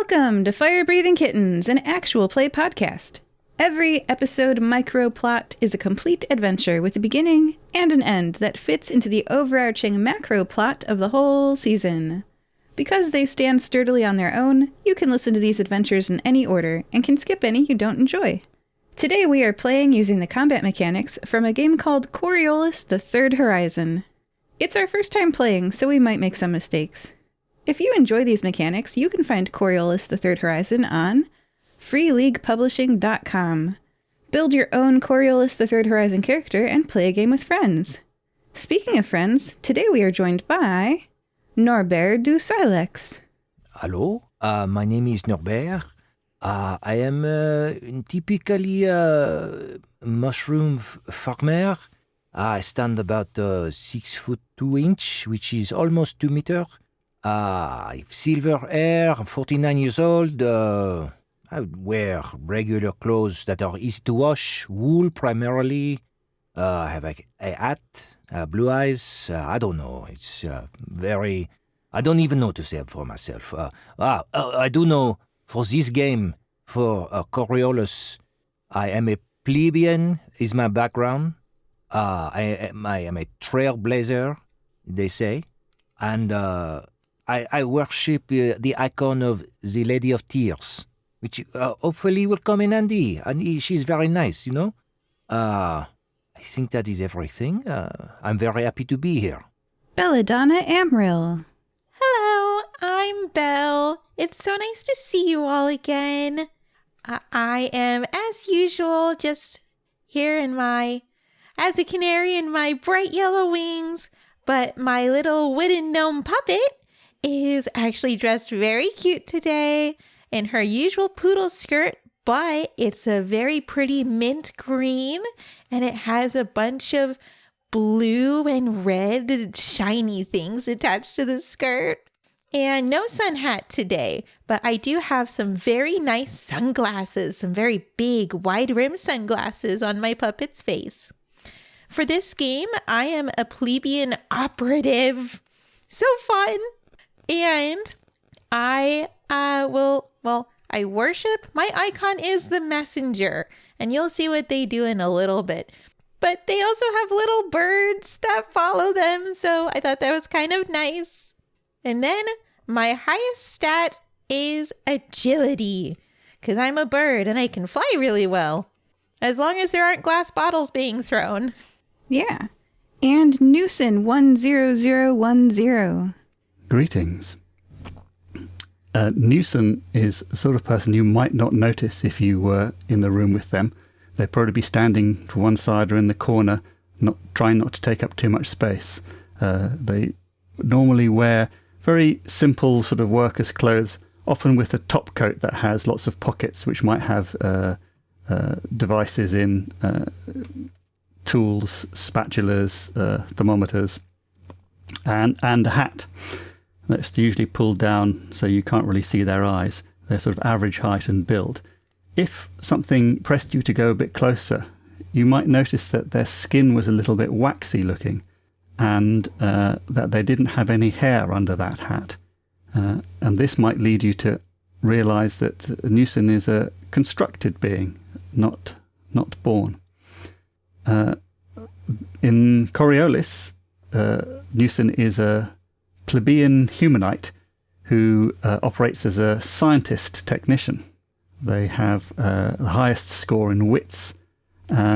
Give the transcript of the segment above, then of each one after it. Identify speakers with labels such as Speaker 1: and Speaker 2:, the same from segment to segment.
Speaker 1: Welcome to Fire Breathing Kittens, an actual play podcast. Every episode micro-plot is a complete adventure with a beginning and an end that fits into the overarching macro-plot of the whole season. Because they stand sturdily on their own, you can listen to these adventures in any order and can skip any you don't enjoy. Today we are playing using the combat mechanics from a game called Coriolis The Third Horizon. It's our first time playing, so we might make some mistakes. If you enjoy these mechanics, you can find Coriolis The Third Horizon on freeleaguepublishing.com. Build your own Coriolis The Third Horizon character and play a game with friends. Speaking of friends, today we are joined by Norbert du Silex.
Speaker 2: Hello, my name is Norbert. I am typically mushroom farmer. I stand about 6'2", which is almost 2 meters. I have silver hair, I'm 49 years old. I wear regular clothes that are easy to wash, wool primarily. I have a hat, blue eyes. I don't know. It's very... I don't even know what to say for myself. I do know for this game, for Coriolis, I am a plebeian, is my background. I am a trailblazer, they say. And I worship the icon of the Lady of Tears, which hopefully will come in handy. And she's very nice, you know. I think that is everything. I'm very happy to be here.
Speaker 1: Belladonna Amril.
Speaker 3: Hello, I'm Belle. It's so nice to see you all again. I am, as usual, just here as a canary in my bright yellow wings, but my little wooden gnome puppet is actually dressed very cute today in her usual poodle skirt, but it's a very pretty mint green, and it has a bunch of blue and red shiny things attached to the skirt. And no sun hat today, but I do have some very nice sunglasses, some very big wide rim sunglasses on my puppet's face. For this game, I am a plebeian operative. So fun. And I worship. My icon is the messenger, and you'll see what they do in a little bit. But they also have little birds that follow them, so I thought that was kind of nice. And then my highest stat is agility, because I'm a bird and I can fly really well, as long as there aren't glass bottles being thrown.
Speaker 1: Yeah. And Newson 10010.
Speaker 4: Greetings. Newson is the sort of person you might not notice if you were in the room with them. They'd probably be standing to one side or in the corner, trying not to take up too much space. They normally wear very simple sort of workers' clothes, often with a top coat that has lots of pockets, which might have devices in, tools, spatulas, thermometers, and a hat that's usually pulled down so you can't really see their eyes. They're sort of average height and build. If something pressed you to go a bit closer, you might notice that their skin was a little bit waxy looking, and that they didn't have any hair under that hat. And this might lead you to realize that Newson is a constructed being, not born. In Coriolis, Newson is a plebeian humanite who operates as a scientist technician. They have the highest score in wits,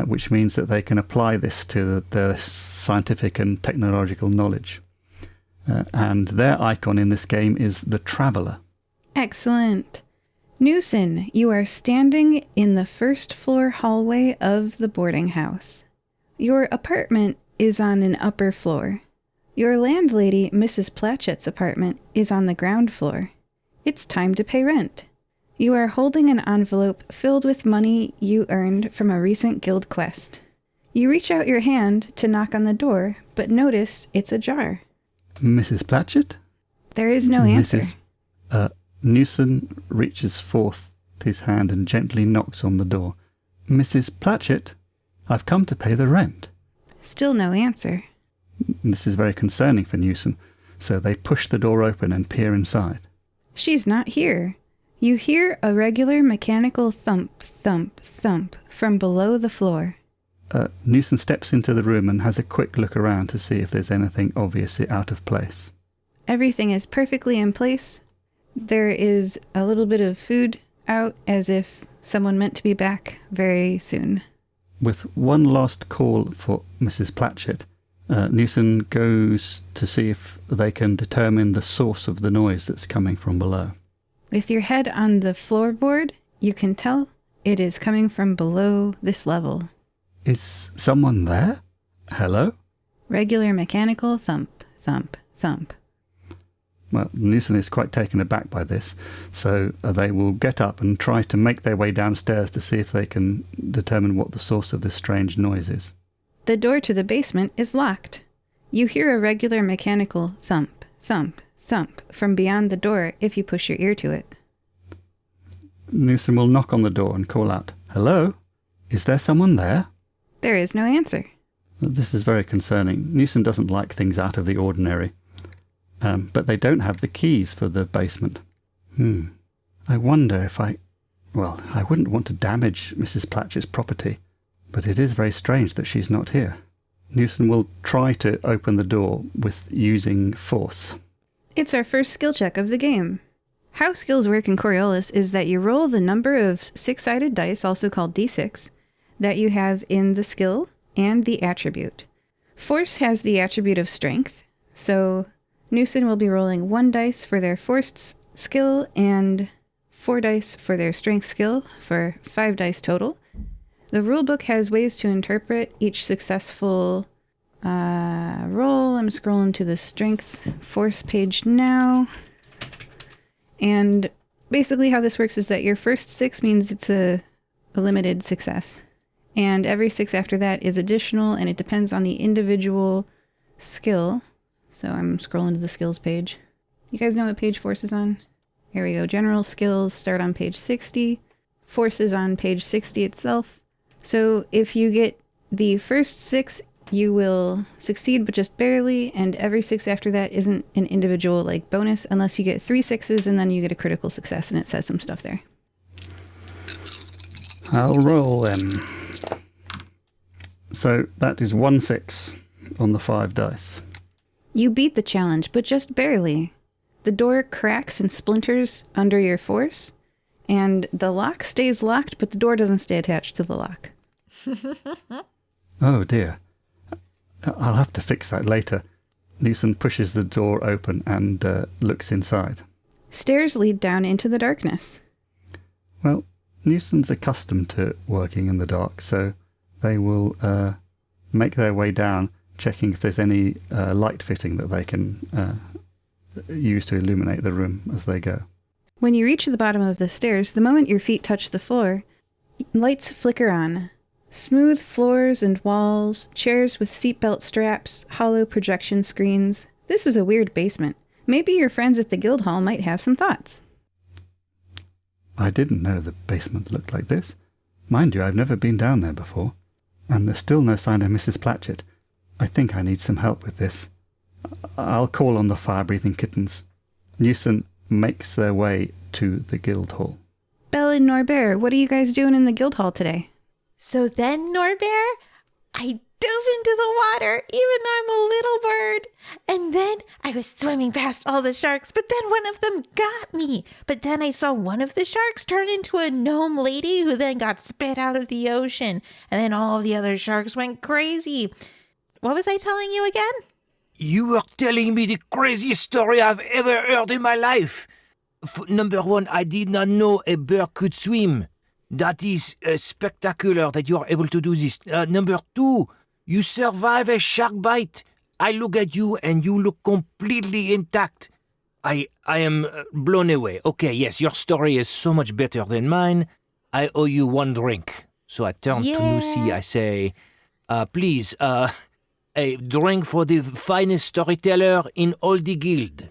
Speaker 4: which means that they can apply this to their scientific and technological knowledge. And their icon in this game is the Traveller.
Speaker 1: Excellent. Newson, you are standing in the first floor hallway of the boarding house. Your apartment is on an upper floor. Your landlady, Mrs. Platchett's apartment, is on the ground floor. It's time to pay rent. You are holding an envelope filled with money you earned from a recent guild quest. You reach out your hand to knock on the door, but notice it's ajar.
Speaker 4: Mrs. Platchett?
Speaker 1: There is no answer.
Speaker 4: Newson reaches forth his hand and gently knocks on the door. Mrs. Platchett, I've come to pay the rent.
Speaker 1: Still no answer.
Speaker 4: This is very concerning for Newson, so they push the door open and peer inside.
Speaker 1: She's not here. You hear a regular mechanical thump, thump, thump from below the floor.
Speaker 4: Newson steps into the room and has a quick look around to see if there's anything obviously out of place.
Speaker 1: Everything is perfectly in place. There is a little bit of food out, as if someone meant to be back very soon.
Speaker 4: With one last call for Mrs. Platchett, Newson goes to see if they can determine the source of the noise that's coming from below.
Speaker 1: With your head on the floorboard, you can tell it is coming from below this level.
Speaker 4: Is someone there? Hello?
Speaker 1: Regular mechanical thump, thump, thump.
Speaker 4: Well, Newson is quite taken aback by this, so they will get up and try to make their way downstairs to see if they can determine what the source of this strange noise is.
Speaker 1: The door to the basement is locked. You hear a regular mechanical thump, thump, thump from beyond the door if you push your ear to it.
Speaker 4: Newson will knock on the door and call out, "Hello? Is there someone there?"
Speaker 1: There is no answer.
Speaker 4: This is very concerning. Newson doesn't like things out of the ordinary. But they don't have the keys for the basement. I wonder if I wouldn't want to damage Mrs. Platchett's property, but it is very strange that she's not here. Newson will try to open the door with using force.
Speaker 1: It's our first skill check of the game. How skills work in Coriolis is that you roll the number of six-sided dice, also called d6, that you have in the skill and the attribute. Force has the attribute of strength, so Newson will be rolling 1 dice for their force skill and 4 dice for their strength skill for 5 dice total. The rulebook has ways to interpret each successful roll. I'm scrolling to the strength force page now. And basically how this works is that your first 6 means it's a limited success. And every 6 after that is additional, and it depends on the individual skill. So I'm scrolling to the skills page. You guys know what page force is on? Here we go. General skills start on page 60. Force is on page 60 itself. So if you get the first 6, you will succeed, but just barely. And every 6 after that isn't an individual bonus unless you get 3 6s and then you get a critical success, and it says some stuff there.
Speaker 4: I'll roll them. So that is 1 6 on the 5 dice.
Speaker 1: You beat the challenge, but just barely. The door cracks and splinters under your force, and the lock stays locked, but the door doesn't stay attached to the lock.
Speaker 4: Oh dear. I'll have to fix that later. Newson pushes the door open and looks inside.
Speaker 1: Stairs lead down into the darkness.
Speaker 4: Well, Newson's accustomed to working in the dark, so they will make their way down, checking if there's any light fitting that they can use to illuminate the room as they go.
Speaker 1: When you reach the bottom of the stairs, the moment your feet touch the floor, lights flicker on. Smooth floors and walls, chairs with seatbelt straps, hollow projection screens. This is a weird basement. Maybe your friends at the Guildhall might have some thoughts.
Speaker 4: I didn't know the basement looked like this. Mind you, I've never been down there before. And there's still no sign of Mrs. Platchett. I think I need some help with this. I'll call on the fire-breathing kittens. Newson makes their way to the Guildhall.
Speaker 1: Belle and Norbert, what are you guys doing in the Guildhall today?
Speaker 3: So then, Norbert, I dove into the water, even though I'm a little bird. And then I was swimming past all the sharks, but then one of them got me. But then I saw one of the sharks turn into a gnome lady who then got spit out of the ocean. And then all of the other sharks went crazy. What was I telling you again?
Speaker 2: You were telling me the craziest story I've ever heard in my life. Number 1, I did not know a bird could swim. That is spectacular that you are able to do this. Number 2, you survive a shark bite. I look at you and you look completely intact. I am blown away. Okay, yes, your story is so much better than mine. I owe you 1 drink. So I turn to Lucy. I say, please, a drink for the finest storyteller in all the guild.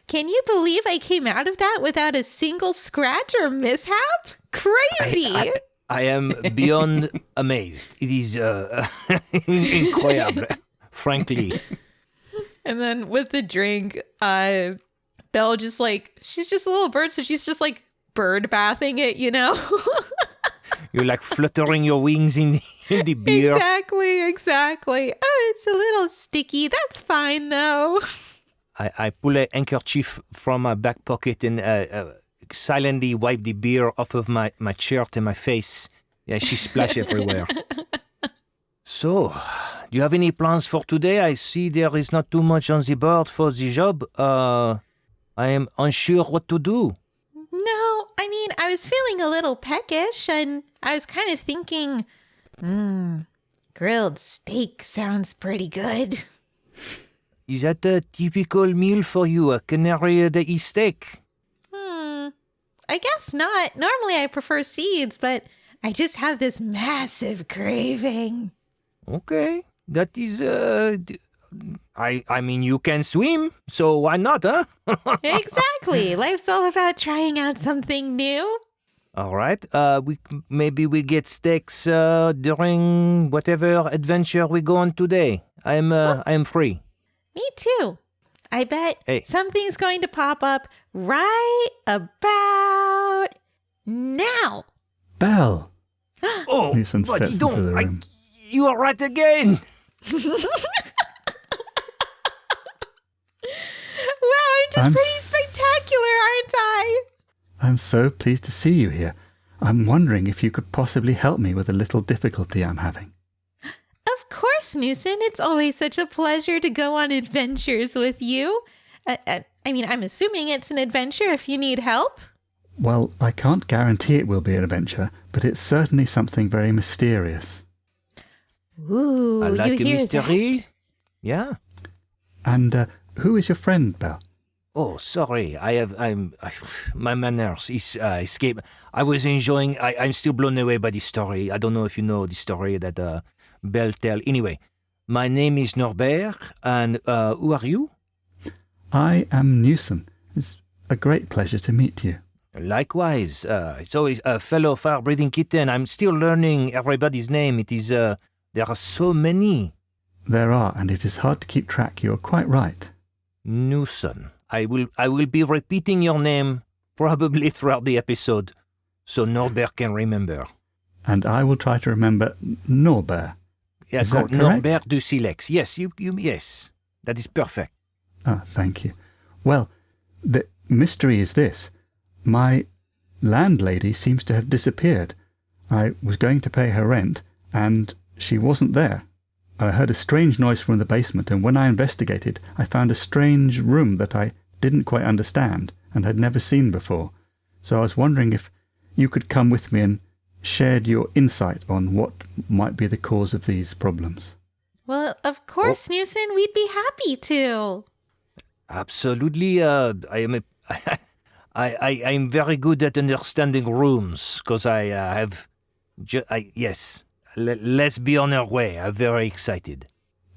Speaker 3: Can you believe I came out of that without a single scratch or mishap? Crazy!
Speaker 2: I am beyond amazed. It is incredible, frankly.
Speaker 3: And then with the drink, Belle she's just a little bird, so she's just bird bathing it, you know?
Speaker 2: You're like fluttering your wings in the beer.
Speaker 3: Exactly. Oh, it's a little sticky. That's fine, though.
Speaker 2: I pull a handkerchief from my back pocket and silently wipe the beer off of my shirt and my face. Yeah, she splashed everywhere. So, do you have any plans for today? I see there is not too much on the board for the job. I am unsure what to do.
Speaker 3: No, I mean, I was feeling a little peckish, and I was kind of thinking, grilled steak sounds pretty good.
Speaker 2: Is that a typical meal for you, a Canary de East steak?
Speaker 3: I guess not. Normally I prefer seeds, but I just have this massive craving.
Speaker 2: Okay, that is, I mean, you can swim, so why not, huh?
Speaker 3: Exactly. Life's all about trying out something new.
Speaker 2: All right, maybe we get steaks during whatever adventure we go on today. I am free.
Speaker 3: Me too. I bet
Speaker 2: Hey.
Speaker 3: something's going to pop up right about now.
Speaker 4: Belle!
Speaker 2: Oh,
Speaker 4: Newson
Speaker 2: but
Speaker 4: steps
Speaker 2: you
Speaker 4: into the room.
Speaker 2: you are right again.
Speaker 3: Wow, I'm just
Speaker 4: I'm
Speaker 3: pretty
Speaker 4: s-
Speaker 3: spectacular, aren't I?
Speaker 4: I'm so pleased to see you here. I'm wondering if you could possibly help me with a little difficulty I'm having.
Speaker 3: Of course, Newson. It's always such a pleasure to go on adventures with you. I mean, I'm assuming it's an adventure if you need help.
Speaker 4: Well, I can't guarantee it will be an adventure, but it's certainly something very mysterious.
Speaker 3: Ooh,
Speaker 2: I like
Speaker 3: you
Speaker 2: a
Speaker 3: hear
Speaker 2: mystery.
Speaker 3: that?
Speaker 2: Yeah.
Speaker 4: And who is your friend, Belle?
Speaker 2: Oh, sorry. My manners is escape. I was enjoying. I'm still blown away by the story. I don't know if you know the story that Belle tell. Anyway, my name is Norbert, and who are you?
Speaker 4: I am Newson. It's a great pleasure to meet you.
Speaker 2: Likewise. It's always a fellow fire-breathing kitten. I'm still learning everybody's name. It is. There are so many.
Speaker 4: There are, and it is hard to keep track. You are quite right.
Speaker 2: Newson. I will be repeating your name probably throughout the episode, so Norbert can remember.
Speaker 4: And I will try to remember Norbert.
Speaker 2: Yeah,
Speaker 4: Is that correct?
Speaker 2: Norbert du Silex. Yes, yes. That is perfect.
Speaker 4: Ah, thank you. Well, the mystery is this. My landlady seems to have disappeared. I was going to pay her rent, and she wasn't there. I heard a strange noise from the basement, and when I investigated, I found a strange room that I didn't quite understand and had never seen before. So I was wondering if you could come with me and shared your insight on what might be the cause of these problems.
Speaker 3: Well, of course, Newson, we'd be happy to.
Speaker 2: Absolutely. I'm very good at understanding rooms because I have. Yes. Let's be on our way. I'm very excited.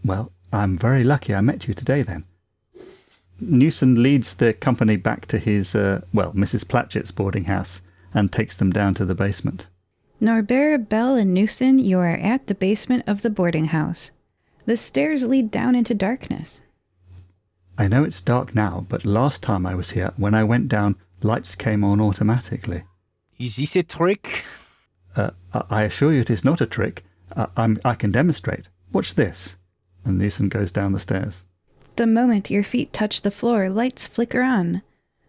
Speaker 4: Well, I'm very lucky I met you today then. Newson leads the company back to his, Mrs. Platchett's boarding house and takes them down to the basement.
Speaker 1: Norbert, Belle, and Newson, you are at the basement of the boarding house. The stairs lead down into darkness.
Speaker 4: I know it's dark now, but last time I was here, when I went down, lights came on automatically.
Speaker 2: Is this a trick?
Speaker 4: I assure you it is not a trick. I can demonstrate. Watch this. And Newson goes down the stairs.
Speaker 1: The moment your feet touch the floor, lights flicker on.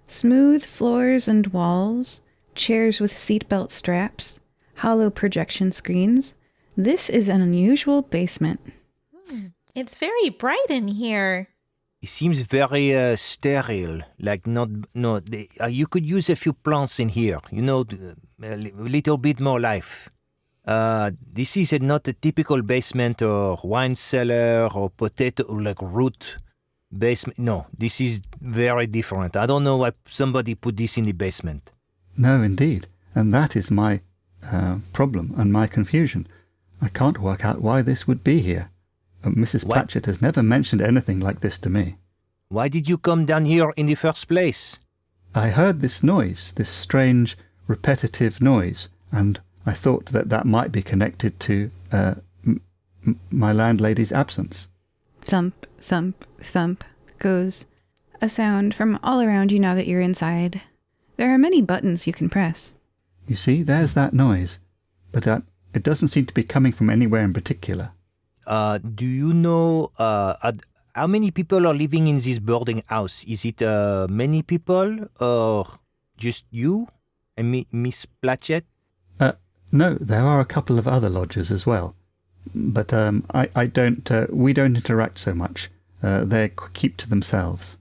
Speaker 1: Smooth floors and walls, chairs with seatbelt straps, hollow projection screens. This is an unusual basement.
Speaker 3: It's very bright in here.
Speaker 2: It seems very sterile. Like you could use a few plants in here. A little bit more life. This is not a typical basement or wine cellar or potato or like root basement. No, this is very different. I don't know why somebody put this in the basement.
Speaker 4: No, indeed. And that is my problem and my confusion. I can't work out why this would be here. Mrs.
Speaker 2: What?
Speaker 4: Platchett has never mentioned anything like this to me.
Speaker 2: Why did you come down here in the first place?
Speaker 4: I heard this noise, this strange, repetitive noise, and I thought that might be connected to my landlady's absence.
Speaker 1: Thump, thump, thump goes a sound from all around you now that you're inside. There are many buttons you can press.
Speaker 4: You see, there's that noise. But it doesn't seem to be coming from anywhere in particular.
Speaker 2: Do you know how many people are living in this boarding house? Is it many people or just you and Miss Platchett?
Speaker 4: No, there are a couple of other lodgers as well. But we don't interact so much. They keep to themselves.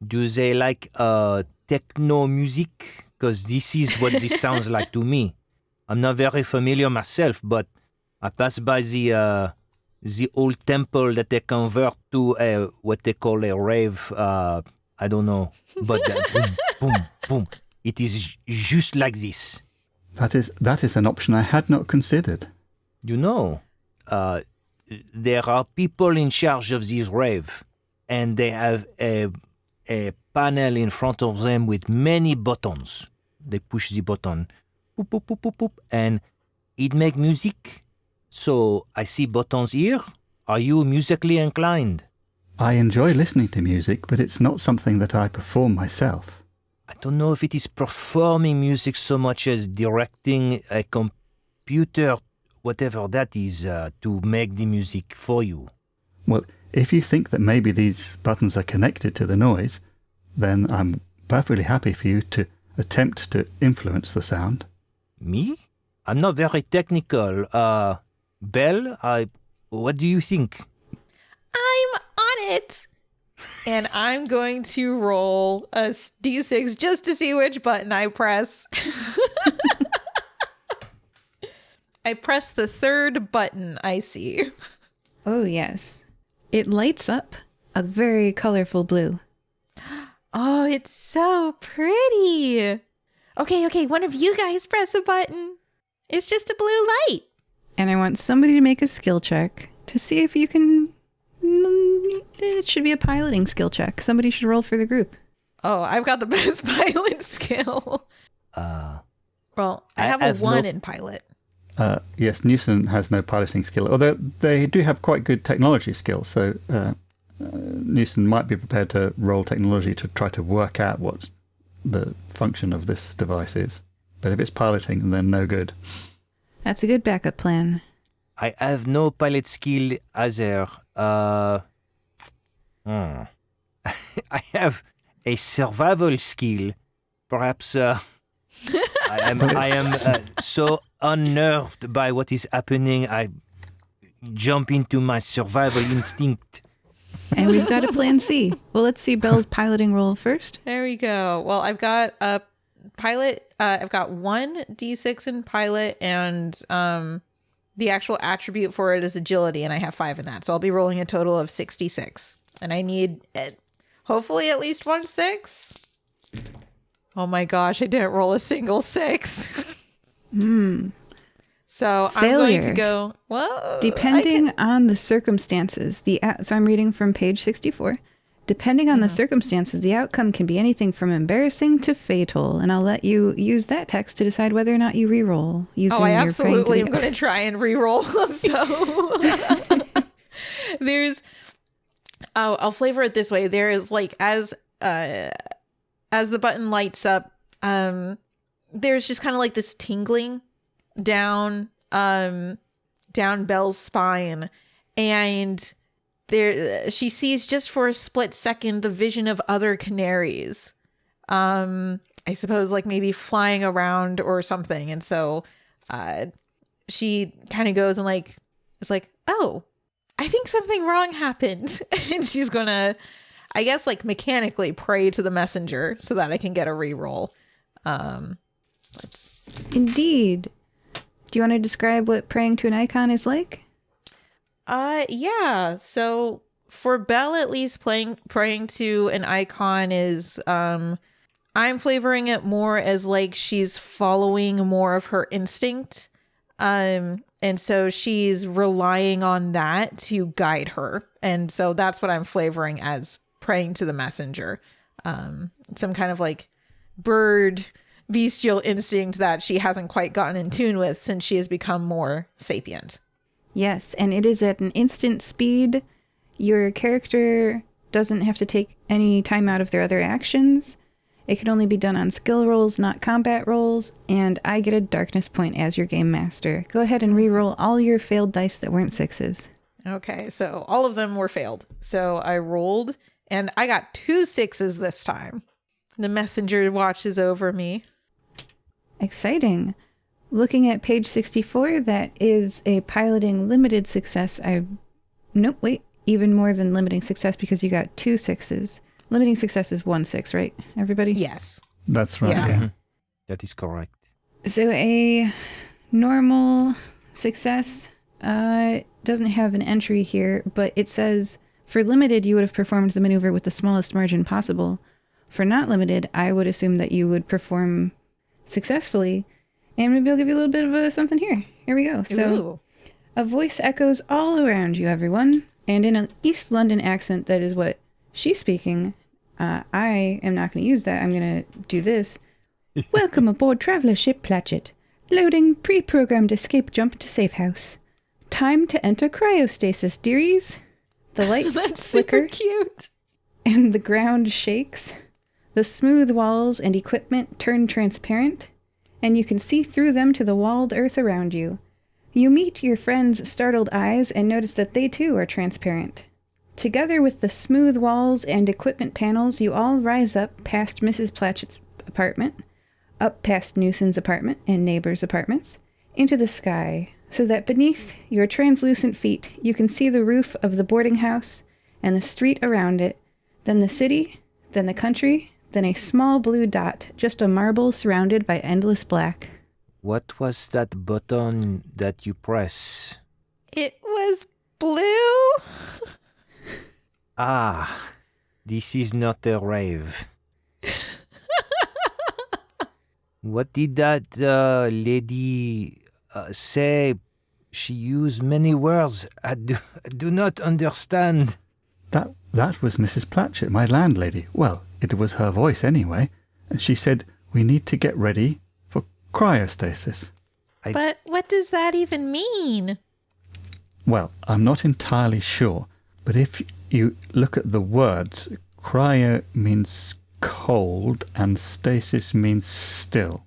Speaker 2: Do they like techno music? Because this is what this sounds like to me. I'm not very familiar myself, but I pass by the old temple that they convert to what they call a rave. I don't know, but boom, boom, boom. It is just like this.
Speaker 4: That is an option I had not considered.
Speaker 2: You know, there are people in charge of this rave, and they have a panel in front of them with many buttons. They push the button, boop, boop, boop, boop, boop, and it make music. So I see buttons here. Are you musically inclined?
Speaker 4: I enjoy listening to music, but it's not something that I perform myself.
Speaker 2: I don't know if it is performing music so much as directing a computer, whatever that is, to make the music for you.
Speaker 4: Well, if you think that maybe these buttons are connected to the noise, then I'm perfectly happy for you to attempt to influence the sound.
Speaker 2: Me? I'm not very technical. Belle, what do you think?
Speaker 3: I'm on it. And I'm going to roll a d6 just to see which button I press. I press the third button I see.
Speaker 1: Oh, yes. It lights up a very colorful blue.
Speaker 3: Oh, it's so pretty. Okay, one of you guys press a button. It's just a blue light.
Speaker 1: And I want somebody to make a skill check to see if you can... It should be a piloting skill check. Somebody should roll for the group.
Speaker 3: Oh, I've got the best pilot skill. Well, I have a 1 in pilot.
Speaker 4: Yes, Newson has no piloting skill, although they do have quite good technology skills, so Newson might be prepared to roll technology to try to work out what the function of this device is. But if it's piloting, then no good.
Speaker 1: That's a good backup plan.
Speaker 2: I have no pilot skill either. I have a survival skill. Perhaps I am so unnerved by what is happening. I jump into my survival instinct.
Speaker 1: And we've got a plan C. Well, let's see Belle's piloting roll first.
Speaker 3: There we go. Well, I've got a pilot. I've got 1 d6 in pilot, and the actual attribute for it is agility, and I have 5 in that. So I'll be rolling a total of 66. And I need hopefully at least 1 6. Oh my gosh, I didn't roll a single 6. So
Speaker 1: Failure.
Speaker 3: I'm going to go, well,
Speaker 1: Depending on the circumstances, so I'm reading from page 64. Depending on the circumstances, the outcome can be anything from embarrassing to fatal. And I'll let you use that text to decide whether or not you re-roll.
Speaker 3: I absolutely am going to try and re-roll. So there's, I'll flavor it this way. There is like, as the button lights up, there's just kind of like this tingling down Belle's spine, and there she sees just for a split second the vision of other canaries, I suppose like maybe flying around or something. And so she kind of goes and like is like, oh, I think something wrong happened. And she's gonna, I guess, like mechanically pray to the messenger so that I can get a reroll.
Speaker 1: Indeed. Do you want to describe what praying to an icon is like?
Speaker 3: Yeah. So for Belle, at least, praying to an icon is, I'm flavoring it more as like she's following more of her instinct. And so she's relying on that to guide her. And so that's what I'm flavoring as praying to the messenger. Some kind of like bird bestial instinct that she hasn't quite gotten in tune with since she has become more sapient.
Speaker 1: Yes, and it is at an instant speed. Your character doesn't have to take any time out of their other actions. It can only be done on skill rolls, not combat rolls, and I get a darkness point as your game master. Go ahead and re-roll all your failed dice that weren't 6s.
Speaker 3: Okay, so all of them were failed. So I rolled, and I got 2 6s this time. The messenger watches over me.
Speaker 1: Exciting. Looking at page 64, that is a piloting limited success. Nope, wait. Even more than limiting success because you got 2 6s. Limiting success is 1 6, right, everybody?
Speaker 3: Yes.
Speaker 4: That's right.
Speaker 3: Yeah.
Speaker 4: Yeah.
Speaker 2: That is correct.
Speaker 1: So a normal success doesn't have an entry here, but it says for limited, you would have performed the maneuver with the smallest margin possible. For not limited, I would assume that you would perform successfully. And maybe I'll give you a little bit of something here. Here we go. So
Speaker 3: Ooh.
Speaker 1: a voice echoes all around you, everyone. And in an East London accent, that is what she's speaking. I am not going to use that. I'm going to do this. Welcome aboard Traveler Ship Platchett. Loading pre-programmed escape jump to safe house. Time to enter cryostasis, dearies. The lights
Speaker 3: That's
Speaker 1: flicker
Speaker 3: super cute.
Speaker 1: and the ground shakes. The smooth walls and equipment turn transparent, and you can see through them to the walled earth around you. You meet your friend's startled eyes and notice that they too are transparent. Together with the smooth walls and equipment panels, you all rise up past Mrs. Platchett's apartment, up past Newson's apartment and neighbors' apartments, into the sky, so that beneath your translucent feet you can see the roof of the boarding house and the street around it, then the city, then the country, then a small blue dot, just a marble surrounded by endless black.
Speaker 2: What was that button that you press?
Speaker 3: It was blue.
Speaker 2: Ah, this is not a rave. What did that lady say? She used many words I do not understand.
Speaker 4: That was Mrs. Platchett, my landlady. Well, it was her voice anyway. And she said, we need to get ready for cryostasis.
Speaker 3: But what does that even mean?
Speaker 4: Well, I'm not entirely sure. But if you look at the words, cryo means cold and stasis means still.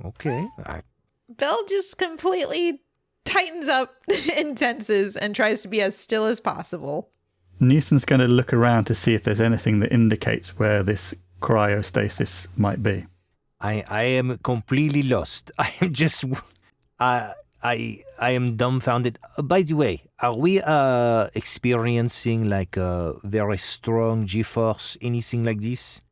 Speaker 2: Okay.
Speaker 3: Belle just completely tightens up and tenses and tries to be as still as possible.
Speaker 4: Newson's going to look around to see if there's anything that indicates where this cryostasis might be.
Speaker 2: I am completely lost. I am just... I am dumbfounded. By the way, are we experiencing like a very strong G-force, anything like this?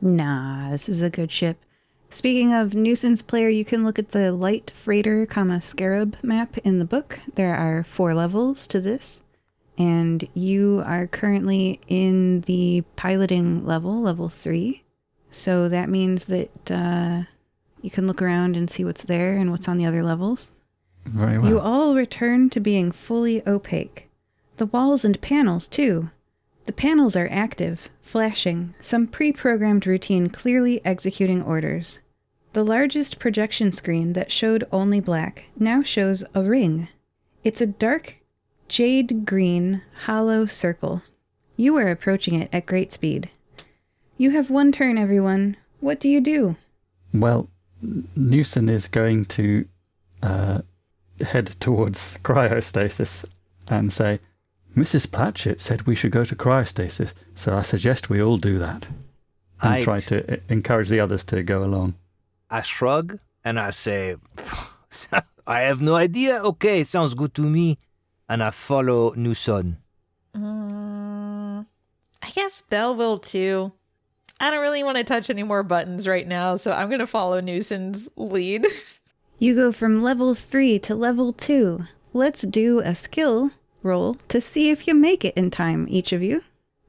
Speaker 1: Nah, this is a good ship. Speaking of Newson's player, you can look at the light freighter, scarab map in the book. There are 4 levels to this, and you are currently in the piloting level, level 3. So that means that you can look around and see what's there and what's on the other levels.
Speaker 4: Very well.
Speaker 1: You all return to being fully opaque. The walls and panels, too. The panels are active, flashing, some pre-programmed routine clearly executing orders. The largest projection screen that showed only black now shows a ring. It's a dark, jade green, hollow circle. You are approaching it at great speed. You have 1 turn, everyone. What do you do?
Speaker 4: Well, Newson is going to head towards cryostasis and say, Mrs. Platchett said we should go to cryostasis, so I suggest we all do that. And try to encourage the others to go along.
Speaker 2: I shrug and I say, I have no idea. Okay, sounds good to me. And I follow Newson.
Speaker 3: I guess Belle will too. I don't really want to touch any more buttons right now, so I'm going to follow Newson's lead.
Speaker 1: You go from level 3 to level 2. Let's do a skill roll to see if you make it in time, each of you.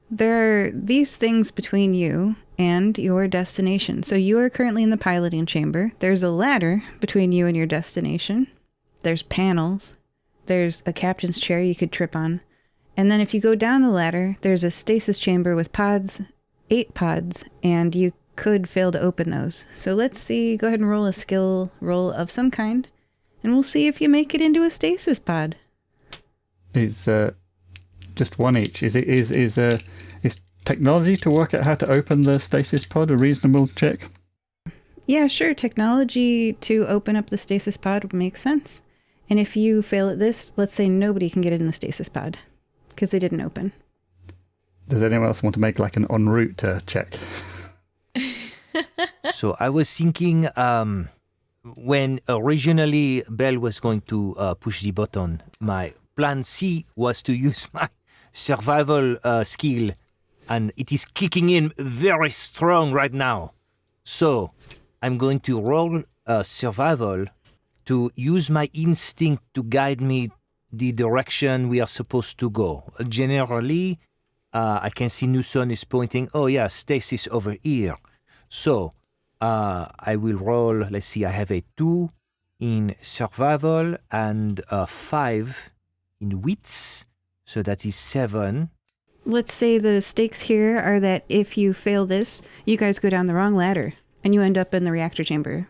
Speaker 1: There are these things between you and your destination. So you are currently in the piloting chamber. There's a ladder between you and your destination. There's panels. There's a captain's chair you could trip on. And then if you go down the ladder, there's a stasis chamber with pods, 8 pods, and you could fail to open those. So let's see, go ahead and roll a skill roll of some kind, and we'll see if you make it into a stasis pod.
Speaker 4: Is just 1 each. Is technology to work out how to open the stasis pod a reasonable check?
Speaker 1: Yeah, sure. Technology to open up the stasis pod would make sense. And if you fail at this, let's say nobody can get in the stasis pod because they didn't open.
Speaker 4: Does anyone else want to make like an en route check?
Speaker 2: So I was thinking when originally Belle was going to push the button, my plan C was to use my survival skill, and it is kicking in very strong right now. So I'm going to roll survival to use my instinct to guide me the direction we are supposed to go. Generally, I can see Newson is pointing, oh yeah, stasis over here. So I will roll, let's see, I have a 2 in survival and a 5 in wits. So that is 7.
Speaker 1: Let's say the stakes here are that if you fail this, you guys go down the wrong ladder and you end up in the reactor chamber.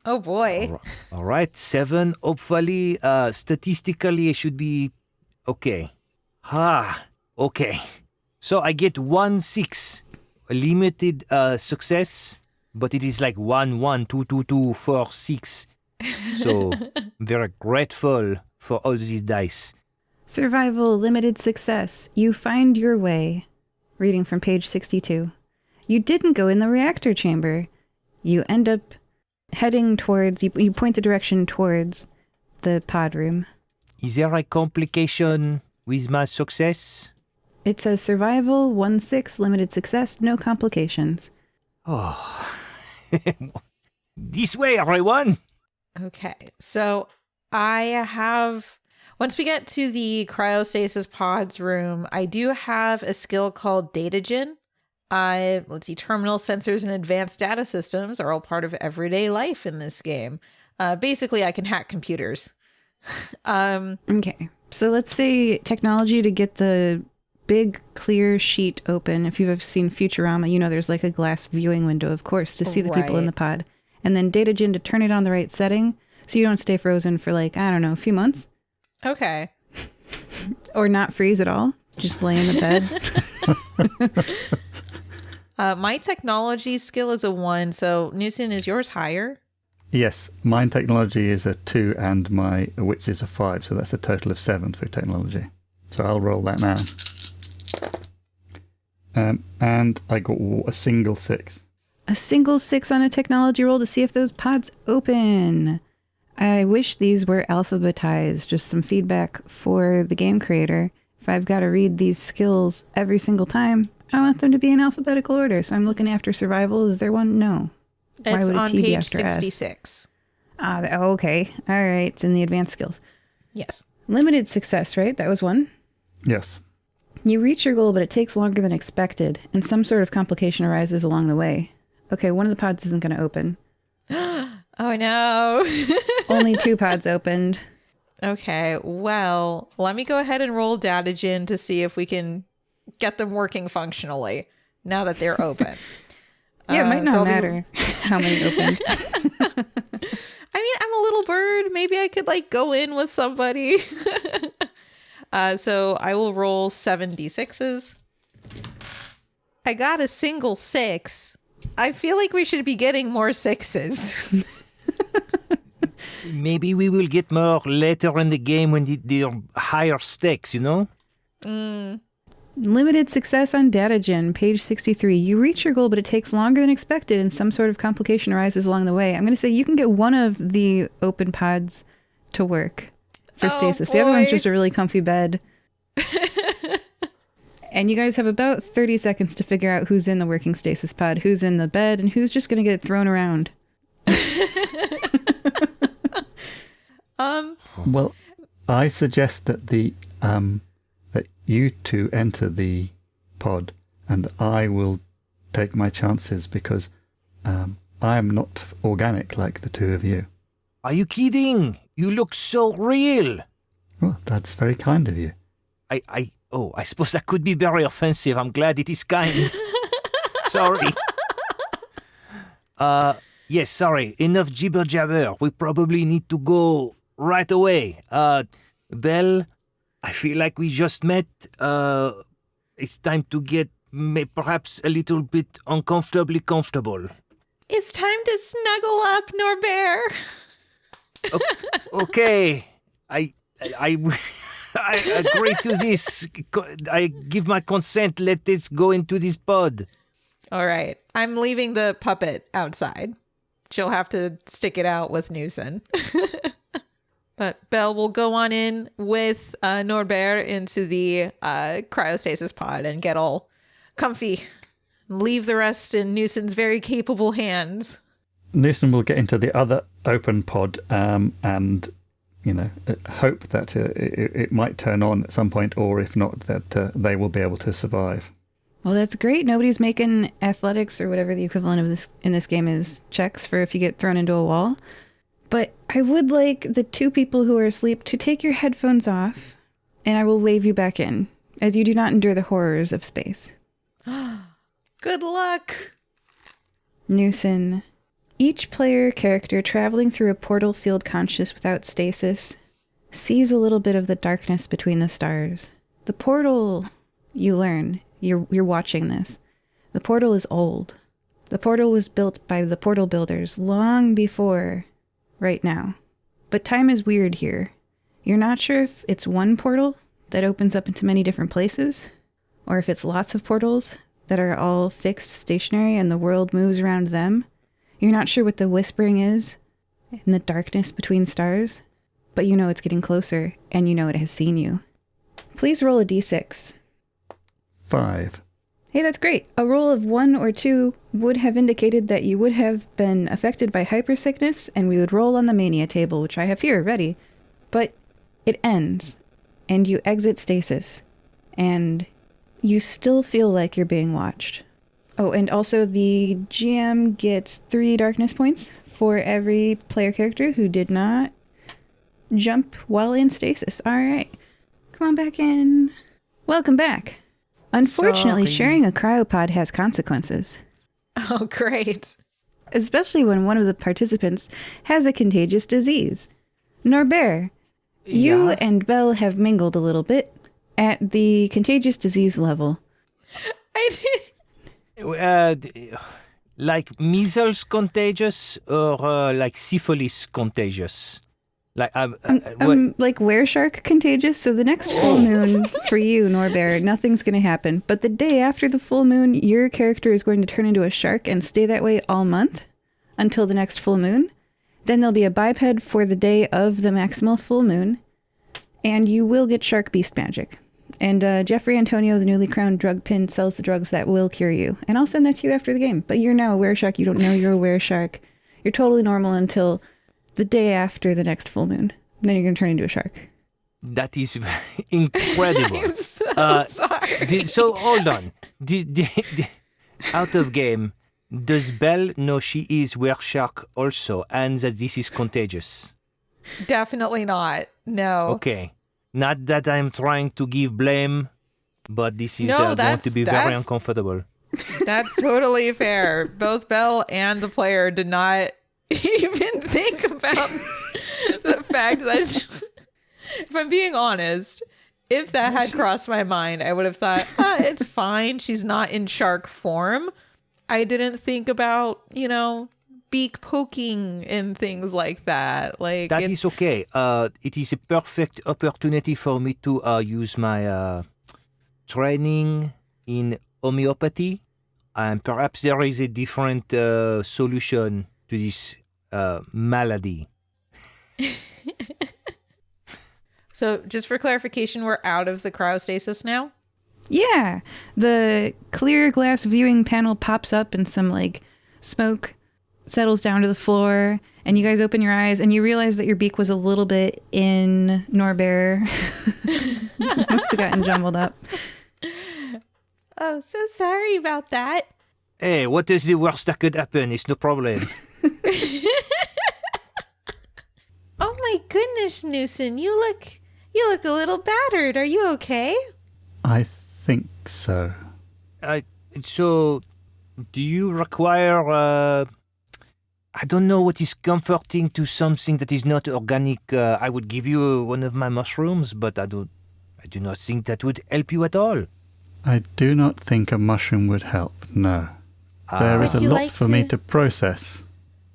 Speaker 3: Oh boy.
Speaker 2: All right, 7. Hopefully, statistically, it should be okay. Okay. So I get 1 6. A limited success, but it is like 1 1 2 2 2 4 6. So I'm very grateful for all these dice.
Speaker 1: Survival, limited success. You find your way. Reading from page 62. You didn't go in the reactor chamber. You end up heading towards, you point the direction towards the pod room.
Speaker 2: Is there a complication with my success?
Speaker 1: It says survival, 1 6, limited success, no complications.
Speaker 2: Oh, this way, everyone.
Speaker 3: Okay, so I have, once we get to the cryostasis pods room, I do have a skill called datagen. Let's see, terminal sensors and advanced data systems are all part of everyday life in this game. Basically, I can hack computers.
Speaker 1: Okay, so let's say technology to get the big clear sheet open. If you've seen Futurama, you know there's like a glass viewing window, of course, to see the people in the pod. And then datagen to turn it on the right setting so you don't stay frozen for like, I don't know, a few months.
Speaker 3: Okay.
Speaker 1: Or not freeze at all. Just lay in the bed.
Speaker 3: My technology skill is a 1, so Newson, is yours higher?
Speaker 4: Yes, mine technology is a 2 and my wits is a 5, so that's a total of 7 for technology. So I'll roll that now. And I got a single 6.
Speaker 1: A single 6 on a technology roll to see if those pods open. I wish these were alphabetized. Just some feedback for the game creator. If I've got to read these skills every single time, I want them to be in alphabetical order. So I'm looking after survival. Is there one? No.
Speaker 3: It's on page 66.
Speaker 1: Okay. All right. It's in the advanced skills.
Speaker 3: Yes.
Speaker 1: Limited success, right? That was 1.
Speaker 4: Yes.
Speaker 1: You reach your goal, but it takes longer than expected, and some sort of complication arises along the way. Okay, one of the pods isn't going to open.
Speaker 3: Oh, no.
Speaker 1: Only 2 pods opened.
Speaker 3: Okay, well, let me go ahead and roll datagen to see if we can get them working functionally now that they're open.
Speaker 1: Yeah, it might not matter how many opened.
Speaker 3: I mean, I'm a little bird. Maybe I could like go in with somebody. So I will roll 7d6s. I got a single 6. I feel like we should be getting more 6s.
Speaker 2: Maybe we will get more later in the game when the higher stakes, you know?
Speaker 1: Limited success on datagen, page 63. You reach your goal, but it takes longer than expected and some sort of complication arises along the way. I'm going to say you can get one of the open pods to work for stasis.
Speaker 3: Boy.
Speaker 1: The other one's just a really comfy bed. And you guys have about 30 seconds to figure out who's in the working stasis pod, who's in the bed, and who's just going to get thrown around.
Speaker 4: Well, I suggest that that you two enter the pod, and I will take my chances because I am not organic like the two of you.
Speaker 2: Are you kidding? You look so real.
Speaker 4: Well, that's very kind of you.
Speaker 2: I suppose that could be very offensive. I'm glad it is kind. Sorry. Yes, sorry. Enough jibber jabber. We probably need to go right away. Belle, I feel like we just met. it's time to get perhaps a little bit uncomfortably comfortable.
Speaker 3: It's time to snuggle up, Norbert.
Speaker 2: Okay, I agree to this. I give my consent. Let this go into this pod.
Speaker 3: All right. I'm leaving the puppet outside. She'll have to stick it out with Newson. But Belle will go on in with Norbert into the cryostasis pod and get all comfy. Leave the rest in Newson's very capable hands.
Speaker 4: Newson will get into the other open pod and, hope that it might turn on at some point, or if not, that they will be able to survive.
Speaker 1: Well, that's great. Nobody's making athletics or whatever the equivalent of this in this game is checks for if you get thrown into a wall. But I would like the two people who are asleep to take your headphones off, and I will wave you back in, as you do not endure the horrors of space.
Speaker 3: Good luck.
Speaker 1: Newson. Each player character traveling through a portal field conscious without stasis sees a little bit of the darkness between the stars. The portal, you learn, you're watching this. The portal is old. The portal was built by the portal builders long before right now. But time is weird here. You're not sure if it's one portal that opens up into many different places, or if it's lots of portals that are all fixed, stationary, and the world moves around them. You're not sure what the whispering is in the darkness between stars, but you know it's getting closer, and you know it has seen you. Please roll a d6.
Speaker 4: 5.
Speaker 1: Hey, that's great. A roll of 1 or 2 would have indicated that you would have been affected by hypersickness, and we would roll on the mania table, which I have here ready. But it ends, and you exit stasis, and you still feel like you're being watched. Oh, and also the GM gets 3 darkness points for every player character who did not jump while in stasis. All right. Come on back in. Welcome back. Unfortunately, sharing a cryopod has consequences.
Speaker 3: Oh, great.
Speaker 1: Especially when one of the participants has a contagious disease. Norbert, you and Belle have mingled a little bit at the contagious disease level.
Speaker 2: Like measles contagious or like syphilis contagious? Like
Speaker 1: like were-shark contagious. So the next full moon for you, Norbert, nothing's going to happen. But the day after the full moon, your character is going to turn into a shark and stay that way all month until the next full moon. Then there'll be a biped for the day of the maximal full moon, and you will get shark beast magic. And Jeffrey Antonio, the newly crowned drug pin, sells the drugs that will cure you. And I'll send that to you after the game. But you're now a were-shark. You don't know you're a were-shark. You're totally normal until the day after the next full moon. Then you're going to turn into a shark.
Speaker 2: That is incredible.
Speaker 3: I'm so sorry.
Speaker 2: So hold on. Out of game, does Belle know she is were-shark also and that this is contagious?
Speaker 3: Definitely not. No.
Speaker 2: Okay. Not that I'm trying to give blame, but this is going to be very uncomfortable.
Speaker 3: That's totally fair. Both Belle and the player did not even think about the fact that, if I'm being honest, if that had crossed my mind, I would have thought, it's fine. She's not in shark form. I didn't think about, beak poking and things like that. Like
Speaker 2: that is okay. It is a perfect opportunity for me to use my training in homeopathy, and perhaps there is a different solution to this malady.
Speaker 3: So, just for clarification, we're out of the cryostasis now?
Speaker 1: Yeah. The clear glass viewing panel pops up and some smoke settles down to the floor, and you guys open your eyes and you realize that your beak was a little bit in Norbert. Must have gotten jumbled up.
Speaker 3: Oh, so sorry about that.
Speaker 2: Hey, what is the worst that could happen? It's no problem.
Speaker 3: Oh my goodness, Newson, you look a little battered. Are you okay?
Speaker 4: I think so.
Speaker 2: So, do you require I don't know what is comforting to something that is not organic. I would give you one of my mushrooms, but I do not think that would help you at all.
Speaker 4: I do not think a mushroom would help, no. There is a lot for me to process.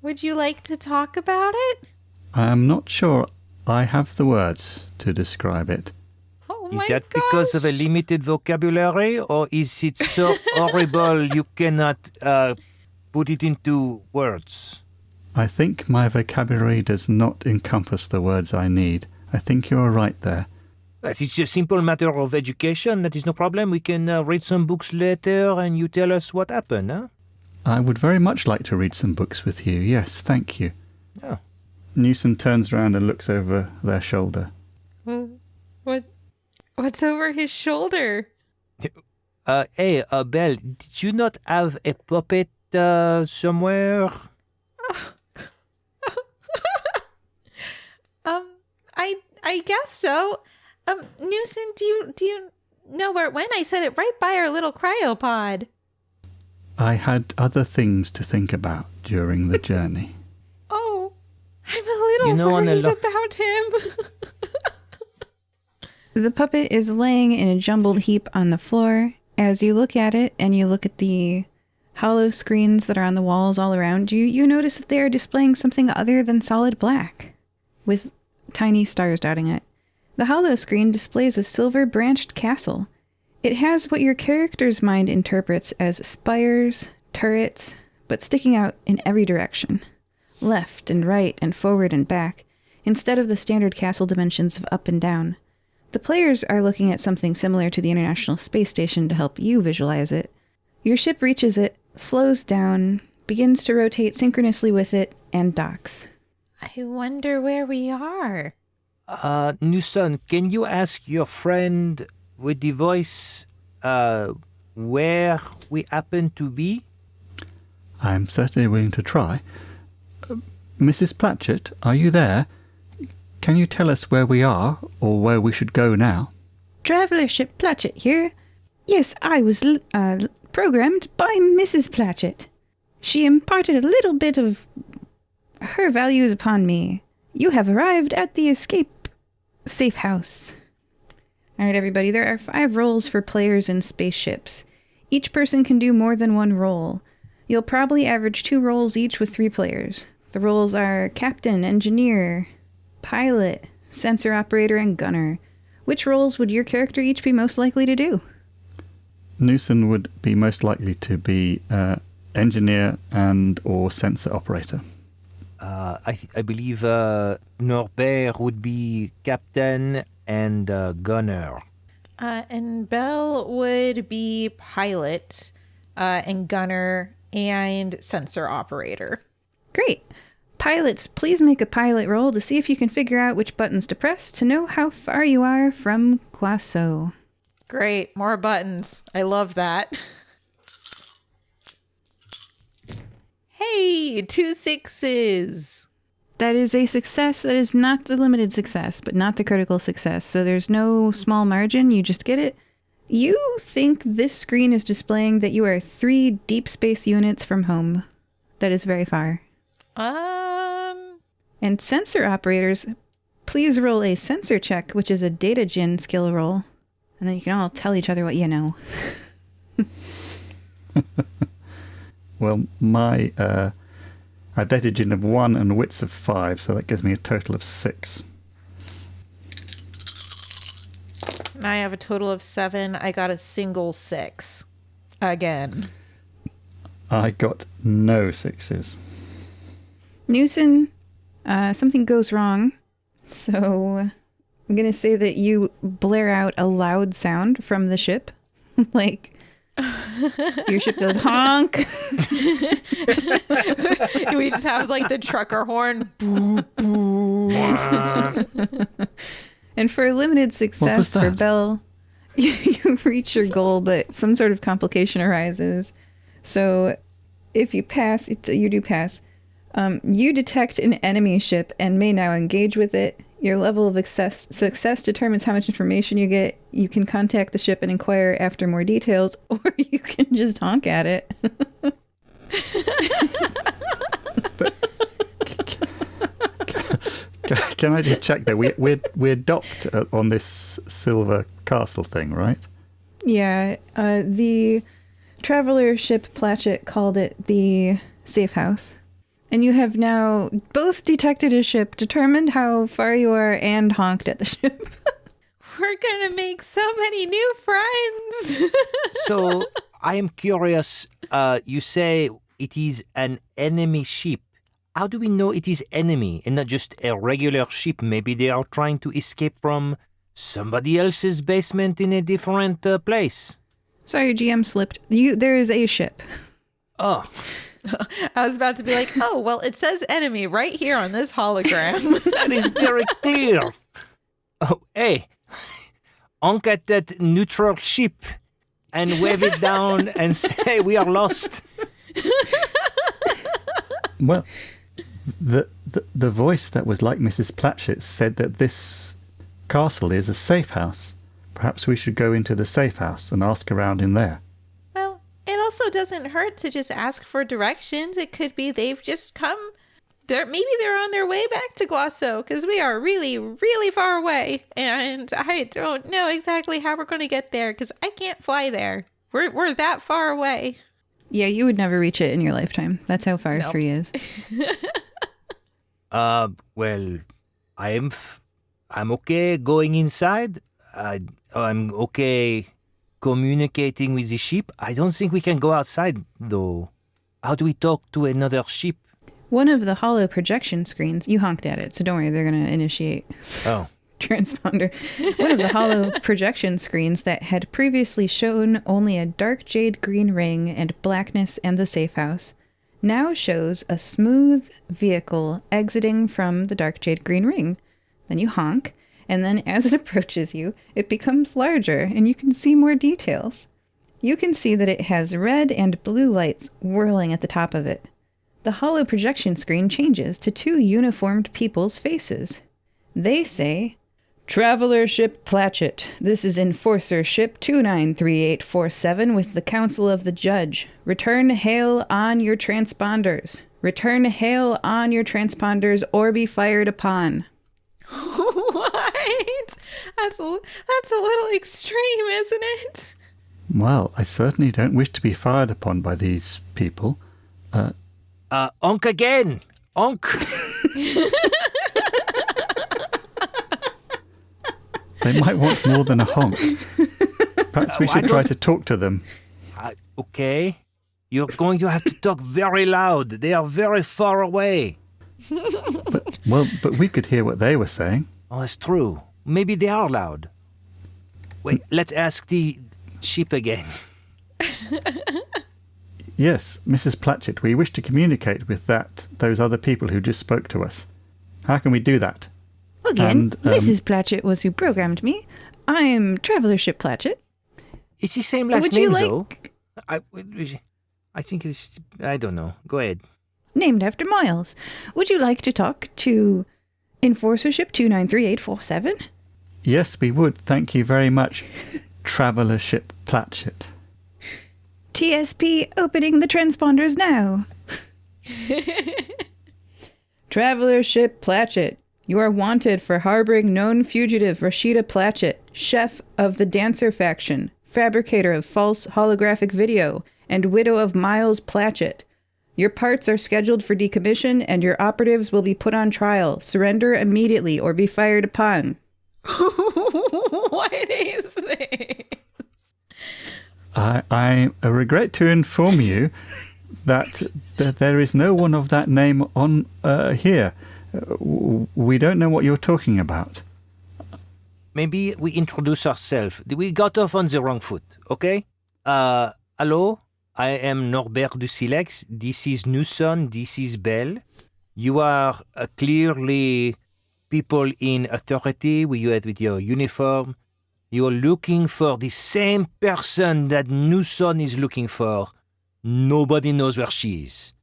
Speaker 3: Would you like to talk about it?
Speaker 4: I am not sure I have the words to describe it.
Speaker 3: Oh
Speaker 2: Is
Speaker 3: my
Speaker 2: that
Speaker 3: gosh.
Speaker 2: because of a limited vocabulary, or is it so horrible you cannot put it into words?
Speaker 4: I think my vocabulary does not encompass the words I need. I think you are right there.
Speaker 2: That is a simple matter of education. That is no problem. We can read some books later and you tell us what happened, huh?
Speaker 4: I would very much like to read some books with you. Yes, thank you.
Speaker 2: Oh.
Speaker 4: Newson turns around and looks over their shoulder.
Speaker 3: What's over his shoulder?
Speaker 2: Hey, Belle, did you not have a puppet somewhere?
Speaker 3: I guess so. Newson, do you know where it went? I set it right by our little cryopod.
Speaker 4: I had other things to think about during the journey.
Speaker 3: Oh, I'm a little worried about him.
Speaker 1: The puppet is laying in a jumbled heap on the floor. As you look at it and you look at the hollow screens that are on the walls all around you, you notice that they are displaying something other than solid black, with tiny stars dotting it. The hollow screen displays a silver branched castle. It has what your character's mind interprets as spires, turrets, but sticking out in every direction. Left and right and forward and back, instead of the standard castle dimensions of up and down. The players are looking at something similar to the International Space Station to help you visualize it. Your ship reaches it, slows down, begins to rotate synchronously with it, and docks.
Speaker 3: I wonder where we are.
Speaker 2: Newson, can you ask your friend with the voice where we happen to be?
Speaker 4: I'm certainly willing to try. Mrs. Platchett, are you there? Can you tell us where we are, or where we should go now?
Speaker 1: Traveler Ship Platchett here. Yes, I was programmed by Mrs. Platchett. She imparted a little bit of her values upon me. You have arrived at the escape safe house. All right, everybody, there are 5 roles for players in spaceships. Each person can do more than one role. You'll probably average 2 roles each with 3 players. The roles are captain, engineer, pilot, sensor operator, and gunner. Which roles would your character each be most likely to do?
Speaker 4: Newson would be most likely to be engineer and or sensor operator.
Speaker 2: I believe Norbert would be captain and gunner.
Speaker 3: And Belle would be pilot and gunner and sensor operator.
Speaker 1: Great. Pilots, please make a pilot roll to see if you can figure out which buttons to press to know how far you are from Quasso.
Speaker 3: Great. More buttons. I love that. Hey, 2 6s.
Speaker 1: That is a success. That is not the limited success, but not the critical success. So there's no small margin. You just get it. You think this screen is displaying that you are 3 deep space units from home. That is very far. And sensor operators, please roll a sensor check, which is a data gen skill roll. And then you can all tell each other what you know.
Speaker 4: Well, my datagen of 1 and wits of 5, so that gives me a total of 6.
Speaker 3: I have a total of 7. I got a single 6. Again.
Speaker 4: I got no 6s.
Speaker 1: Newson, something goes wrong. So I'm going to say that you blare out a loud sound from the ship. Like, your ship goes honk.
Speaker 3: We just have like the trucker horn. Boo, boo.
Speaker 1: And for a limited success for Belle, you reach your goal, but some sort of complication arises. So if you pass, you do pass. You detect an enemy ship and may now engage with it. Your level of success determines how much information you get. You can contact the ship and inquire after more details, or you can just honk at it.
Speaker 4: But can I just check that we're docked on this silver castle thing, right?
Speaker 1: Yeah, the traveler ship Platchett called it the safe house. And you have now both detected a ship, determined how far you are, and honked at the ship.
Speaker 3: We're gonna make so many new friends.
Speaker 2: So, I am curious. You say it is an enemy ship. How do we know it is enemy and not just a regular ship? Maybe they are trying to escape from somebody else's basement in a different place.
Speaker 1: Sorry, GM slipped. There is a ship.
Speaker 2: Oh.
Speaker 3: I was about to be like, oh, well, it says enemy right here on this hologram.
Speaker 2: That is very clear. Oh, hey. Honk at that neutral ship and wave it down and say we are lost.
Speaker 4: Well, the voice that was like Mrs. Platchett said that this castle is a safe house. Perhaps we should go into the safe house and ask around in there.
Speaker 3: Well, it also doesn't hurt to just ask for directions. It could be they've just come. Maybe they're on their way back to Guasso, because we are really, really far away. And I don't know exactly how we're going to get there, because I can't fly there. We're that far away.
Speaker 1: Yeah, you would never reach it in your lifetime. That's how far 3 is.
Speaker 2: Well, I'm okay going inside. I'm okay communicating with the ship. I don't think we can go outside, though. How do we talk to another ship?
Speaker 1: One of the hollow projection screens, you honked at it, so don't worry, they're going to initiate.
Speaker 2: Oh.
Speaker 1: Transponder. One of the hollow projection screens that had previously shown only a dark jade green ring and blackness and the safe house now shows a smooth vehicle exiting from the dark jade green ring. Then you honk, and then as it approaches you, it becomes larger and you can see more details. You can see that it has red and blue lights whirling at the top of it. The hollow projection screen changes to 2 uniformed people's faces. They say, "Traveler ship Platchett, this is Enforcer ship 293847 with the counsel of the judge. Return hail on your transponders. Return hail on your transponders or be fired upon."
Speaker 3: What? That's a little extreme, isn't it?
Speaker 4: Well, I certainly don't wish to be fired upon by these people.
Speaker 2: Onk again! Onk!
Speaker 4: They might want more than a honk. Perhaps we should try to talk to them.
Speaker 2: Okay. You're going to have to talk very loud. They are very far away.
Speaker 4: But we could hear what they were saying.
Speaker 2: Oh, it's true. Maybe they are loud. Wait, let's ask the ship again.
Speaker 4: Yes, Mrs. Platchett, we wish to communicate with those other people who just spoke to us. How can we do that?
Speaker 1: Again, Mrs. Platchett was who programmed me. I'm Traveler Ship Platchett.
Speaker 2: It's the same last name, though. I think it's... I don't know. Go ahead.
Speaker 1: Named after Miles. Would you like to talk to Enforcer Ship 293847?
Speaker 4: Yes, we would. Thank you very much, Traveler Ship Platchett.
Speaker 1: TSP opening the transponders now. Traveler Ship Platchett, you are wanted for harboring known fugitive Rashida Platchett, chef of the Dancer faction, fabricator of false holographic video, and widow of Miles Platchett. Your parts are scheduled for decommission and your operatives will be put on trial. Surrender immediately or be fired upon.
Speaker 3: What is this?
Speaker 4: I regret to inform you that there is no one of that name on here. We don't know what you're talking about.
Speaker 2: Maybe we introduce ourselves. We got off on the wrong foot, okay? Hello, I am Norbert du Silex. This is Newson. This is Belle. You are clearly people in authority with your uniform. You are looking for the same person that Newson is looking for. Nobody knows where she is.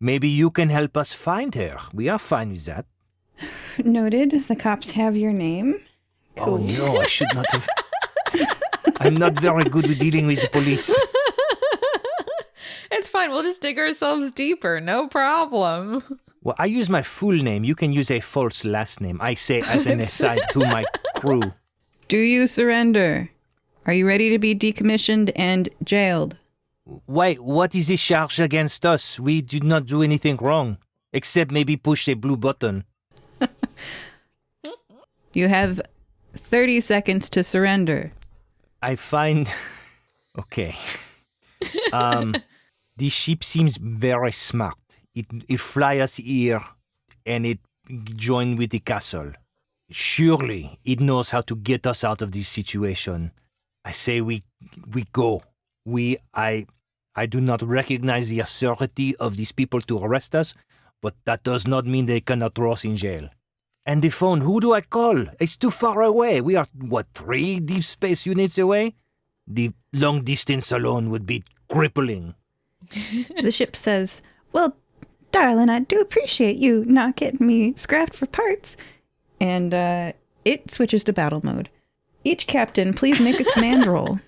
Speaker 2: Maybe you can help us find her. We are fine with that.
Speaker 1: Noted. The cops have your name. Cool.
Speaker 2: Oh no, I should not have. I'm not very good with dealing with the police.
Speaker 3: It's fine. We'll just dig ourselves deeper. No problem.
Speaker 2: Well, I use my full name. You can use a false last name. I say as an aside to my crew.
Speaker 1: Do you surrender? Are you ready to be decommissioned and jailed?
Speaker 2: Wait, what is the charge against us? We did not do anything wrong, except maybe push a blue button.
Speaker 1: You have 30 seconds to surrender.
Speaker 2: I find... Okay. The ship seems very smart. It fly us here, and it join with the castle. Surely it knows how to get us out of this situation. I say we go. I do not recognize the authority of these people to arrest us, but that does not mean they cannot throw us in jail. And the phone, who do I call? It's too far away. We are, 3 deep space units away? The long distance alone would be crippling.
Speaker 1: The ship says, well, darling, I do appreciate you not getting me scrapped for parts. And it switches to battle mode. Each captain, please make a command roll.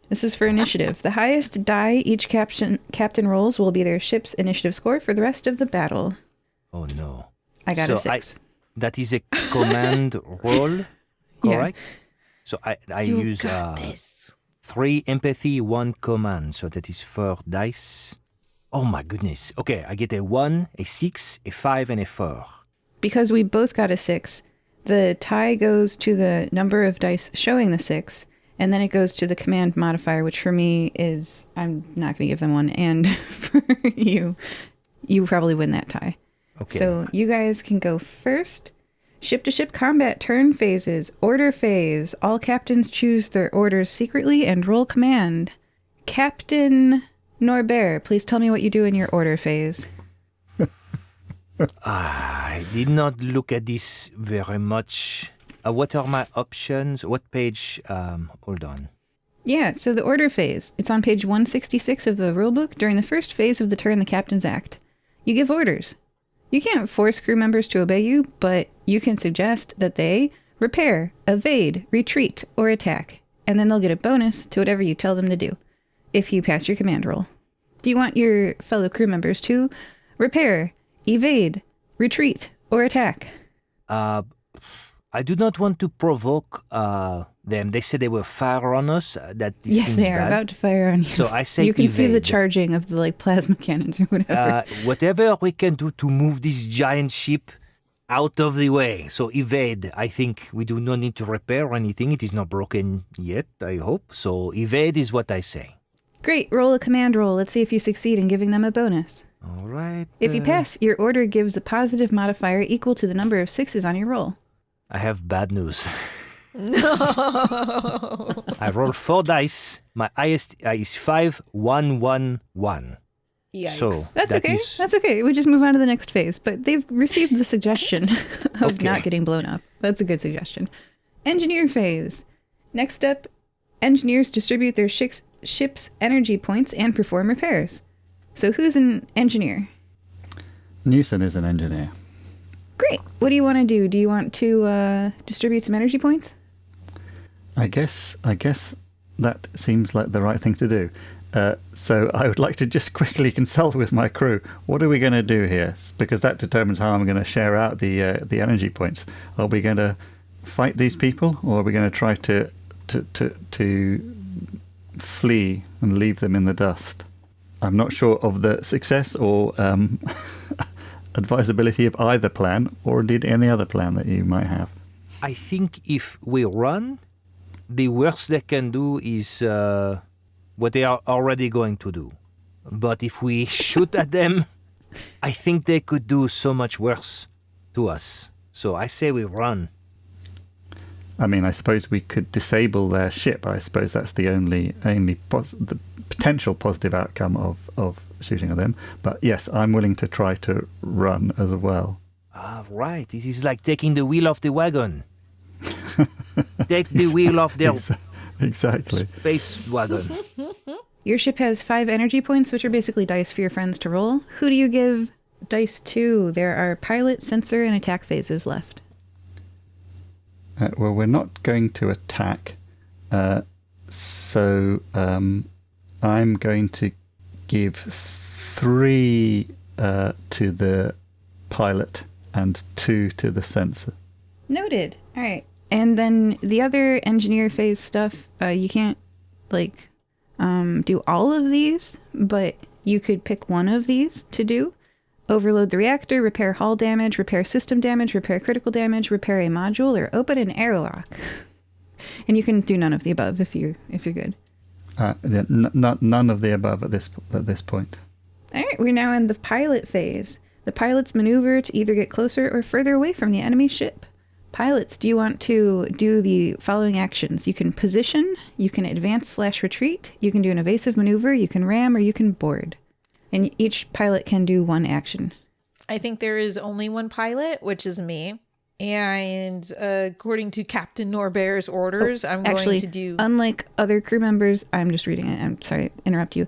Speaker 1: This is for initiative. The highest die each captain rolls will be their ship's initiative score for the rest of the battle.
Speaker 2: Oh, no.
Speaker 1: I got a 6.
Speaker 2: That is a command roll, correct?
Speaker 1: Yeah.
Speaker 2: So I use 3 empathy, 1 command. So that is 4 dice. Oh, my goodness. Okay, I get a 1, a 6, a 5, and a 4. Because
Speaker 1: we both got a 6, the tie goes to the number of dice showing the 6, and then it goes to the command modifier, which for me is, I'm not going to give them one, and for you probably win that tie.
Speaker 2: Okay.
Speaker 1: So you guys can go first. Ship-to-ship combat turn phases. Order phase. All captains choose their orders secretly and roll command. Captain Norbert, please tell me what you do in your order phase.
Speaker 2: I did not look at this very much. What are my options? What page? Hold on.
Speaker 1: Yeah, so the order phase. It's on page 166 of the rulebook. During the first phase of the turn the captains act, you give orders. You can't force crew members to obey you, but you can suggest that they repair, evade, retreat, or attack, and then they'll get a bonus to whatever you tell them to do, if you pass your command roll. Do you want your fellow crew members to repair, evade, retreat, or attack?
Speaker 2: I do not want to provoke them. They said they will fire on us.
Speaker 1: Yes, they are about to fire on you.
Speaker 2: So I say
Speaker 1: you can
Speaker 2: evade.
Speaker 1: see the charging of the plasma cannons or whatever.
Speaker 2: Whatever we can do to move this giant ship out of the way. So evade. I think we do not need to repair anything. It is not broken yet, I hope. So evade is what I say.
Speaker 1: Great. Roll a command roll. Let's see if you succeed in giving them a bonus.
Speaker 2: All right.
Speaker 1: If you pass, your order gives a positive modifier equal to the number of 6s on your roll.
Speaker 2: I have bad news.
Speaker 3: No.
Speaker 2: I rolled 4 dice. My highest is 5, 1, 1, 1.
Speaker 3: Yikes.
Speaker 2: So
Speaker 1: that's okay. That's okay. We just move on to the next phase. But they've received the suggestion of not getting blown up. That's a good suggestion. Engineer phase. Next up, engineers distribute their ship's energy points and perform repairs. So who's an engineer?
Speaker 4: Newson is an engineer.
Speaker 1: Great. What do you want to do? Do you want to distribute some energy points?
Speaker 4: I guess that seems like the right thing to do. So I would like to just quickly consult with my crew. What are we going to do here? Because that determines how I'm going to share out the energy points. Are we going to fight these people, or are we going to try to flee and leave them in the dust? I'm not sure of the success or advisability of either plan, or indeed any other plan that you might have.
Speaker 2: I think if we run, the worst they can do is what they are already going to do. But if we shoot at them, I think they could do so much worse to us. So I say we run.
Speaker 4: I mean, I suppose we could disable their ship. I suppose that's the only the potential positive outcome of shooting at them. But yes, I'm willing to try to run as well.
Speaker 2: Ah, right. This is like taking the wheel off the wagon. Take the wheel off their
Speaker 4: exactly
Speaker 2: space wagon.
Speaker 1: Your ship has 5 energy points, which are basically dice for your friends to roll. Who do you give dice to? There are pilot, sensor, and attack phases left.
Speaker 4: Well, we're not going to attack, so I'm going to give 3 to the pilot and 2 to the sensor.
Speaker 1: Noted. All right. And then the other engineer phase stuff, you can't like do all of these, but you could pick one of these to do. Overload the reactor, repair hull damage, repair system damage, repair critical damage, repair a module, or open an airlock. And you can do none of the above if you're good.
Speaker 4: None of the above at this point.
Speaker 1: All right, we're now in the pilot phase. The pilots maneuver to either get closer or further away from the enemy ship. Pilots, do you want to do the following actions? You can position, you can advance/retreat, you can do an evasive maneuver, you can ram, or you can board. And each pilot can do one action.
Speaker 3: I think there is only one pilot, which is me. And according to Captain Norbert's orders, I'm going to do...
Speaker 1: Unlike other crew members, I'm just reading it. I'm sorry to interrupt you.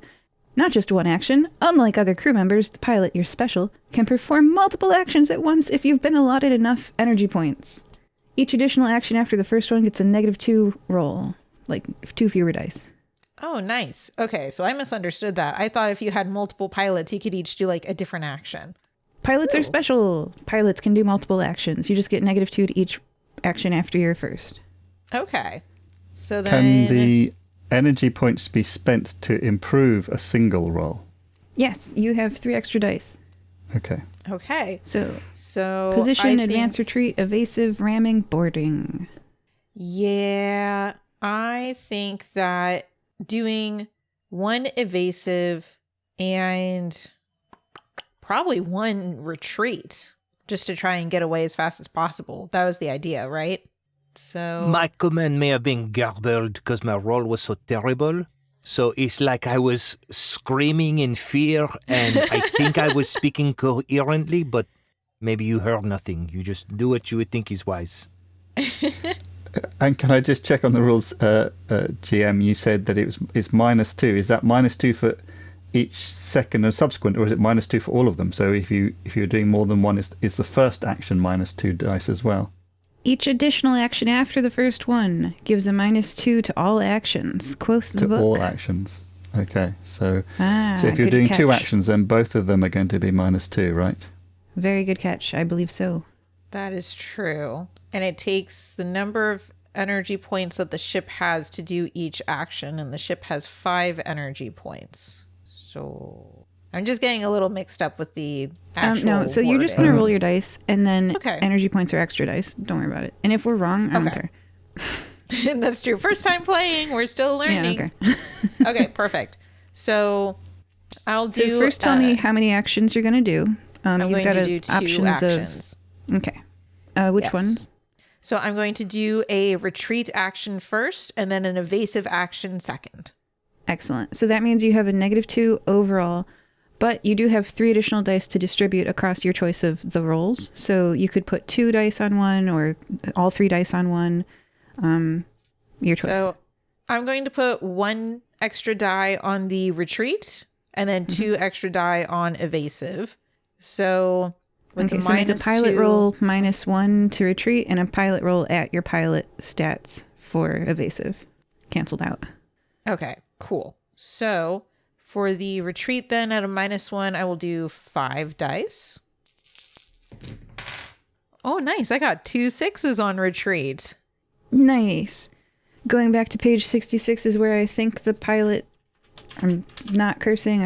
Speaker 1: Not just one action. Unlike other crew members, the pilot, your special, can perform multiple actions at once if you've been allotted enough energy points. Each additional action after the first one gets a -2 roll, like 2 fewer dice.
Speaker 3: Oh, nice. Okay, so I misunderstood that. I thought if you had multiple pilots, you could each do like a different action.
Speaker 1: Pilots are special. Pilots can do multiple actions. You just get -2 to each action after your first.
Speaker 3: Okay. So then...
Speaker 4: Can the energy points be spent to improve a single roll?
Speaker 1: Yes, you have 3 extra dice.
Speaker 4: Okay.
Speaker 3: Okay.
Speaker 1: So position, advance, retreat, evasive, ramming, boarding.
Speaker 3: Yeah, I think that doing one evasive and probably one retreat just to try and get away as fast as possible. That was the idea, right? So
Speaker 2: My command may have been garbled because my roll was so terrible. So it's like I was screaming in fear, and I think I was speaking coherently, but maybe you heard nothing. You just do what you would think is wise.
Speaker 4: And can I just check on the rules, GM? You said that it's -2. Is that -2 for each second and subsequent, or is it -2 for all of them? So if you're doing more than one, is the first action -2 dice as well?
Speaker 1: Each additional action after the first one gives a -2 to all actions. Quoth the book.
Speaker 4: To all actions. Okay, so if you're
Speaker 1: good
Speaker 4: doing
Speaker 1: catch.
Speaker 4: 2 actions, then both of them are going to be -2, right?
Speaker 1: Very good catch. I believe so.
Speaker 3: that is true. And it takes the number of energy points that the ship has to do each action, and the ship has 5 energy points. So I'm just getting a little mixed up with the actual
Speaker 1: No, so you're just going to roll your dice, and then
Speaker 3: Okay.
Speaker 1: energy points are extra dice. Don't worry about it. And if we're wrong, I don't
Speaker 3: Okay.
Speaker 1: care.
Speaker 3: That's true. First time playing, we're still
Speaker 1: Yeah, I
Speaker 3: learning.
Speaker 1: don't care.
Speaker 3: Okay, perfect. So I'll do...
Speaker 1: So first tell me how many actions you're going to do.
Speaker 3: I'm
Speaker 1: You've
Speaker 3: going
Speaker 1: got
Speaker 3: to do 2 actions.
Speaker 1: Okay. Which
Speaker 3: Yes.
Speaker 1: ones?
Speaker 3: So I'm going to do a retreat action first, and then an evasive action second.
Speaker 1: Excellent. So that means you have a -2 overall, but you do have 3 additional dice to distribute across your choice of the rolls. So you could put 2 dice on one, or all 3 dice on one. Your choice.
Speaker 3: So I'm going to put 1 extra die on the retreat, and then 2 extra die on evasive. So with the
Speaker 1: so make a pilot
Speaker 3: -2,
Speaker 1: roll -1 to retreat, and a pilot roll at your pilot stats for evasive. Canceled out.
Speaker 3: Okay, cool. So for the retreat then at a -1, I will do 5 dice. Oh, nice. I got 2 6s on retreat.
Speaker 1: Nice. Going back to page 66 is where I think the pilot... I'm not cursing.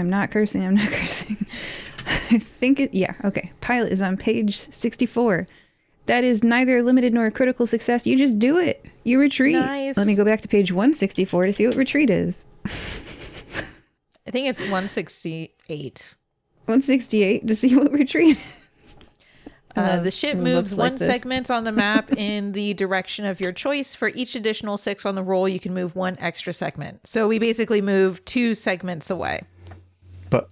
Speaker 1: I think it... Yeah, okay. Pilot is on page 64. That is neither a limited nor a critical success. You just do it. You retreat.
Speaker 3: Nice.
Speaker 1: Let me go back to page 164 to see what retreat is.
Speaker 3: I think it's 168.
Speaker 1: 168 to see what retreat is.
Speaker 3: The ship
Speaker 1: it
Speaker 3: moves
Speaker 1: looks like
Speaker 3: one
Speaker 1: this.
Speaker 3: segment on the map in the direction of your choice. For each additional 6 on the roll, you can move 1 extra segment. So we basically move 2 segments away.
Speaker 4: But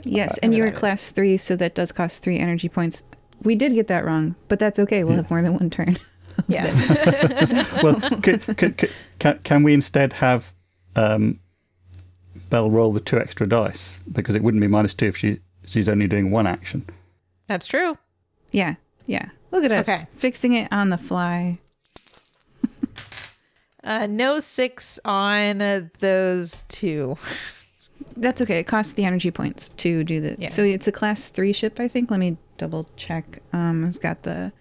Speaker 1: Yes, and you're a class 3, so that does cost 3 energy points. We did get that wrong, but that's okay. We'll have more than one turn.
Speaker 3: Yes.
Speaker 4: well, can we instead have Belle roll the 2 extra dice, because it wouldn't be -2 if she's only doing 1 action.
Speaker 3: That's true.
Speaker 1: Yeah. Look at us
Speaker 3: Okay.
Speaker 1: fixing it on the fly.
Speaker 3: No 6 on those 2.
Speaker 1: That's okay. It costs the energy points to do that.
Speaker 3: Yeah.
Speaker 1: So it's a class 3 ship, I think. Let me double check. I've got the...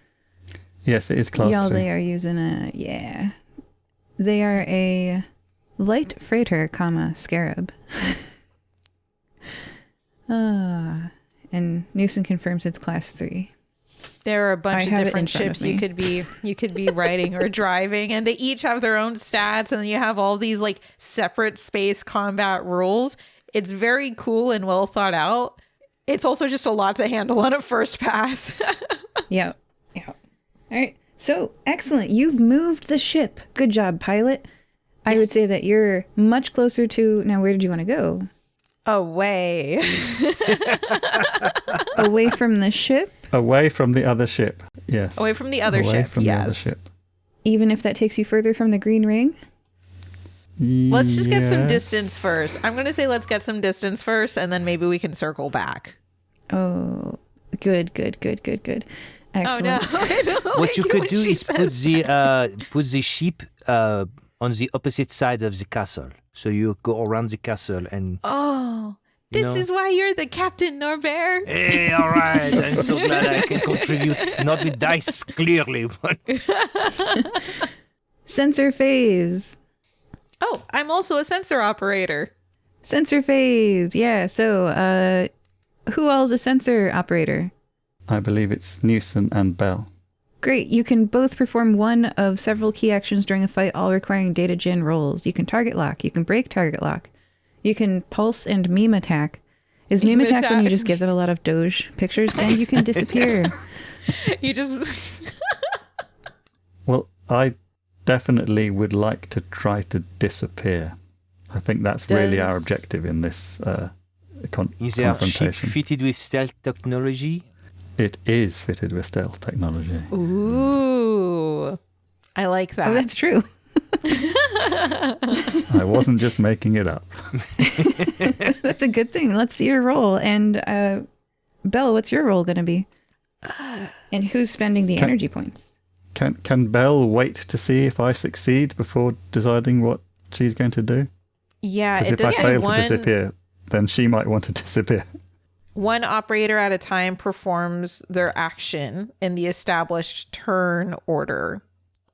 Speaker 4: Yes, it is class 3.
Speaker 1: They are using a... Yeah. They are a light freighter, scarab. And Newson confirms it's class 3.
Speaker 3: There are a bunch of different
Speaker 1: in front of
Speaker 3: ships you could be riding or driving, and they each have their own stats, and then you have all these like separate space combat rules. It's very cool and well thought out. It's also just a lot to handle on a first pass.
Speaker 1: Yeah. All right. So, excellent. You've moved the ship. Good job, pilot. I would say that you're much closer to... Now, where did you want to go?
Speaker 3: Away.
Speaker 1: Away from the ship?
Speaker 4: Away from the other ship. Yes.
Speaker 3: Away from the other ship.
Speaker 4: Away from the other ship.
Speaker 1: Even if that takes you further from the green ring?
Speaker 3: Let's just get some distance first. I'm going to say let's get some distance first, and then maybe we can circle back.
Speaker 1: Oh, good. Excellent.
Speaker 3: Oh, no.
Speaker 2: What you could do is put the ship on the opposite side of the castle. So you go around the castle and...
Speaker 3: Oh, this is why you're the captain, Norbert.
Speaker 2: Hey, all right. I'm so glad I can contribute. Not with dice, clearly. But...
Speaker 1: Sensor phase.
Speaker 3: Oh, I'm also a sensor operator.
Speaker 1: Sensor phase. Yeah, so who all is a sensor operator?
Speaker 4: I believe it's Newson and Belle.
Speaker 1: Great. You can both perform one of several key actions during a fight, all requiring data gen rolls. You can target lock. You can break target lock. You can pulse and meme attack. Is meme attack when you just give them a lot of Doge pictures? And you can disappear.
Speaker 3: You just...
Speaker 4: Well, I definitely would like to try to disappear. I think that's really our objective in this
Speaker 2: Is our ship
Speaker 4: confrontation.
Speaker 2: fitted with stealth technology?
Speaker 4: It is fitted with stealth technology.
Speaker 3: Ooh. I like that.
Speaker 1: Oh, that's true.
Speaker 4: I wasn't just making it up.
Speaker 1: That's a good thing. Let's see your roll. And Belle, what's your roll going to be? And who's spending the energy points?
Speaker 4: Can Belle wait to see if I succeed before deciding what she's going to do?
Speaker 3: Yeah,
Speaker 4: Because if I fail to disappear, then she might want to disappear.
Speaker 3: One operator at a time performs their action in the established turn order.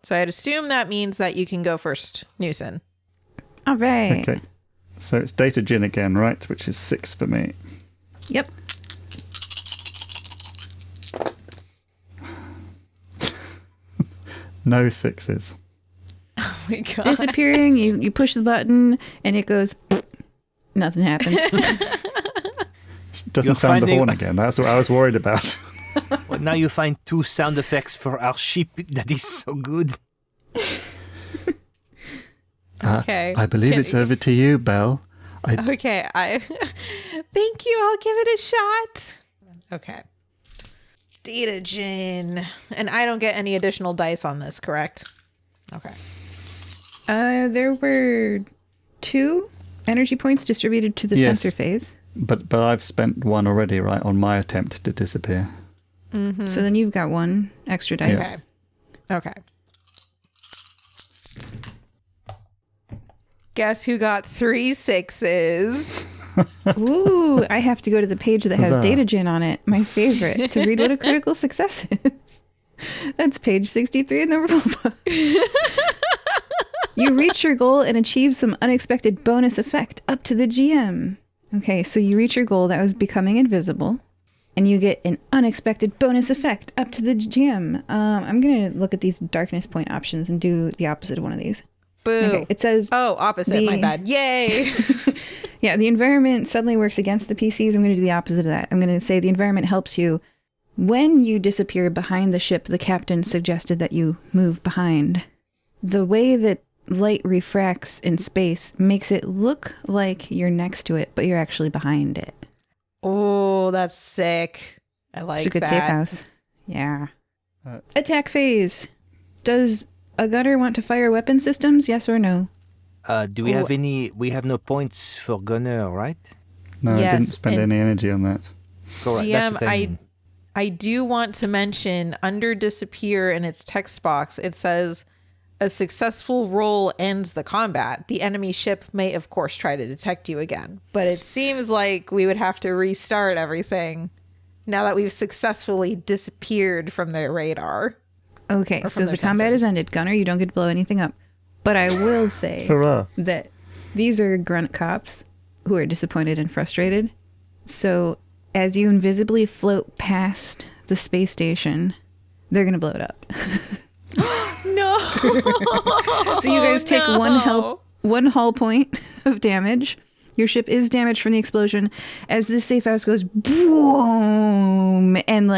Speaker 3: So I'd assume that means that you can go first, Newson.
Speaker 1: All right.
Speaker 4: Okay. So it's data gin again, right? Which is 6 for me.
Speaker 1: Yep.
Speaker 4: No 6s.
Speaker 3: Oh my God.
Speaker 1: Disappearing, you push the button and it goes, nothing happens.
Speaker 4: Doesn't sound the horn again. That's what I was worried about.
Speaker 2: Well, now you find 2 sound effects for our ship. That is so good.
Speaker 3: Okay.
Speaker 4: I believe it's over to you, Belle.
Speaker 3: Okay. Thank you. I'll give it a shot. Okay. Data gin. And I don't get any additional dice on this, correct? Okay.
Speaker 1: There were 2 energy points distributed to the sensor phase.
Speaker 4: But I've spent 1 already, right, on my attempt to disappear.
Speaker 3: Mm-hmm.
Speaker 1: So then you've got 1 extra dice.
Speaker 4: Yes.
Speaker 3: Okay. Guess who got 3 6s?
Speaker 1: Ooh, I have to go to the page that has
Speaker 4: Huzzah.
Speaker 1: data gen on it. My favorite, to read what a critical success is. That's page 63 in the rule book. You reach your goal and achieve some unexpected bonus effect up to the GM. Okay, so you reach your goal that was becoming invisible, and you get an unexpected bonus effect up to the GM. I'm going to look at these darkness point options and do the opposite of one of these.
Speaker 3: Boo.
Speaker 1: Okay, it says...
Speaker 3: Oh, opposite. My bad. Yay.
Speaker 1: Yeah, the environment suddenly works against the PCs. I'm going to do the opposite of that. I'm going to say the environment helps you. When you disappear behind the ship, the captain suggested that you move behind. The way that light refracts in space makes it look like you're next to it, but you're actually behind it.
Speaker 3: Oh, that's sick. I like
Speaker 1: it's a good
Speaker 3: that.
Speaker 1: safe house. Yeah. Attack phase. Does a gunner want to fire weapon systems? Yes or no?
Speaker 2: Do we have any... We have no points for gunner, right?
Speaker 4: No,
Speaker 3: Yes,
Speaker 4: I didn't spend any energy on that.
Speaker 2: Correct.
Speaker 3: GM,
Speaker 2: That's what I mean.
Speaker 3: I do want to mention under disappear in its text box, it says a successful roll ends the combat. The enemy ship may, of course, try to detect you again. But it seems like we would have to restart everything now that we've successfully disappeared from their radar.
Speaker 1: Okay,
Speaker 3: Or
Speaker 1: so
Speaker 3: from
Speaker 1: the
Speaker 3: their
Speaker 1: combat
Speaker 3: sensors.
Speaker 1: is ended. Gunner, you don't get to blow anything up. But I will say
Speaker 4: Hurrah.
Speaker 1: that These are grunt cops who are disappointed and frustrated. So as you invisibly float past the space station, they're going to blow it up.
Speaker 3: No.
Speaker 1: So you guys take one hull point of damage. Your ship is damaged from the explosion as this safe house goes boom. And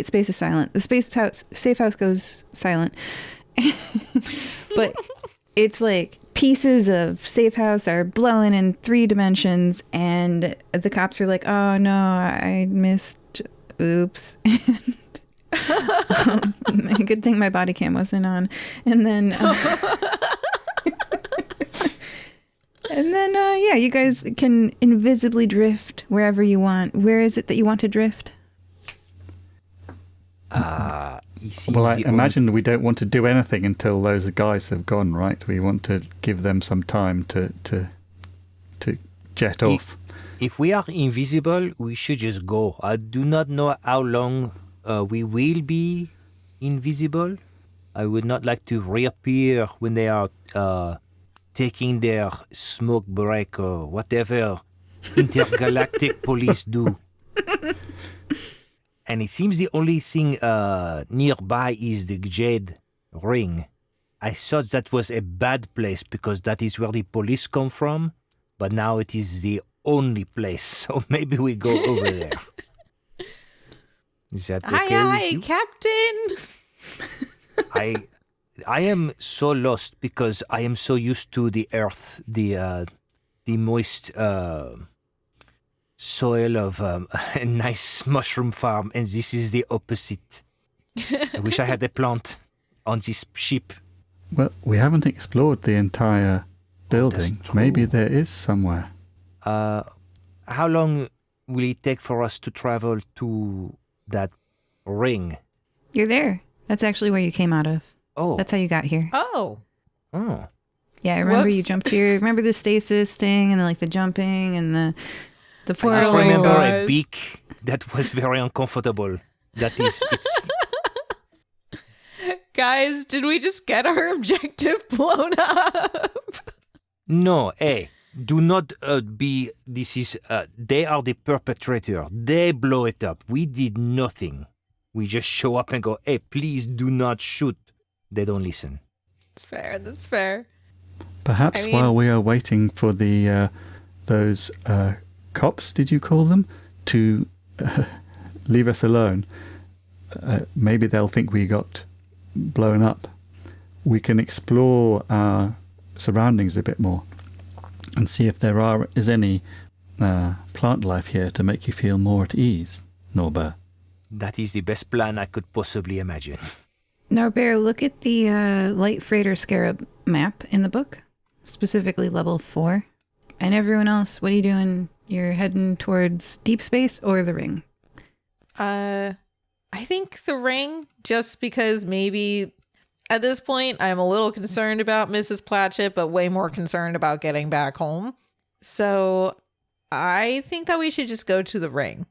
Speaker 1: space is silent. The safe house goes silent. But it's like pieces of safe house are blowing in 3 dimensions, and the cops are like, oh no, I missed. Oops. Good thing my body cam wasn't on. And then you guys can invisibly drift wherever you want. Where is it that you want to drift?
Speaker 4: Well, I imagine we don't want to do anything until those guys have gone, right? We want to give them some time to jet off.
Speaker 2: If we are invisible, we should just go. I do not know how long we will be invisible. I would not like to reappear when they are taking their smoke break or whatever intergalactic police do. And it seems the only thing nearby is the Jade Ring. I thought that was a bad place because that is where the police come from, but now it is the only place, so maybe we go over there. Is that okay
Speaker 3: Aye,
Speaker 2: with you?
Speaker 3: Captain.
Speaker 2: I am so lost because I am so used to the earth, the moist soil of a nice mushroom farm, and this is the opposite. I wish I had a plant on this ship.
Speaker 4: Well, we haven't explored the entire building. Maybe there is somewhere.
Speaker 2: How long will it take for us to travel to that ring?
Speaker 1: You're there. That's actually where you came out of.
Speaker 2: Oh.
Speaker 1: That's how you got here.
Speaker 3: Oh.
Speaker 1: Yeah, I remember
Speaker 3: Whoops.
Speaker 1: you jumped here. Remember the stasis thing and the jumping and the portal.
Speaker 2: I just remember a
Speaker 3: gosh.
Speaker 2: beak that was very uncomfortable. It's
Speaker 3: Guys, did we just get our objective blown up?
Speaker 2: no, hey, do not be. This is they are the perpetrator. They blow it up. We did nothing. We just show up and go, hey, please do not shoot. They don't listen.
Speaker 3: That's fair.
Speaker 4: Perhaps while we are waiting for those cops, did you call them, to leave us alone, maybe they'll think we got blown up. We can explore our surroundings a bit more and see if there is any plant life here to make you feel more at ease, Norbert.
Speaker 2: That is the best plan I could possibly imagine.
Speaker 1: Norbert, look at the light freighter scarab map in the book, specifically level 4. And everyone else, what are you doing? You're heading towards deep space or the ring?
Speaker 3: I think the ring, just because maybe at this point I'm a little concerned about Mrs. Platchett, but way more concerned about getting back home. So I think that we should just go to the ring.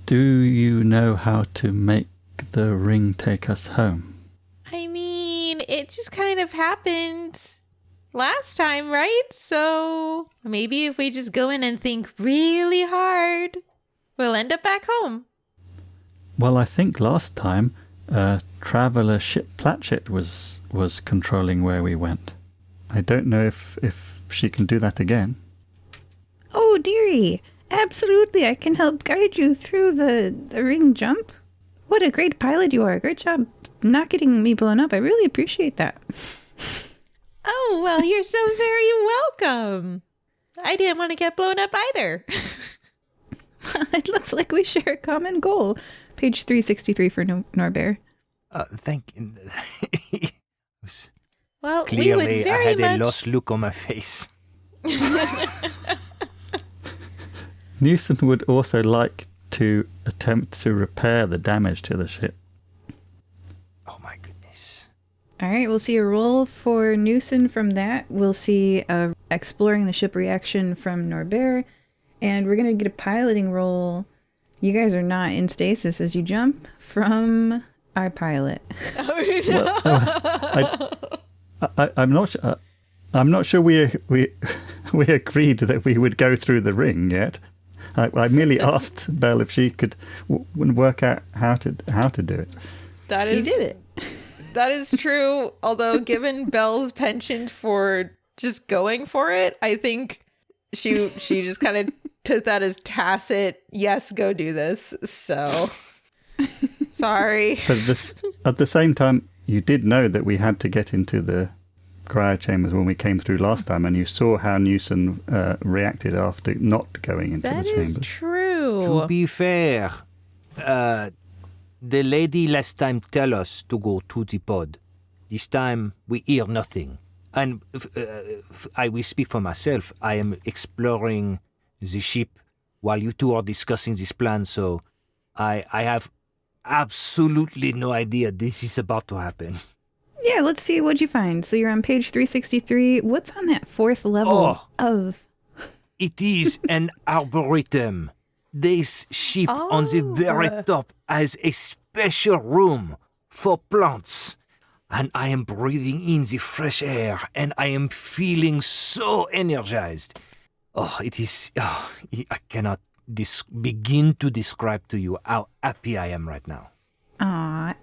Speaker 4: Do you know how to make the ring take us home?
Speaker 3: I mean, it just kind of happened last time, right? So maybe if we just go in and think really hard, we'll end up back home.
Speaker 4: Well, I think last time Traveller Ship Platchett was controlling where we went. I don't know if she can do that again.
Speaker 1: Oh, dearie. Absolutely. I can help guide you through the ring jump. What a great pilot you are. Great job not getting me blown up. I really appreciate that.
Speaker 3: Oh, well, you're so very welcome. I didn't want to get blown up either.
Speaker 1: It looks like we share a common goal. Page 363 for Norbert.
Speaker 2: Thank you.
Speaker 3: Well, we
Speaker 2: Clearly,
Speaker 3: would very
Speaker 2: I had
Speaker 3: much...
Speaker 2: a lost look on my face.
Speaker 4: Newson would also like to attempt to repair the damage to the ship.
Speaker 2: Oh my goodness.
Speaker 1: All right, we'll see a roll for Newson from that. We'll see exploring the ship reaction from Norbert. And we're going to get a piloting roll. You guys are not in stasis as you jump from our pilot.
Speaker 3: Oh, no.
Speaker 4: I'm not sure. I'm not sure we agreed that we would go through the ring yet. I merely asked Belle if she could work out how to do it.
Speaker 1: You did it.
Speaker 3: That is true. Although, given Belle's penchant for just going for it, I think she just kind of took that as tacit. Yes, go do this. So, sorry.
Speaker 4: But at the same time, you did know that we had to get into the cryo chambers when we came through last time, and you saw how Newson reacted after not going into the chambers.
Speaker 3: That is true.
Speaker 2: To be fair, the lady last time tell us to go to the pod. This time we hear nothing. And I will speak for myself. I am exploring the ship while you two are discussing this plan, so I have absolutely no idea this is about to happen.
Speaker 1: Yeah, let's see what you find. So you're on page 363. What's on that fourth level of...
Speaker 2: It is an arboretum. This ship on the very top has a special room for plants. And I am breathing in the fresh air, and I am feeling so energized. It is... I cannot begin to describe to you how happy I am right now.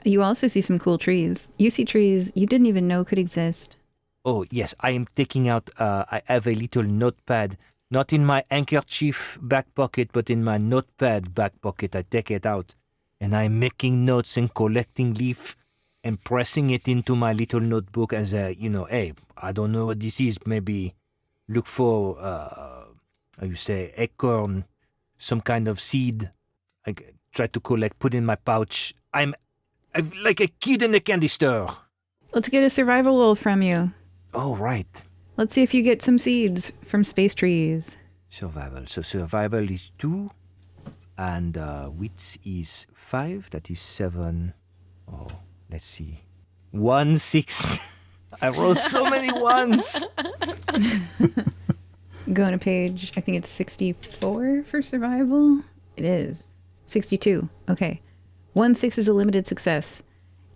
Speaker 1: You also see some cool trees. You see trees you didn't even know could exist.
Speaker 2: Oh, yes, I am taking out... I have a little notepad, not in my handkerchief back pocket, but in my notepad back pocket. I take it out, and I'm making notes and collecting leaf and pressing it into my little notebook as a, hey, I don't know what this is. Maybe look for, acorn, some kind of seed. I try to collect, put in my pouch. I'm like a kid in a candy store.
Speaker 1: Let's get a survival roll from you.
Speaker 2: Oh, right.
Speaker 1: Let's see if you get some seeds from space trees.
Speaker 2: Survival. So survival is 2, and wits is 5. That is 7. Oh, let's see. 1, 6. I rolled so many ones.
Speaker 1: Going to page, I think it's 64 for survival. It is. 62. Okay. 1, 6 is a limited success.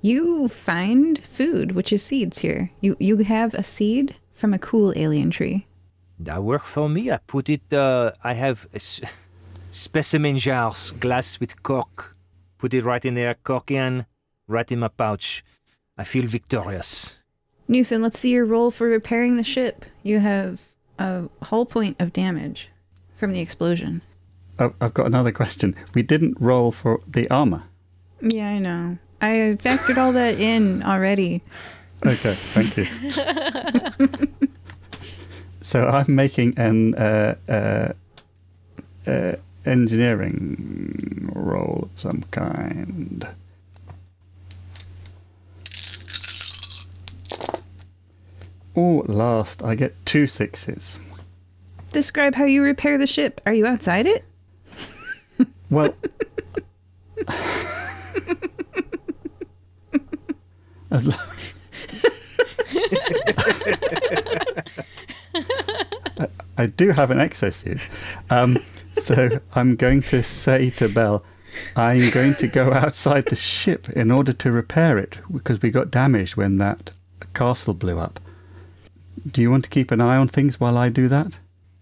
Speaker 1: You find food, which is seeds here. You have a seed from a cool alien tree.
Speaker 2: That worked for me. I put it, I have specimen jars, glass with cork. Put it right in there, cork in, right in my pouch. I feel victorious.
Speaker 1: Newson, let's see your roll for repairing the ship. You have a hull point of damage from the explosion.
Speaker 4: I've got another question. We didn't roll for the armor.
Speaker 1: Yeah, I know. I factored all that in already.
Speaker 4: Okay, thank you. So I'm making an engineering roll of some kind. Oh, last, I get 2 6s.
Speaker 1: Describe how you repair the ship. Are you outside it?
Speaker 4: Well, I do have an exosuit. So I'm going to say to Belle, I'm going to go outside the ship in order to repair it because we got damaged when that castle blew up. Do you want to keep an eye on things while I do that?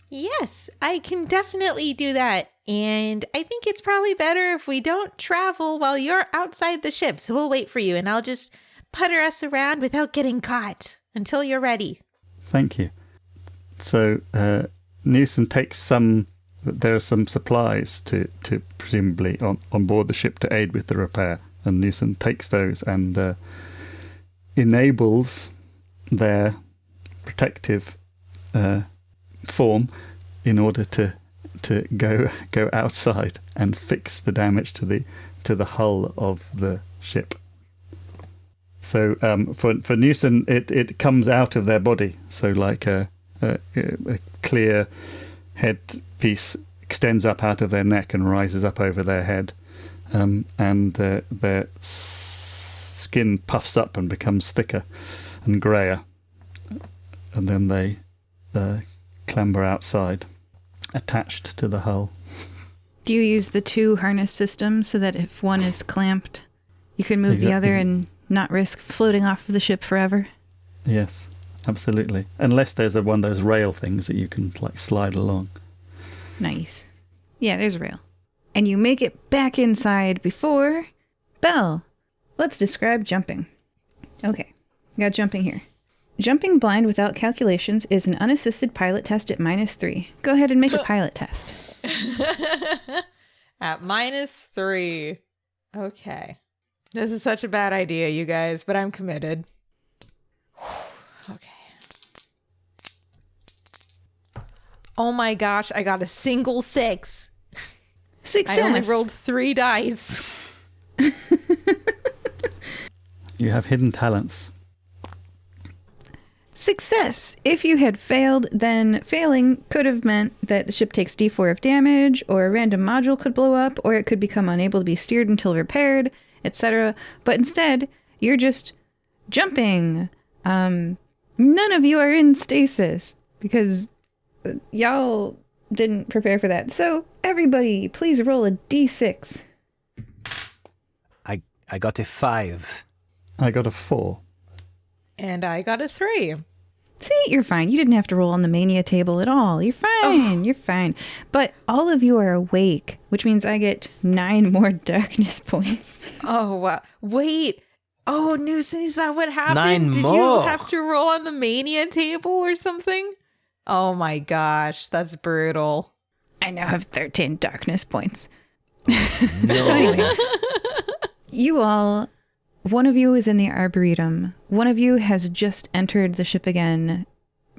Speaker 3: Yes, I can definitely do that. And I think it's probably better if we don't travel while you're outside the ship. So we'll wait for you and I'll just putter us around without getting caught until you're ready.
Speaker 4: Thank you. So Newson takes there are some supplies to presumably on board the ship to aid with the repair. And Newson takes those and enables their protective form in order to go outside and fix the damage to the hull of the ship. So for Newson, it comes out of their body. So like a clear headpiece extends up out of their neck and rises up over their head, and their skin puffs up and becomes thicker and greyer, and then they clamber outside, attached to the hull.
Speaker 1: Do you use the 2 harness system so that if one is clamped, you can move the other and not risk floating off of the ship forever?
Speaker 4: Yes. Absolutely. Unless there's one of those rail things that you can like slide along.
Speaker 1: Nice. Yeah, there's a rail. And you make it back inside before... Belle, let's describe jumping. Okay, got jumping here. Jumping blind without calculations is an unassisted pilot test at -3. Go ahead and make a pilot test.
Speaker 3: At -3. Okay. This is such a bad idea, you guys, but I'm committed. Okay. Oh my gosh, I got a single 6.
Speaker 1: Success!
Speaker 3: I only rolled 3 dice.
Speaker 4: You have hidden talents.
Speaker 1: Success! If you had failed, then failing could have meant that the ship takes D4 of damage, or a random module could blow up, or it could become unable to be steered until repaired, etc. But instead, you're just jumping. None of you are in stasis, because y'all didn't prepare for that. So, everybody, please roll a D6.
Speaker 2: I got a 5.
Speaker 4: I got a 4.
Speaker 3: And I got a 3.
Speaker 1: See, you're fine. You didn't have to roll on the mania table at all. You're fine. Oh. You're fine. But all of you are awake, which means I get 9 more darkness points.
Speaker 3: Oh, wow. Wait. Oh, Newson, is that what happened?
Speaker 2: 9
Speaker 3: Did
Speaker 2: more.
Speaker 3: you have to roll on the mania table or something? Oh my gosh, that's brutal.
Speaker 1: I now have 13 darkness points.
Speaker 2: No.
Speaker 1: So anyway, you all... One of you is in the Arboretum. One of you has just entered the ship again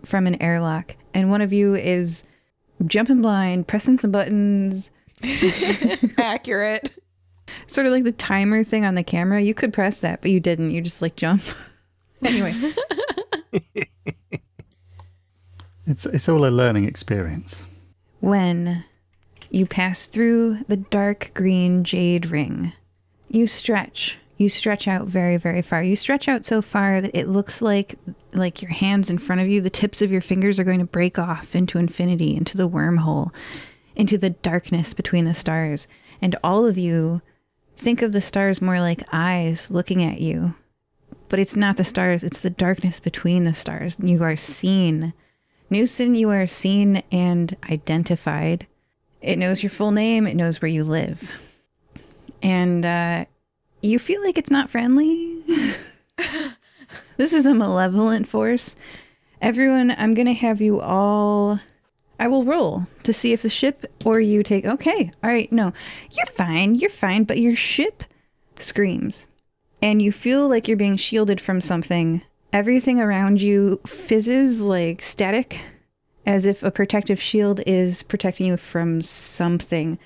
Speaker 1: from an airlock. And one of you is jumping blind, pressing some buttons.
Speaker 3: Accurate.
Speaker 1: Sort of like the timer thing on the camera. You could press that, but you didn't. You just like jump. Anyway.
Speaker 4: It's all a learning experience.
Speaker 1: When you pass through the dark green jade ring, you stretch. You stretch out very, very far. You stretch out so far that it looks like your hands in front of you, the tips of your fingers are going to break off into infinity, into the wormhole, into the darkness between the stars. And all of you think of the stars more like eyes looking at you. But it's not the stars, it's the darkness between the stars. You are seen. Newson, you are seen and identified. It knows your full name, it knows where you live. And, you feel like it's not friendly. This is a malevolent force. Everyone, I'm going to have you all... I will roll to see if the ship or you take... Okay, all right, no. You're fine, but your ship screams. And you feel like you're being shielded from something. Everything around you fizzes like static, as if a protective shield is protecting you from something.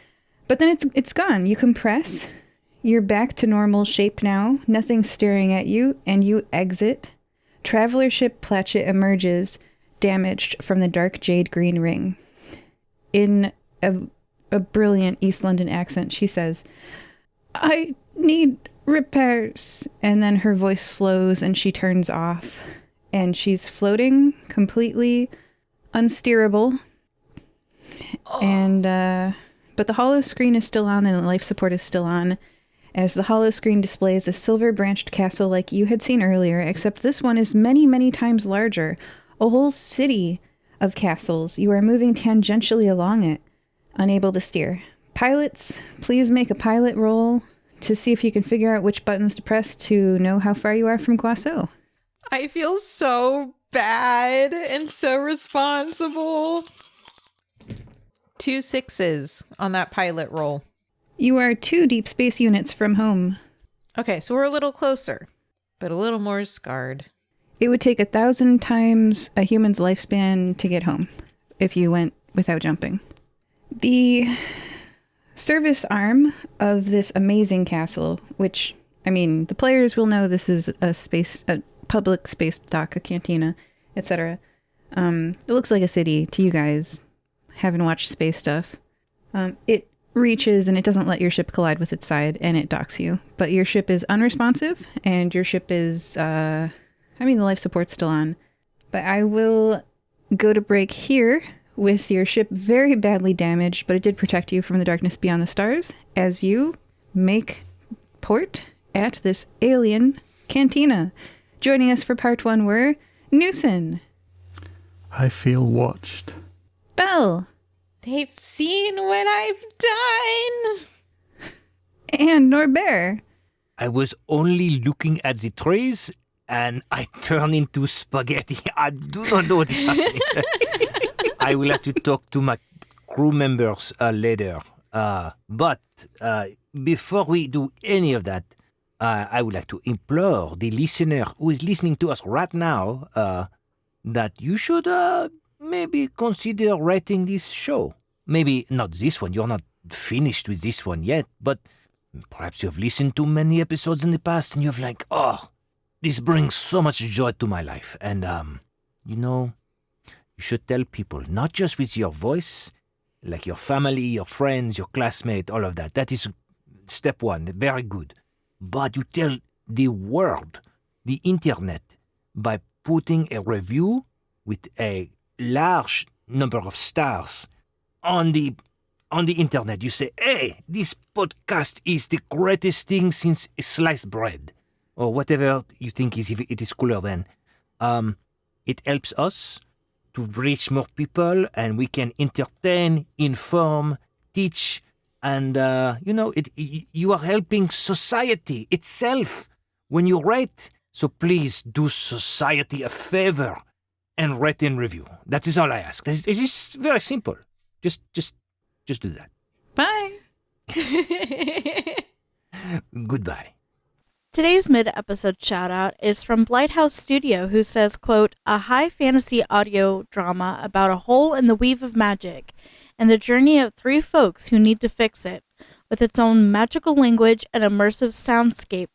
Speaker 1: But then it's gone. You compress... You're back to normal shape now, nothing staring at you, and you exit. Traveler ship Platchett emerges, damaged from the dark jade green ring. In a brilliant East London accent, she says, "I need repairs." And then her voice slows and she turns off. And she's floating, completely unsteerable. Oh. And, but the hollow screen is still on and the life support is still on. As the hollow screen displays a silver-branched castle like you had seen earlier, except this one is many, many times larger. A whole city of castles. You are moving tangentially along it, unable to steer. Pilots, please make a pilot roll to see if you can figure out which buttons to press to know how far you are from Guasso.
Speaker 3: I feel so bad and so responsible. 2 6s on that pilot roll.
Speaker 1: You are 2 deep space units from home.
Speaker 3: Okay, so we're a little closer, but a little more scarred.
Speaker 1: It would take 1,000 times a human's lifespan to get home if you went without jumping. The service arm of this amazing castle, which, I mean, the players will know this is a public space dock, a cantina, etc. It looks like a city to you guys, having watched space stuff. It reaches and it doesn't let your ship collide with its side and it docks you. But your ship is unresponsive and your ship is, the life support's still on. But I will go to break here with your ship very badly damaged, but it did protect you from the darkness beyond the stars as you make port at this alien cantina. Joining us for part 1 were Newson.
Speaker 4: I feel watched.
Speaker 1: Belle.
Speaker 3: They've seen what I've done.
Speaker 1: And Norbert.
Speaker 2: I was only looking at the trees and I turned into spaghetti. I do not know what is happening. I will have to talk to my crew members later. But before we do any of that, I would like to implore the listener who is listening to us right now that you should maybe consider rating this show. Maybe not this one. You're not finished with this one yet, but perhaps you've listened to many episodes in the past and you've like, oh, this brings so much joy to my life. And, you should tell people, not just with your voice, like your family, your friends, your classmates, all of that. That is step one, very good. But you tell the world, the internet, by putting a review with a large number of stars on the internet. You say, hey, this podcast is the greatest thing since sliced bread, or whatever you think it is cooler than. It helps us to reach more people, and we can entertain, inform, teach, and you are helping society itself when you rate. So please do society a favor and rate and review. That is all I ask. It is very simple. Just do that.
Speaker 1: Bye.
Speaker 2: Goodbye.
Speaker 5: Today's mid-episode shout-out is from Blighthouse Studio, who says, quote, a high fantasy audio drama about a hole in the weave of magic and the journey of three folks who need to fix it, with its own magical language and immersive soundscape.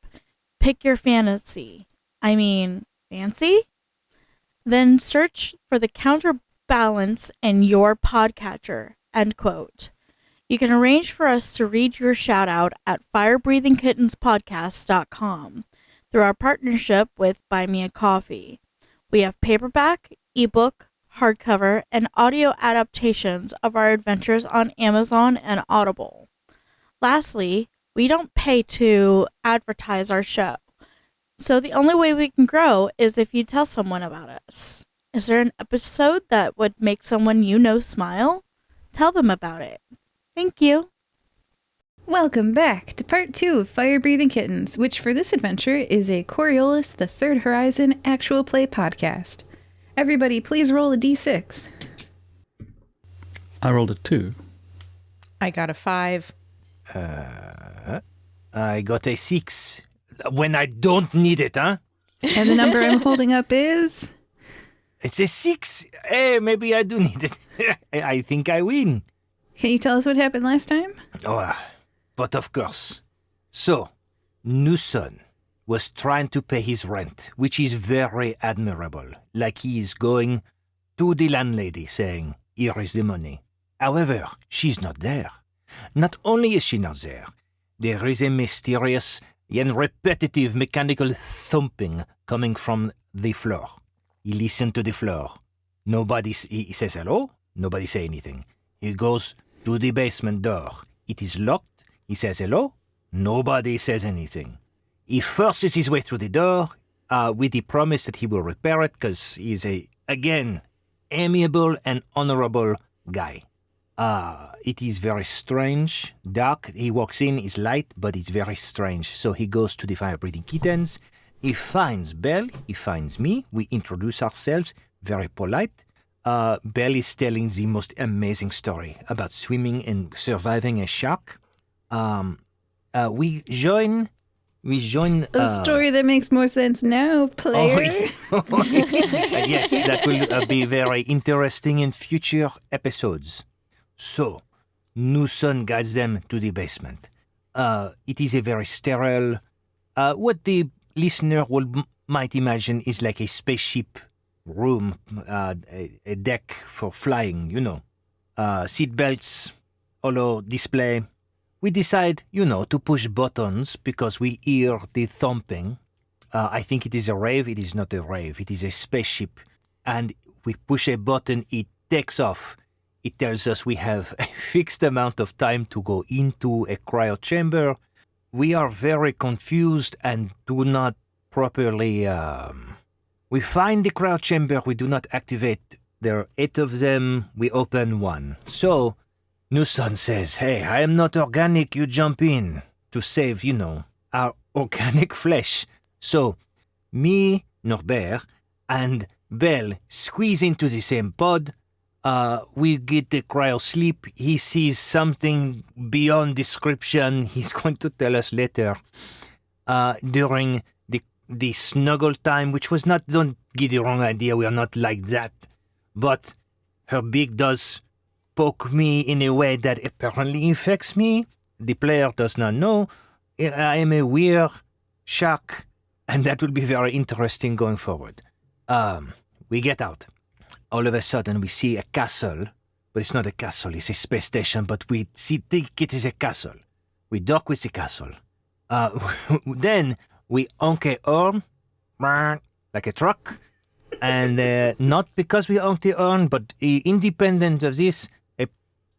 Speaker 5: Pick your fancy. Then search for the counterbalance in your podcatcher, end quote. You can arrange for us to read your shout-out at firebreathingkittenspodcast.com through our partnership with Buy Me a Coffee. We have paperback, ebook, hardcover, and audio adaptations of our adventures on Amazon and Audible. Lastly, we don't pay to advertise our show, so the only way we can grow is if you tell someone about us. Is there an episode that would make someone you know smile? Tell them about it. Thank you.
Speaker 1: Welcome back to part 2 of Fire Breathing Kittens, which for this adventure is a Coriolis The Third Horizon actual play podcast. Everybody, please roll a d6.
Speaker 4: I rolled a 2.
Speaker 3: I got a 5.
Speaker 2: I got a 6. When I don't need it, huh?
Speaker 1: And the number I'm holding up is...
Speaker 2: It's a 6. Hey, maybe I do need it. I think I win.
Speaker 1: Can you tell us what happened last time?
Speaker 2: Oh, but of course. So, Newson was trying to pay his rent, which is very admirable. Like he is going to the landlady saying, here is the money. However, she's not there. Not only is she not there, there is a mysterious and repetitive mechanical thumping coming from the floor. He listens to the floor. He says hello. Nobody say anything. He goes to the basement door. It is locked. He says hello. Nobody says anything. He forces his way through the door with the promise that he will repair it because he's again, amiable and honorable guy. It is very strange, dark. He walks in, it's light, but it's very strange. So he goes to the fire-breathing kittens. He finds Belle. He finds me. We introduce ourselves, very polite. Belle is telling the most amazing story about swimming and surviving a shark. We join.
Speaker 1: A story that makes more sense now, player.
Speaker 2: Yes, that will be very interesting in future episodes. So, Newson guides them to the basement. It is a very sterile. What the listener might imagine is like a spaceship room, a deck for flying, seat belts, holo display. We decide, to push buttons because we hear the thumping. I think it is a rave. It is not a rave. It is a spaceship. And we push a button, it takes off. It tells us we have a fixed amount of time to go into a cryo chamber. We are very confused and do not properly We find the cryo chamber. We do not activate. There are 8 of them. We open one. So Newson says, hey, I am not organic. You jump in to save, our organic flesh. So me, Norbert, and Belle squeeze into the same pod. We get the cryo sleep. He sees something beyond description. He's going to tell us later. During the snuggle time, which was not, don't get the wrong idea, we are not like that. But her beak does poke me in a way that apparently infects me. The player does not know. I am a weird shark, and that will be very interesting going forward. We get out. All of a sudden, we see a castle, but it's not a castle, it's a space station, but we think it is a castle. We dock with the castle. Then we honk a horn, like a truck, and not because we honk the horn, but independent of this, a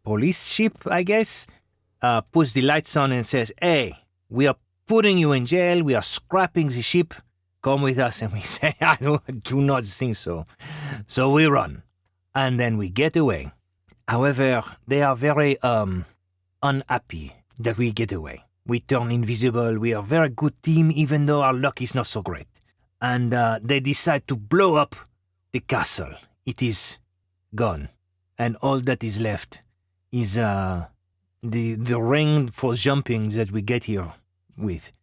Speaker 2: police ship, I guess, puts the lights on and says, hey, we are putting you in jail, we are scrapping the ship, come with us. And we say, I do not think so. So we run, and then we get away. However, they are very unhappy that we get away. We turn invisible. We are a very good team, even though our luck is not so great. And they decide to blow up the castle. It is gone. And all that is left is the ring for jumping that we get here with.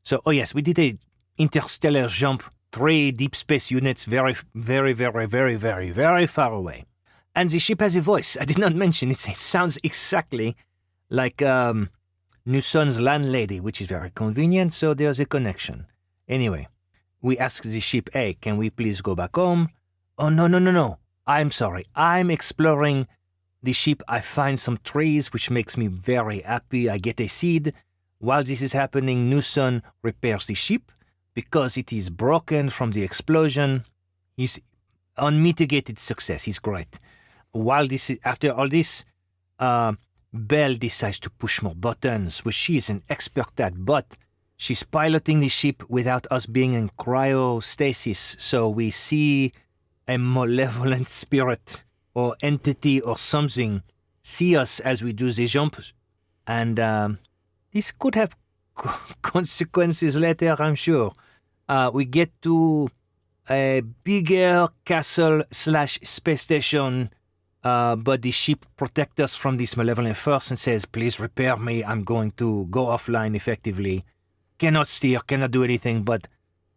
Speaker 2: So, oh yes, we did a interstellar jump, 3 deep space units, very, very, very, very, very, very far away. And the ship has a voice. I did not mention it. It sounds exactly like Newson's landlady, which is very convenient, so there's a connection. Anyway, we ask the ship, hey, can we please go back home? Oh, no. I'm sorry. I'm exploring the ship. I find some trees, which makes me very happy. I get a seed. While this is happening, Newson repairs the ship because it is broken from the explosion. He's unmitigated success. He's great. After all this, Belle decides to push more buttons, which she is an expert at, but she's piloting the ship without us being in cryostasis, so we see a malevolent spirit or entity or something see us as we do the jumps, and this could have consequences later, I'm sure. We get to a bigger castle/space station, but the ship protects us from this malevolent force and says, please repair me. I'm going to go offline effectively. Cannot steer, cannot do anything, but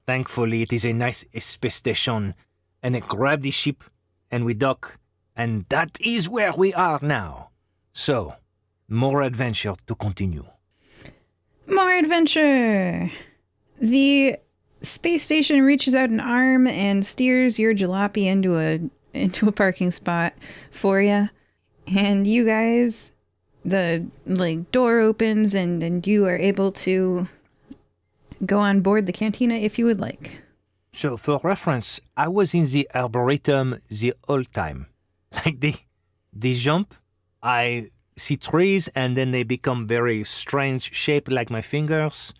Speaker 2: thankfully it is a nice space station. And I grab the ship and we dock, and that is where we are now. So, more adventure to continue.
Speaker 1: More adventure! The space station reaches out an arm and steers your jalopy into a parking spot for you, and you guys, the door opens and you are able to go on board the cantina if you would like.
Speaker 2: So for reference, I was in the arboretum the whole time. Like the jump, I see trees and then they become very strange shaped like my fingers,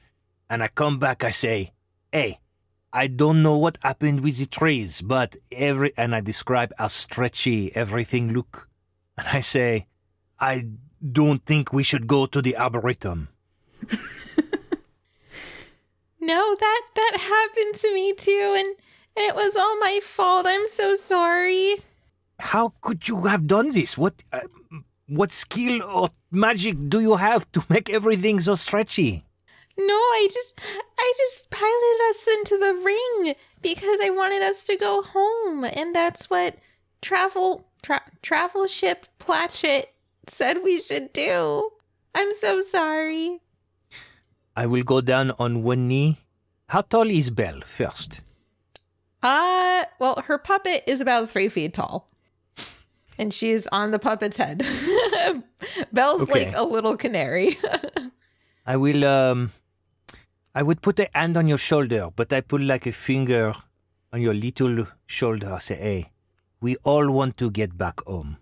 Speaker 2: and I come back, I say, hey, I don't know what happened with the trees, but and I describe how stretchy everything look. And I say, I don't think we should go to the arboretum.
Speaker 3: No, that happened to me too, and it was all my fault. I'm so sorry.
Speaker 2: How could you have done this? What skill or magic do you have to make everything so stretchy?
Speaker 3: No, I just piloted us into the ring because I wanted us to go home, and that's what travel ship Platchett said we should do. I'm so sorry.
Speaker 2: I will go down on one knee. How tall is Belle first?
Speaker 3: Well, her puppet is about 3 feet tall. And she's on the puppet's head. Belle's
Speaker 2: okay.
Speaker 3: like a little canary.
Speaker 2: I would put a hand on your shoulder, but I put like a finger on your little shoulder. I say, hey, we all want to get back home.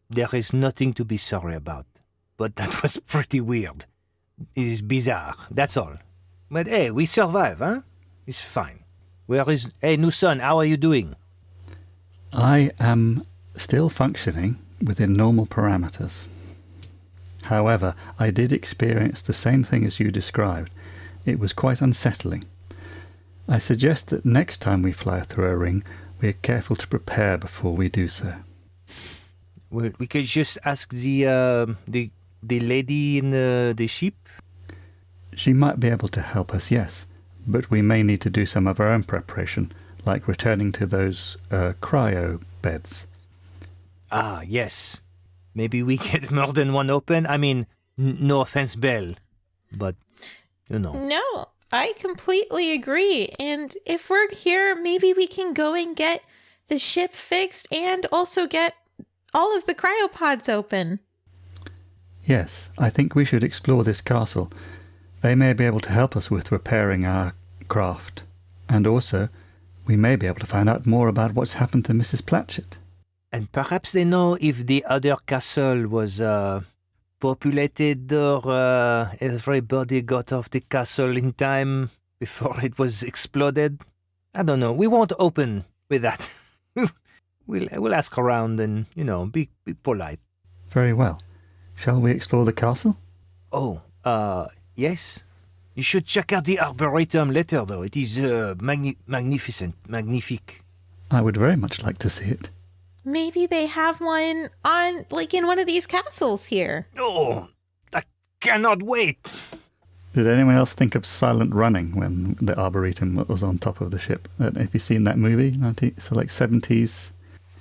Speaker 2: There is nothing to be sorry about. But that was pretty weird. It is bizarre, that's all. But hey, we survive, huh? It's fine. Where is... Hey, Newson, how are you doing?
Speaker 4: I am still functioning within normal parameters. However, I did experience the same thing as you described. It was quite unsettling. I suggest that next time we fly through a ring, we are careful to prepare before we do so.
Speaker 2: Well, we could just ask the lady in the ship.
Speaker 4: She might be able to help us, yes, but we may need to do some of our own preparation, like returning to those cryo beds.
Speaker 2: Ah, yes. Maybe we get more than one open. I mean, no offense, Belle, but, you know.
Speaker 3: No, I completely agree. And if we're here, maybe we can go and get the ship fixed and also get all of the cryopods open.
Speaker 4: Yes, I think we should explore this castle. They may be able to help us with repairing our craft. And also, we may be able to find out more about what's happened to Mrs. Platchett.
Speaker 2: And perhaps they know if the other castle was populated or everybody got off the castle in time before it was exploded. I don't know. We won't open with that. We'll ask around and, be polite.
Speaker 4: Very well. Shall we explore the castle?
Speaker 2: Oh, yes. You should check out the Arboretum later, though. It is magnificent, magnifique.
Speaker 4: I would very much like to see it.
Speaker 3: Maybe they have one on, in one of these castles here.
Speaker 2: Oh, I cannot wait.
Speaker 4: Did anyone else think of silent running when the Arboretum was on top of the ship? Have you seen that movie? 70s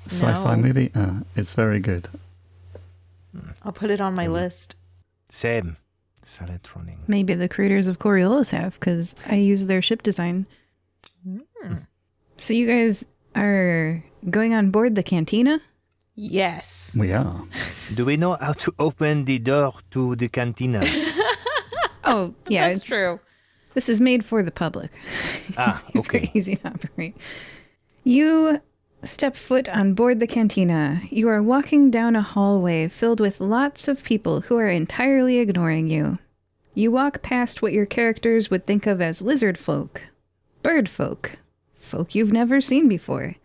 Speaker 4: sci-fi movie? It's very good.
Speaker 3: I'll put it on my list.
Speaker 2: Same. Silent running.
Speaker 1: Maybe the creators of Coriolis have, because I use their ship design. So you guys are going on board the cantina?
Speaker 3: Yes.
Speaker 4: We are.
Speaker 2: Do we know how to open the door to the cantina?
Speaker 1: Oh, yeah.
Speaker 3: That's true.
Speaker 1: This is made for the public.
Speaker 2: Ah, okay.
Speaker 1: Very easy to operate. You step foot on board the cantina. You are walking down a hallway filled with lots of people who are entirely ignoring you. You walk past what your characters would think of as lizard folk, bird folk, folk you've never seen before.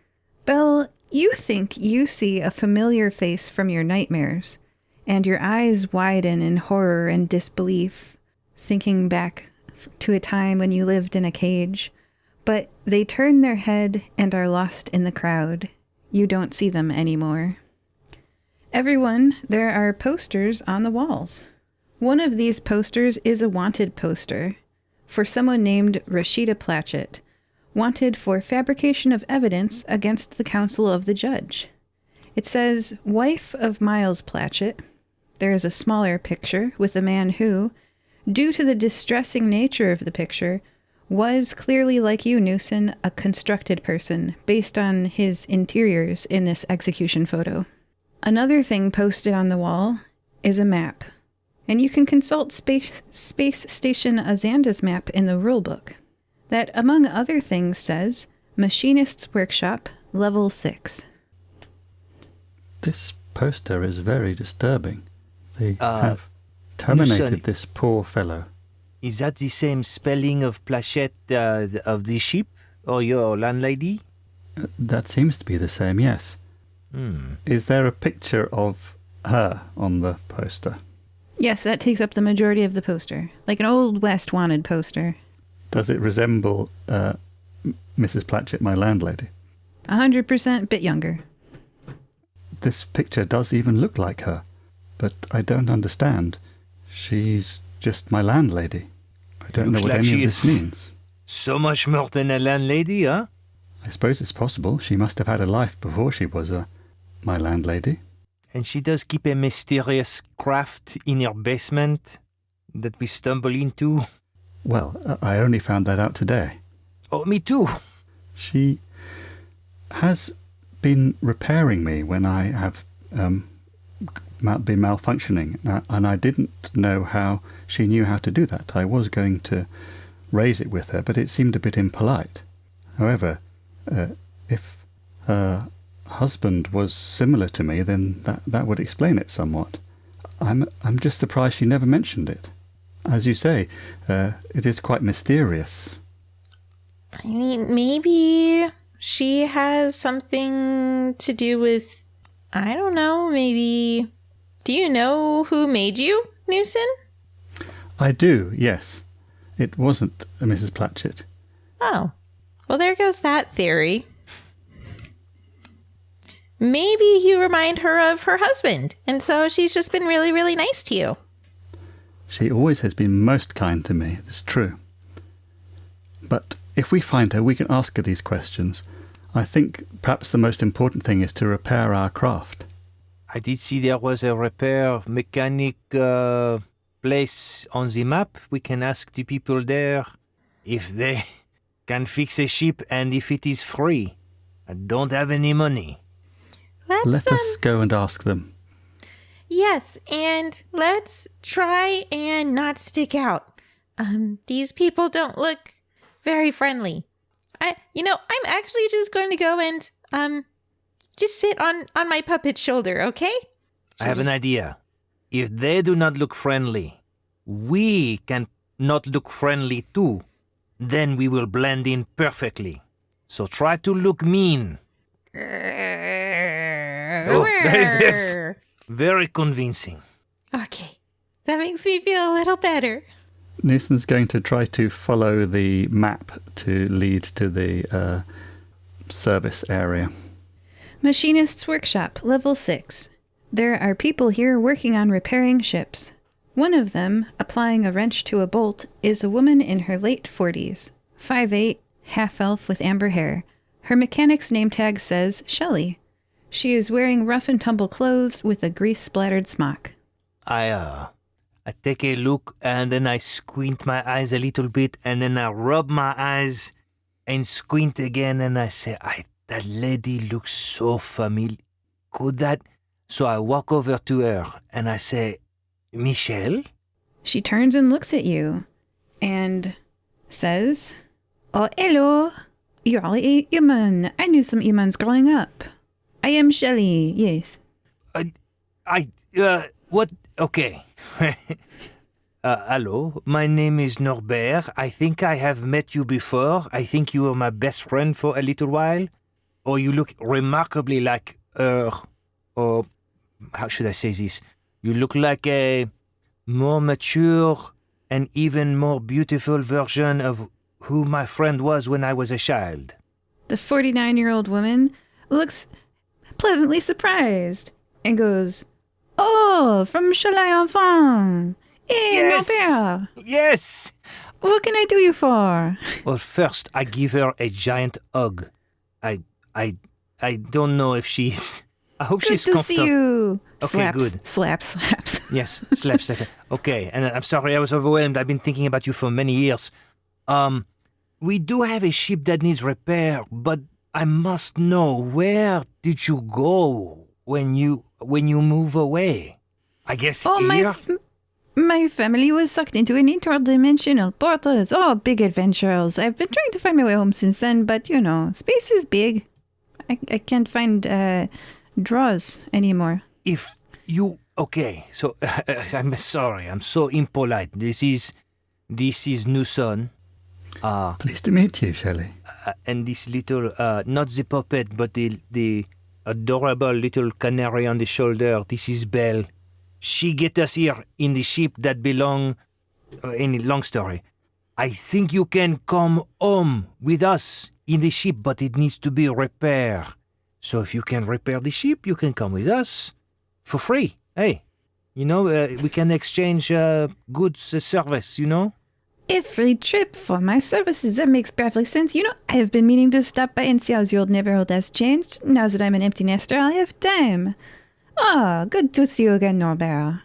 Speaker 1: Belle, you think you see a familiar face from your nightmares, and your eyes widen in horror and disbelief, thinking back to a time when you lived in a cage. But they turn their head and are lost in the crowd. You don't see them anymore. Everyone, there are posters on the walls. One of these posters is a wanted poster for someone named Rashida Platchett, wanted for fabrication of evidence against the counsel of the judge. It says, wife of Miles Platchett. There is a smaller picture with a man who, due to the distressing nature of the picture, was clearly, like you, Newson, a constructed person based on his interiors in this execution photo. Another thing posted on the wall is a map, and you can consult Space Station Azanda's map in the rulebook. That, among other things, says Machinist's Workshop, Level 6.
Speaker 4: This poster is very disturbing. They have terminated
Speaker 2: Newson,
Speaker 4: this poor fellow.
Speaker 2: Is that the same spelling of Platchett of the ship or your landlady?
Speaker 4: That seems to be the same, yes. Is there a picture of her on the poster?
Speaker 1: Yes, that takes up the majority of the poster. Like an Old West wanted poster.
Speaker 4: Does it resemble Mrs. Platchett, my landlady?
Speaker 1: 100% bit younger.
Speaker 4: This picture does even look like her, but I don't understand. She's just my landlady. I don't know what any of this means.
Speaker 2: So much more than a landlady, huh?
Speaker 4: I suppose it's possible. She must have had a life before she was my landlady.
Speaker 2: And she does keep a mysterious craft in her basement that we stumble into.
Speaker 4: Well, I only found that out today.
Speaker 2: Oh, me too.
Speaker 4: She has been repairing me when I have been malfunctioning, and I didn't know how she knew how to do that. I was going to raise it with her, but it seemed a bit impolite. However, if her husband was similar to me, then that would explain it somewhat. I'm just surprised she never mentioned it. As you say, it is quite mysterious.
Speaker 3: I mean, maybe she has something to do with, I don't know, maybe... Do you know who made you, Newson?
Speaker 4: I do, yes. It wasn't Mrs. Platchett.
Speaker 3: Oh. Well, there goes that theory. Maybe you remind her of her husband, and so she's just been really, really nice to you.
Speaker 4: She always has been most kind to me, it's true. But if we find her, we can ask her these questions. I think perhaps the most important thing is to repair our craft.
Speaker 2: I did see there was a repair mechanic place on the map. We can ask the people there if they can fix a ship and if it is free. I don't have any money.
Speaker 4: Let us go and ask them.
Speaker 3: Yes, and let's try and not stick out. These people don't look very friendly. I'm actually just going to go and just sit on my puppet's shoulder, okay?
Speaker 2: I have an idea. If they do not look friendly, we can not look friendly too. Then we will blend in perfectly. So try to look mean. Oh, yes. Very convincing.
Speaker 3: Okay, that makes me feel a little better.
Speaker 4: Newson's going to try to follow the map to lead to the service area.
Speaker 1: Machinist's Workshop, Level 6. There are people here working on repairing ships. One of them, applying a wrench to a bolt, is a woman in her late 40s, 5'8", half-elf with amber hair. Her mechanic's name tag says Shelley. She is wearing rough-and-tumble clothes with a grease-splattered smock.
Speaker 2: I take a look and then I squint my eyes a little bit and then I rub my eyes and squint again and I say, that lady looks so familiar. Could that... So I walk over to her and I say, Michelle?
Speaker 1: She turns and looks at you and says, "Oh, hello. You're all a human. I knew some humans growing up. I am Shelley, yes."
Speaker 2: What? Okay. Hello, my name is Norbert. I think I have met you before. I think you were my best friend for a little while. Or you look remarkably like or how should I say this? You look like a more mature and even more beautiful version of who my friend was when I was a child.
Speaker 1: The 49-year-old woman looks pleasantly surprised and goes, "Oh, from Chalet Enfant. Hey,
Speaker 2: Yes.
Speaker 1: Norbert.
Speaker 2: Yes!
Speaker 1: What can I do you for?"
Speaker 2: Well, first, I give her a giant hug. I don't know if she's... I hope
Speaker 1: Good
Speaker 2: she's
Speaker 1: to
Speaker 2: comfortable.
Speaker 1: see you.
Speaker 2: Okay,
Speaker 1: Slaps,
Speaker 2: good.
Speaker 1: slaps.
Speaker 2: Yes, slap. Okay, and I'm sorry I was overwhelmed. I've been thinking about you for many years. We do have a ship that needs repair, but I must know, where did you go when you move away? I guess here?
Speaker 1: My family was sucked into an interdimensional portals. Oh, big adventures. I've been trying to find my way home since then, but, space is big. I can't find draws anymore.
Speaker 2: If you... Okay, so I'm sorry. I'm so impolite. This is Newson.
Speaker 4: Pleased to meet you, Shelley.
Speaker 2: And this little, not the puppet, but the adorable little canary on the shoulder. This is Belle. She get us here in the ship that belong... any long story. I think you can come home with us in the ship, but it needs to be repaired. So if you can repair the ship, you can come with us for free. Hey, we can exchange goods service,
Speaker 1: A free trip for my services. That makes perfect sense. I have been meaning to stop by and see how the old neighborhood has changed. Now that I'm an empty nester, I have time. Oh, good to see you again, Norbert.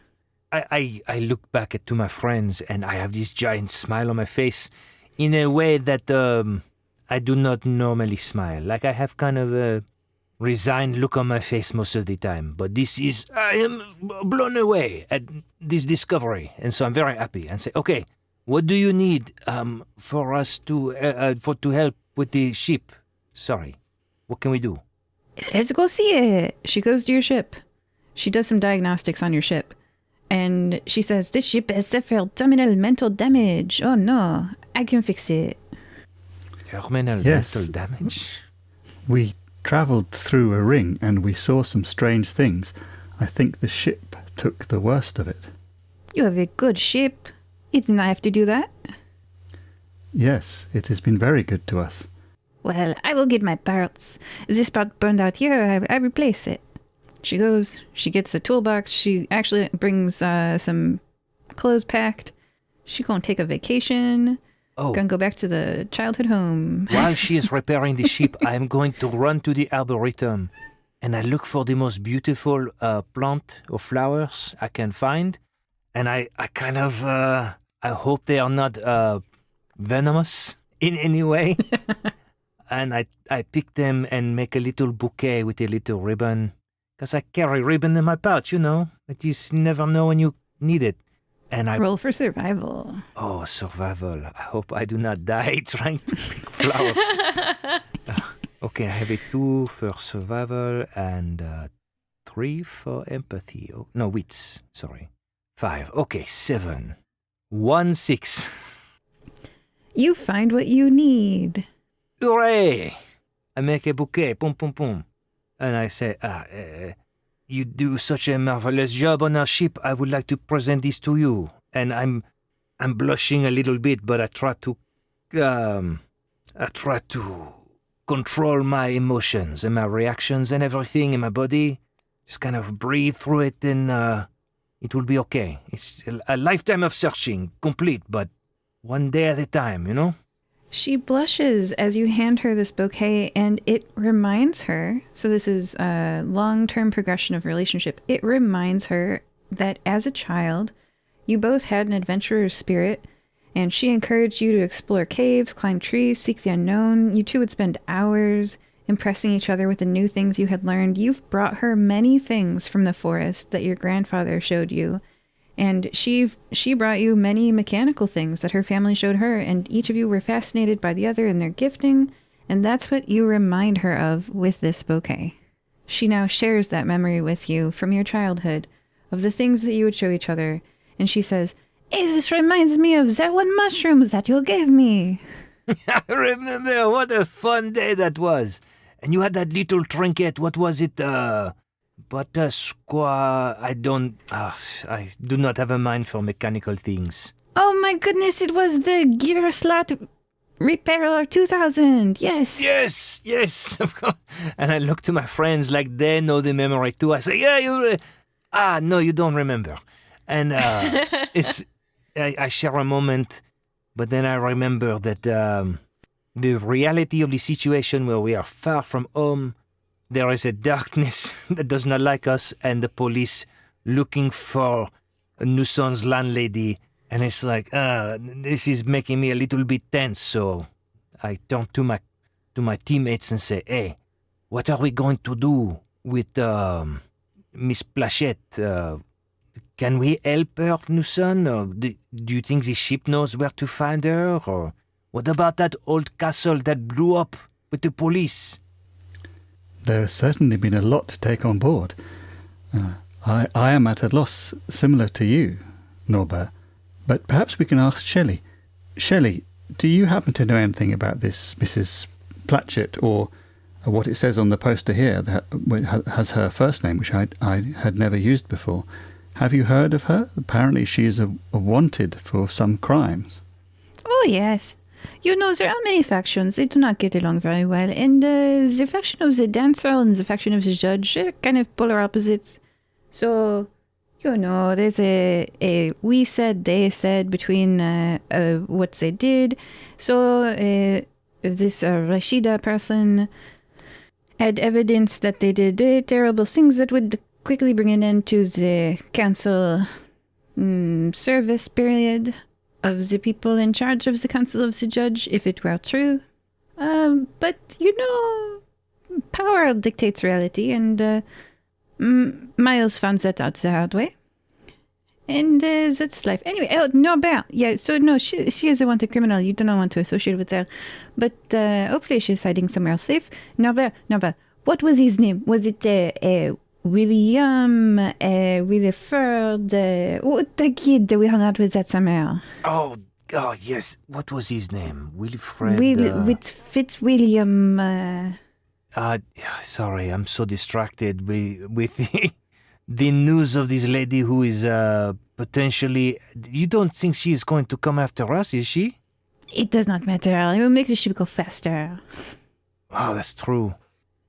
Speaker 2: I look back to my friends and I have this giant smile on my face in a way that I do not normally smile. Like I have kind of a resigned look on my face most of the time. But I am blown away at this discovery. And so I'm very happy and say, okay, what do you need for us to help with the ship? Sorry, what can we do?
Speaker 1: Let's go see it. She goes to your ship. She does some diagnostics on your ship. And she says, "This ship has suffered terminal mental damage. Oh no, I can fix it."
Speaker 2: Terminal
Speaker 4: Yes.
Speaker 2: mental damage?
Speaker 4: We travelled through a ring and we saw some strange things. I think the ship took the worst of it.
Speaker 1: You have a good ship. It did not have to do that.
Speaker 4: Yes, it has been very good to us.
Speaker 1: Well, I will get my parts. This part burned out here. I replace it. She goes. She gets a toolbox. She actually brings some clothes packed. She gonna take a vacation.
Speaker 2: Oh,
Speaker 1: Gonna go back to the childhood home.
Speaker 2: while she is repairing the ship, I'm going to run to the arboretum and I look for the most beautiful plant or flowers I can find. And I kind of, I hope they are not venomous in any way. And I pick them and make a little bouquet with a little ribbon. Because I carry ribbon in my pouch, you know. But you never know when you need it. And I
Speaker 1: Roll for survival.
Speaker 2: Oh, survival. I hope I do not die trying to pick flowers. Okay, I have a 2 for survival and 3 for empathy. Oh, no, wits. Sorry. 5. Okay, 7. 1, 6.
Speaker 1: You find what you need.
Speaker 2: Hooray! I make a bouquet. Boom, boom, boom. And I say, you do such a marvelous job on our ship. I would like to present this to you. And I'm blushing a little bit, but I try to control my emotions and my reactions and everything in my body. Just kind of breathe through it, and it will be okay. It's a lifetime of searching, complete, but one day at a time, you know?
Speaker 1: She blushes as you hand her this bouquet, and it reminds her, so this is a long-term progression of relationship, it reminds her that as a child, you both had an adventurer's spirit, and she encouraged you to explore caves, climb trees, seek the unknown. You two would spend hours impressing each other with the new things you had learned. You've brought her many things from the forest that your grandfather showed you. And she brought you many mechanical things that her family showed her, and each of you were fascinated by the other and their gifting, and that's what you remind her of with this bouquet. She now shares that memory with you from your childhood, of the things that you would show each other, and she says, "Hey, this reminds me of that one mushroom that you gave me."
Speaker 2: I remember what a fun day that was. And you had that little trinket. What was it? Butter squaw. I do not have a mind for mechanical things.
Speaker 1: Oh my goodness, it was the gear slot repairer 2000. Yes.
Speaker 2: Yes, of course. And I look to my friends like they know the memory too. I say, yeah, you. No, you don't remember. And I share a moment, but then I remember that the reality of the situation where we are far from home, there is a darkness that does not like us, and the police looking for Newson's landlady. And it's like, this is making me a little bit tense. So I turn to my teammates and say, hey, what are we going to do with Miss Plachette? Can we help her, Newson? Or do you think the ship knows where to find her? Or what about that old castle that blew up with the police?
Speaker 4: There has certainly been a lot to take on board. I am at a loss similar to you, Norbert. But perhaps we can ask Shelley. Shelley, do you happen to know anything about this Mrs. Plachette, or what it says on the poster here that has her first name, which I had never used before? Have you heard of her? Apparently she is a wanted for some crimes.
Speaker 1: Oh, yes. You know, there are many factions. They do not get along very well. And the faction of the dancer and the faction of the judge are kind of polar opposites. So, you know, there's a we said, they said between what they did. So, this Rashida person had evidence that they did terrible things that would quickly bring an end to the council service period of the people in charge of the council of the judge, if it were true. But, you know, power dictates reality, and Miles found that out the hard way. And that's life. Anyway, Norbert. Yeah, so no, she is a wanted criminal. You do not want to associate with her. But hopefully she's hiding somewhere safe. Norbert, what was his name? Was it William, Wilford, the kid that we hung out with that summer?
Speaker 2: Oh, Oh, yes. What was his name? Wilfred...
Speaker 1: With Fitzwilliam...
Speaker 2: Sorry, I'm so distracted with the news of this lady who is potentially... You don't think she is going to come after us, is she?
Speaker 1: It does not matter. I will make the ship go faster.
Speaker 2: Oh, that's true.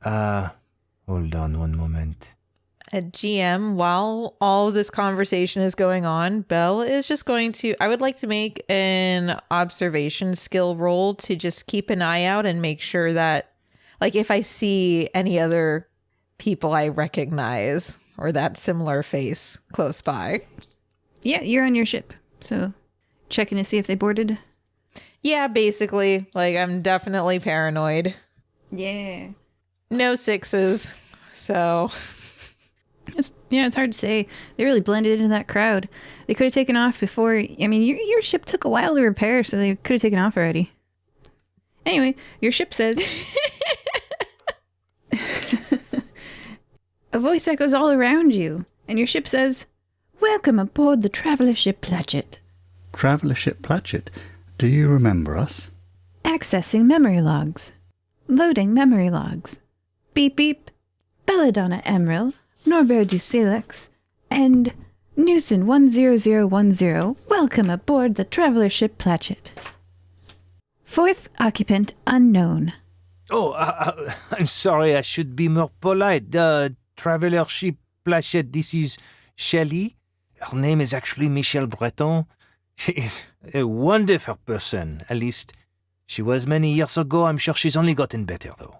Speaker 2: Hold on one moment.
Speaker 3: At GM, while all of this conversation is going on, Belle is just going to... I would like to make an observation skill roll to just keep an eye out and make sure that, like, if I see any other people I recognize or that similar face close by.
Speaker 1: Yeah, you're on your ship. So checking to see if they boarded.
Speaker 3: Yeah, basically. Like, I'm definitely paranoid.
Speaker 1: Yeah.
Speaker 3: No 6s. So...
Speaker 1: It's hard to say. They really blended into that crowd. They could have taken off before... I mean, your ship took a while to repair, so they could have taken off already. Anyway, your ship says... A voice echoes all around you, and your ship says, "Welcome aboard the traveler ship Platchett."
Speaker 4: Traveler ship Platchett, do you remember us?
Speaker 1: Accessing memory logs. Loading memory logs. Beep beep. Belladonna Emerald, Norbert du Silex, and Newson 10010. Welcome aboard the traveler ship Platchett. Fourth occupant unknown.
Speaker 2: Oh, I'm sorry. I should be more polite. Traveler ship Platchett, this is Shelley. Her name is actually Michelle Breton. She is a wonderful person. At least she was many years ago. I'm sure she's only gotten better, though.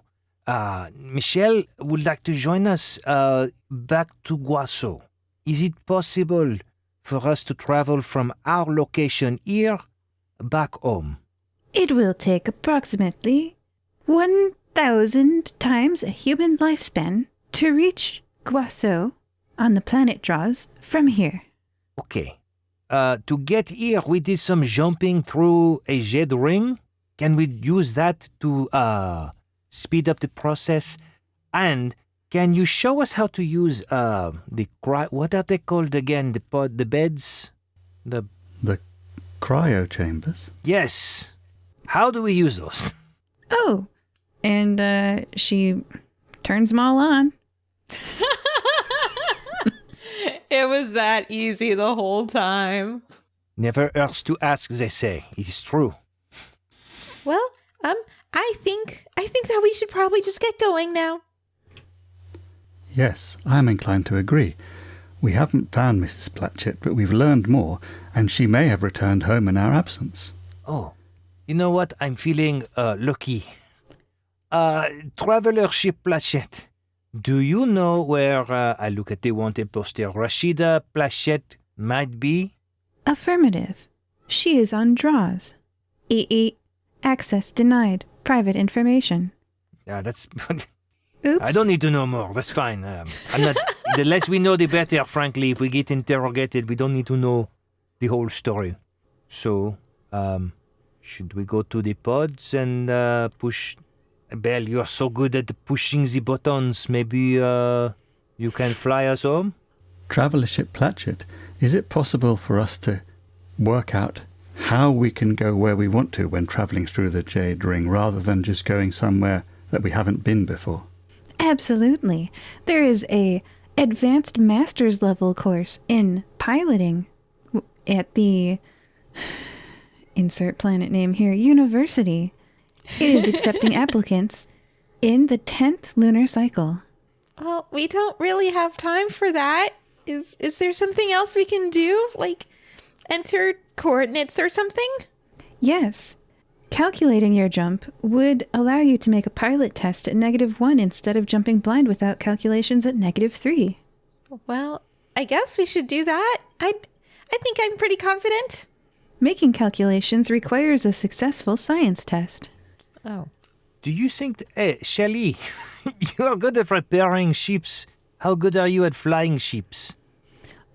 Speaker 2: Michelle would like to join us back to Guasso. Is it possible for us to travel from our location here back home?
Speaker 1: It will take approximately 1,000 times a human lifespan to reach Guasso on the planet Draws from here.
Speaker 2: Okay. To get here, we did some jumping through a jade ring. Can we use that to speed up the process? And can you show us how to use what are they called again? The beds?
Speaker 4: The cryo chambers?
Speaker 2: Yes. How do we use those?
Speaker 1: Oh, and she turns them all on.
Speaker 3: It was that easy the whole time.
Speaker 2: Never hurts to ask, they say. It is true.
Speaker 3: Well, I think that we should probably just get going now.
Speaker 4: Yes, I'm inclined to agree. We haven't found Mrs. Platchett, but we've learned more, and she may have returned home in our absence.
Speaker 2: Oh, you know what? I'm feeling lucky. Traveler ship Platchett. Do you know where, I look at the wanted poster, Rashida Platchett might be?
Speaker 1: Affirmative. She is on Draws. Access denied. Private information.
Speaker 2: Yeah, that's...
Speaker 1: Oops.
Speaker 2: I don't need to know more. That's fine. I'm not... The less we know, the better, frankly. If we get interrogated, we don't need to know the whole story. So, should we go to the pods and push... Belle, you are so good at pushing the buttons. Maybe you can fly us home?
Speaker 4: Traveler ship Platchett, is it possible for us to work out how we can go where we want to when travelling through the Jade Ring, rather than just going somewhere that we haven't been before?
Speaker 1: Absolutely. There is a advanced master's level course in piloting at the insert planet name here, university. It is accepting applicants in the 10th lunar cycle.
Speaker 3: Well, we don't really have time for that. Is there something else we can do? Like enter coordinates or something?
Speaker 1: Yes. Calculating your jump would allow you to make a pilot test at -1 instead of jumping blind without calculations at -3.
Speaker 3: Well, I guess we should do that. I think I'm pretty confident.
Speaker 1: Making calculations requires a successful science test.
Speaker 3: Oh.
Speaker 2: Do you think... Hey, Shelley, you are good at repairing ships. How good are you at flying ships?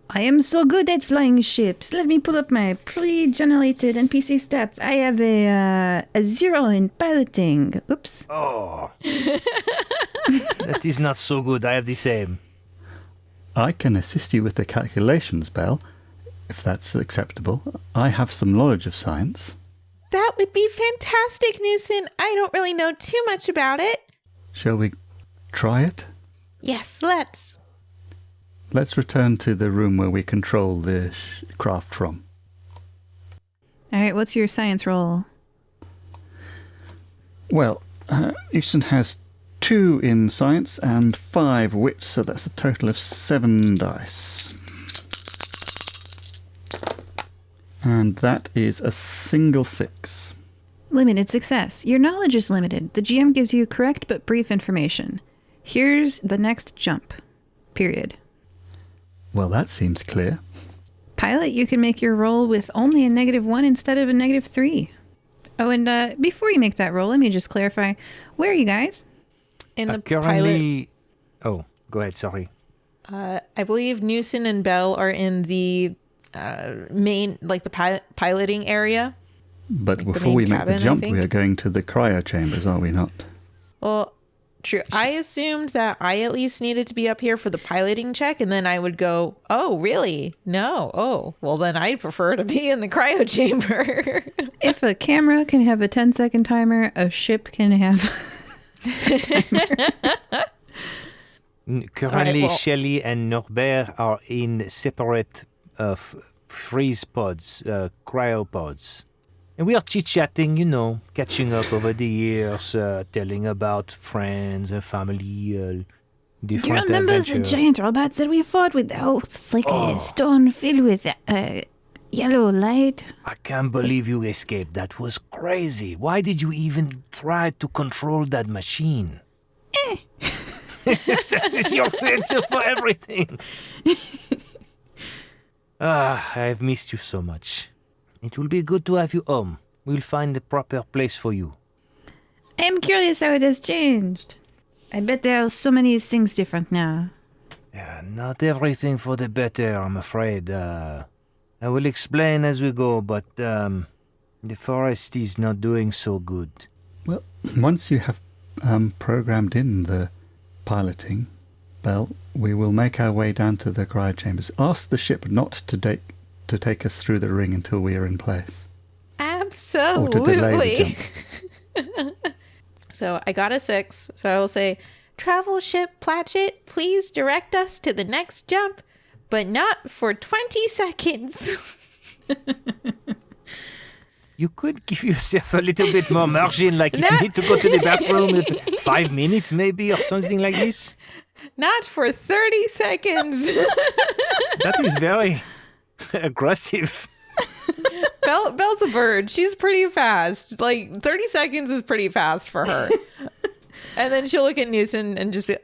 Speaker 1: I am so good at flying ships. Let me pull up my pre-generated NPC stats. I have a 0 in piloting. Oops.
Speaker 2: Oh. That is not so good. I have the same.
Speaker 4: I can assist you with the calculations, Belle. if that's acceptable. I have some knowledge of science.
Speaker 3: That would be fantastic, Newson. I don't really know too much about it.
Speaker 4: Shall we try it?
Speaker 3: Yes, let's.
Speaker 4: Let's return to the room where we control the craft from.
Speaker 1: All right, what's your science roll?
Speaker 4: Well, Newson has 2 in science and 5 wits, so that's a total of 7 dice. And that is a single 6.
Speaker 1: Limited success. Your knowledge is limited. The GM gives you correct but brief information. Here's the next jump. Period.
Speaker 4: Well, that seems clear.
Speaker 1: Pilot, you can make your roll with only a -1 instead of a -3. Oh, and before you make that roll, let me just clarify. Where are you guys?
Speaker 3: In the
Speaker 2: currently... Oh, go ahead, sorry.
Speaker 3: I believe Newson and Belle are in the main, like the piloting area.
Speaker 4: But
Speaker 3: like
Speaker 4: before we make
Speaker 3: cabin,
Speaker 4: the jump, we are going to the cryo chambers, are we not?
Speaker 3: Well, true. I assumed that I at least needed to be up here for the piloting check, and then I would go, oh, really? No. Oh, well, then I'd prefer to be in the cryo chamber.
Speaker 1: If a camera can have a 10-second timer, a ship can have a timer.
Speaker 2: Currently, Shelley and Norbert are in separate freeze pods, cryopods. And we are chit-chatting, catching up over the years, telling about friends and family, different
Speaker 1: Do you remember
Speaker 2: adventures.
Speaker 1: the giant robots that we fought with? Oh, it's like a stone filled with yellow light.
Speaker 2: I can't believe you escaped. That was crazy. Why did you even try to control that machine? This is your answer for everything. I've missed you so much. It will be good to have you home. We'll find the proper place for you.
Speaker 1: I am curious how it has changed. I bet there are so many things different now.
Speaker 2: Yeah, not everything for the better, I'm afraid. I will explain as we go, but the forest is not doing so good.
Speaker 4: Well, once you have programmed in the piloting, Belle, we will make our way down to the cryo chambers. Ask the ship not to take us through the ring until we are in place.
Speaker 3: Absolutely.
Speaker 4: Or to delay the jump.
Speaker 3: So I got a 6. So I will say, travel ship Platchett, please direct us to the next jump, but not for 20 seconds.
Speaker 2: You could give yourself a little bit more margin, like if you need to go to the bathroom, 5 minutes maybe, or something like this.
Speaker 3: Not for 30 seconds.
Speaker 2: That is very aggressive.
Speaker 3: Belle's a bird. She's pretty fast. Like 30 seconds is pretty fast for her. And then she'll look at Newson and just be,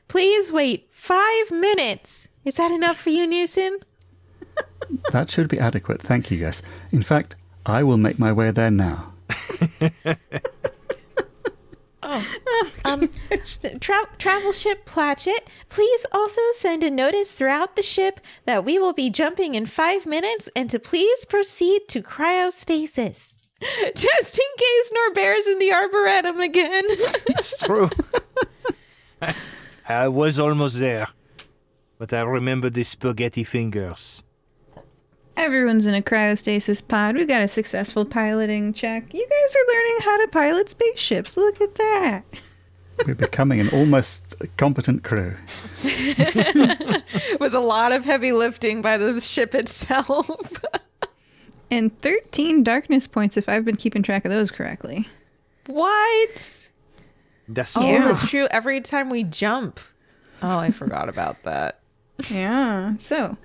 Speaker 3: please wait 5 minutes. Is that enough for you, Newson?
Speaker 4: That should be adequate. Thank you, yes. In fact, I will make my way there now.
Speaker 3: Travel ship Platchett, please also send a notice throughout the ship that we will be jumping in 5 minutes and to please proceed to cryostasis. Just in case Norbert's in the Arboretum again.
Speaker 2: It's true. I was almost there, but I remember the spaghetti fingers.
Speaker 1: Everyone's in a cryostasis pod. We got a successful piloting check. You guys are learning how to pilot spaceships. Look at that.
Speaker 4: We're becoming an almost competent crew.
Speaker 3: With a lot of heavy lifting by the ship itself.
Speaker 1: And 13 darkness points if I've been keeping track of those correctly.
Speaker 3: What?
Speaker 2: That's
Speaker 3: That's true. Every time we jump. Oh, I forgot about that.
Speaker 1: Yeah. So,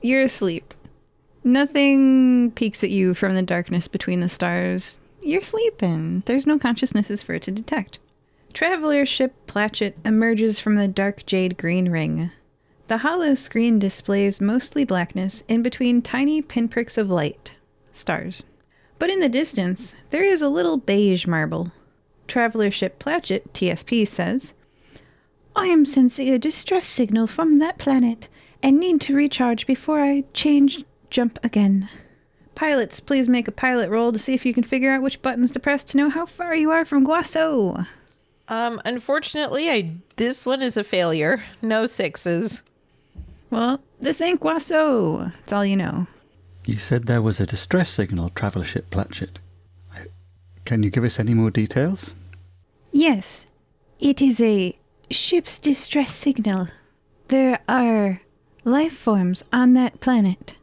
Speaker 1: you're asleep. Nothing peeks at you from the darkness between the stars. You're sleeping. There's no consciousnesses for it to detect. Traveler ship Platchett emerges from the dark jade green ring. The hollow screen displays mostly blackness in between tiny pinpricks of light. Stars. But in the distance, there is a little beige marble. Traveler ship Platchett, TSP, says, I am sensing a distress signal from that planet and need to recharge before I jump again. Pilots, please make a pilot roll to see if you can figure out which buttons to press to know how far you are from Guaso.
Speaker 3: Unfortunately, this one is a failure. No 6s.
Speaker 1: Well, this ain't Guasso. That's all you know.
Speaker 4: You said there was a distress signal, Traveller Ship Platchett. Can you give us any more details?
Speaker 1: Yes, it is a ship's distress signal. There are life forms on that planet.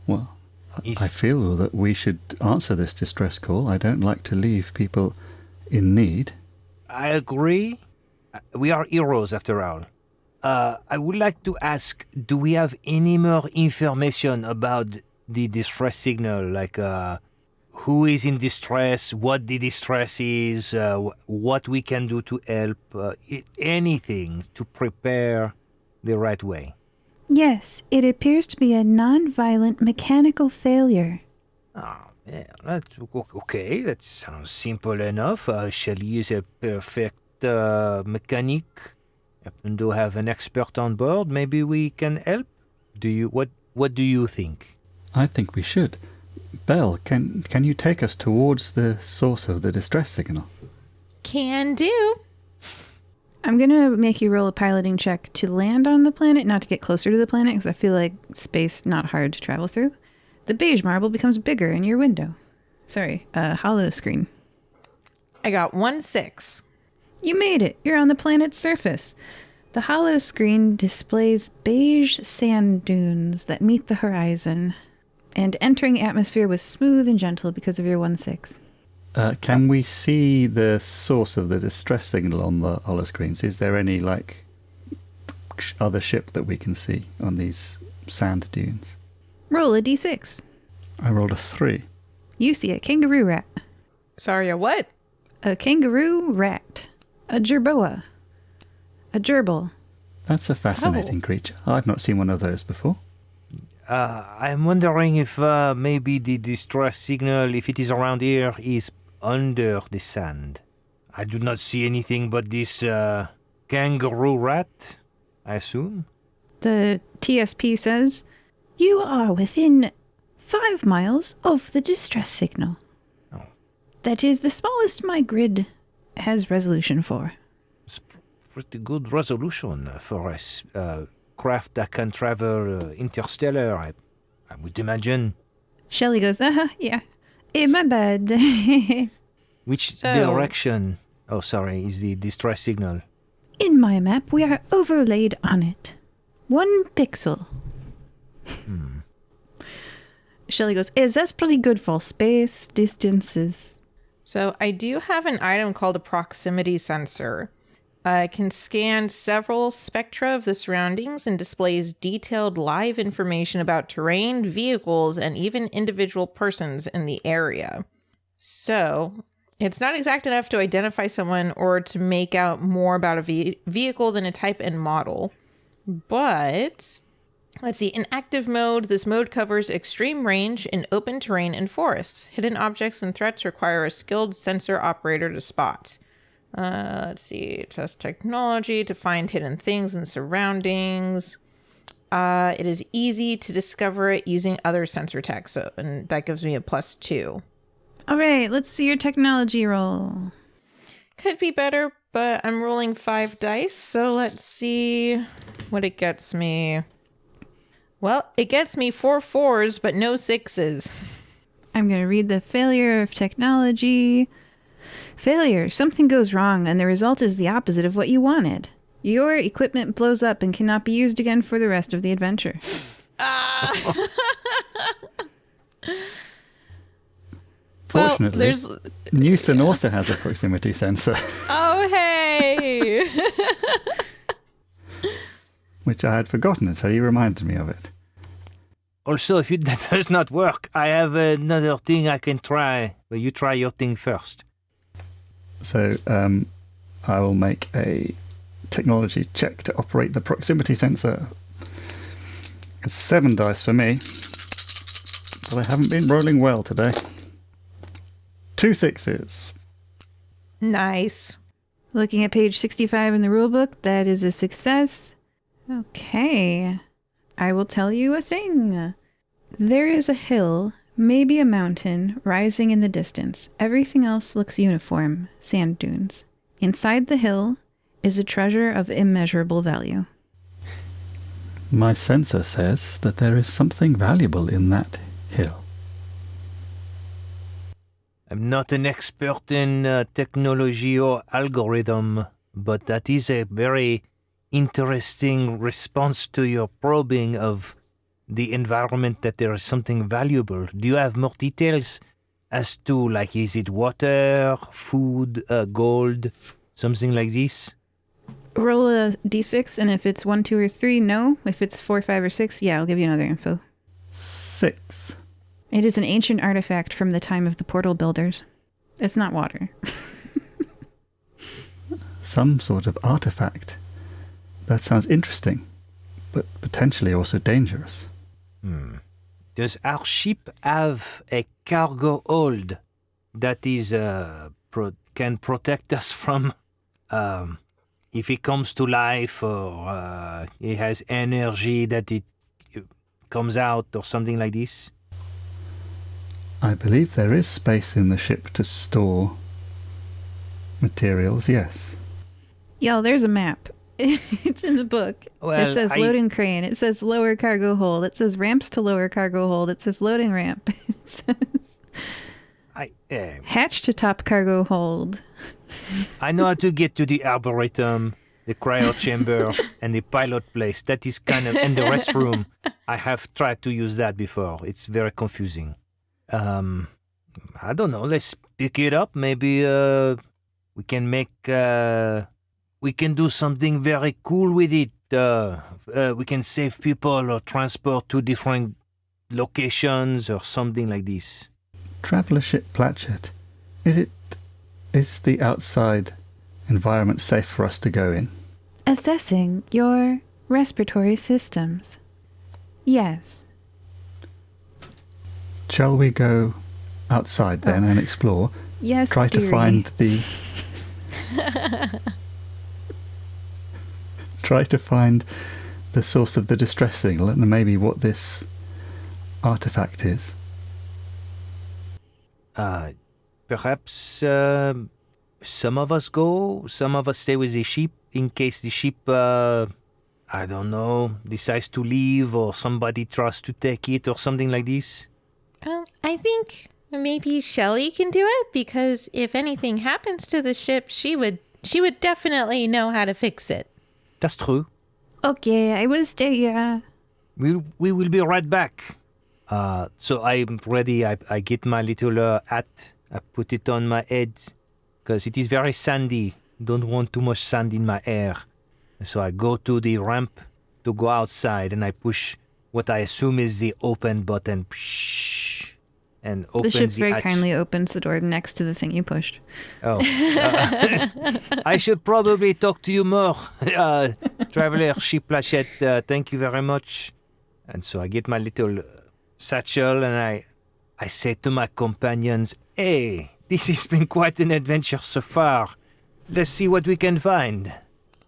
Speaker 4: Well, I feel that we should answer this distress call. I don't like to leave people in need.
Speaker 2: I agree. We are heroes after all. I would like to ask, do we have any more information about the distress signal? Like, who is in distress, what the distress is, what we can do to help, anything to prepare the right way?
Speaker 1: Yes, it appears to be a non-violent mechanical failure.
Speaker 2: Oh, yeah, that's okay. That sounds simple enough. Shelley is a perfect mechanic. Happen to have an expert on board. Maybe we can help. What do you think?
Speaker 4: I think we should. Belle, can you take us towards the source of the distress signal?
Speaker 3: Can do.
Speaker 1: I'm going to make you roll a piloting check to land on the planet, not to get closer to the planet, because I feel like space not hard to travel through. The beige marble becomes bigger in your window. Sorry, hollow screen.
Speaker 3: I got 1-6.
Speaker 1: You made it. You're on the planet's surface. The hollow screen displays beige sand dunes that meet the horizon, and entering atmosphere was smooth and gentle because of your 1-6.
Speaker 4: Can we see the source of the distress signal on the holoscreens? Is there any, other ship that we can see on these sand dunes?
Speaker 1: Roll a d6.
Speaker 4: I rolled a 3.
Speaker 1: You see a kangaroo rat.
Speaker 3: Sorry, a what?
Speaker 1: A kangaroo rat. A jerboa. A gerbil.
Speaker 4: That's a fascinating creature. I've not seen one of those before.
Speaker 2: I'm wondering if maybe the distress signal, if it is around here, is under the sand. I do not see anything but this kangaroo rat, I assume.
Speaker 1: The TSP says, you are within 5 miles of the distress signal.
Speaker 2: Oh.
Speaker 1: That is the smallest my grid has resolution for.
Speaker 2: It's pretty good resolution for a craft that can travel interstellar, I would imagine.
Speaker 1: Shelley goes, yeah. My bad.
Speaker 2: Which direction, is the distress signal?
Speaker 1: In my map, we are overlaid on it. 1 pixel. Shelley goes, that's pretty good for space distances.
Speaker 3: So I do have an item called a proximity sensor. It can scan several spectra of the surroundings and displays detailed live information about terrain, vehicles, and even individual persons in the area. So it's not exact enough to identify someone or to make out more about a vehicle than a type and model. But let's see, in active mode, this mode covers extreme range in open terrain and forests. Hidden objects and threats require a skilled sensor operator to spot. Let's see, test technology to find hidden things and surroundings. It is easy to discover it using other sensor tech, and that gives me a +2.
Speaker 1: All right, let's see your technology roll.
Speaker 3: Could be better, but I'm rolling 5 dice, so let's see what it gets me. Well, it gets me 4 4s, but no 6s.
Speaker 1: I'm going to read the failure of technology. Failure. Something goes wrong, and the result is the opposite of what you wanted. Your equipment blows up and cannot be used again for the rest of the adventure.
Speaker 4: Fortunately, Newson also has a proximity sensor.
Speaker 3: Oh, hey!
Speaker 4: Which I had forgotten until you reminded me of it.
Speaker 2: Also, if that does not work, I have another thing I can try, but you try your thing first.
Speaker 4: So I will make a technology check to operate the proximity sensor. It's 7 dice for me, but I haven't been rolling well today. 2 6s.
Speaker 3: Nice.
Speaker 1: Looking at page 65 in the rulebook, that is a success. Okay. I will tell you a thing. There is a hill, maybe a mountain, rising in the distance. Everything else looks uniform, sand dunes. Inside the hill is a treasure of immeasurable value.
Speaker 4: My sensor says that there is something valuable in that hill.
Speaker 2: I'm not an expert in technology or algorithm, but that is a very interesting response to your probing of the environment, that there is something valuable. Do you have more details as to, like, is it water, food, gold, something like this?
Speaker 1: Roll a d6, and if it's 1, 2, or 3, no. If it's 4, 5, or 6, yeah, I'll give you another info.
Speaker 4: 6.
Speaker 1: It is an ancient artifact from the time of the portal builders. It's not water.
Speaker 4: Some sort of artifact. That sounds interesting, but potentially also dangerous.
Speaker 2: Does our ship have a cargo hold that is can protect us from if it comes to life, or it has energy that it comes out, or something like this?
Speaker 4: I believe there is space in the ship to store materials, yes.
Speaker 1: Yo, there's a map. It's in the book.
Speaker 2: Well,
Speaker 1: it says loading crane. It says lower cargo hold. It says ramps to lower cargo hold. It says loading ramp. It says hatch to top cargo hold.
Speaker 2: I know how to get to the arboretum, the cryo chamber, and the pilot place. That is kind of, and the restroom. I have tried to use that before. It's very confusing. I don't know. Let's pick it up. Maybe we can make. We can do something very cool with it. We can save people or transport to different locations or something like this.
Speaker 4: Traveller ship Platchett. Is the outside environment safe for us to go in?
Speaker 1: Assessing your respiratory systems. Yes.
Speaker 4: Shall we go outside then and explore?
Speaker 1: Yes,
Speaker 4: Try to
Speaker 1: dearie.
Speaker 4: find the... Try to find the source of the distress signal and maybe what this artifact is.
Speaker 2: Perhaps some of us go, some of us stay with the ship in case the ship, I don't know, decides to leave or somebody tries to take it or something like this.
Speaker 3: I think maybe Shelley can do it, because if anything happens to the ship, she would definitely know how to fix it.
Speaker 2: That's true.
Speaker 1: Okay, I will stay here.
Speaker 2: We will be right back. So I'm ready. I get my little hat. I put it on my head because it is very sandy. Don't want too much sand in my hair. So I go to the ramp to go outside, and I push what I assume is the open button. And opens
Speaker 1: The ship
Speaker 2: the
Speaker 1: very
Speaker 2: hatch.
Speaker 1: kindly opens the door next to the thing you pushed.
Speaker 2: Oh. I should probably talk to you more, Traveller Ship Plachette. Thank you very much. And so I get my little satchel, and I say to my companions, hey, this has been quite an adventure so far. Let's see what we can find.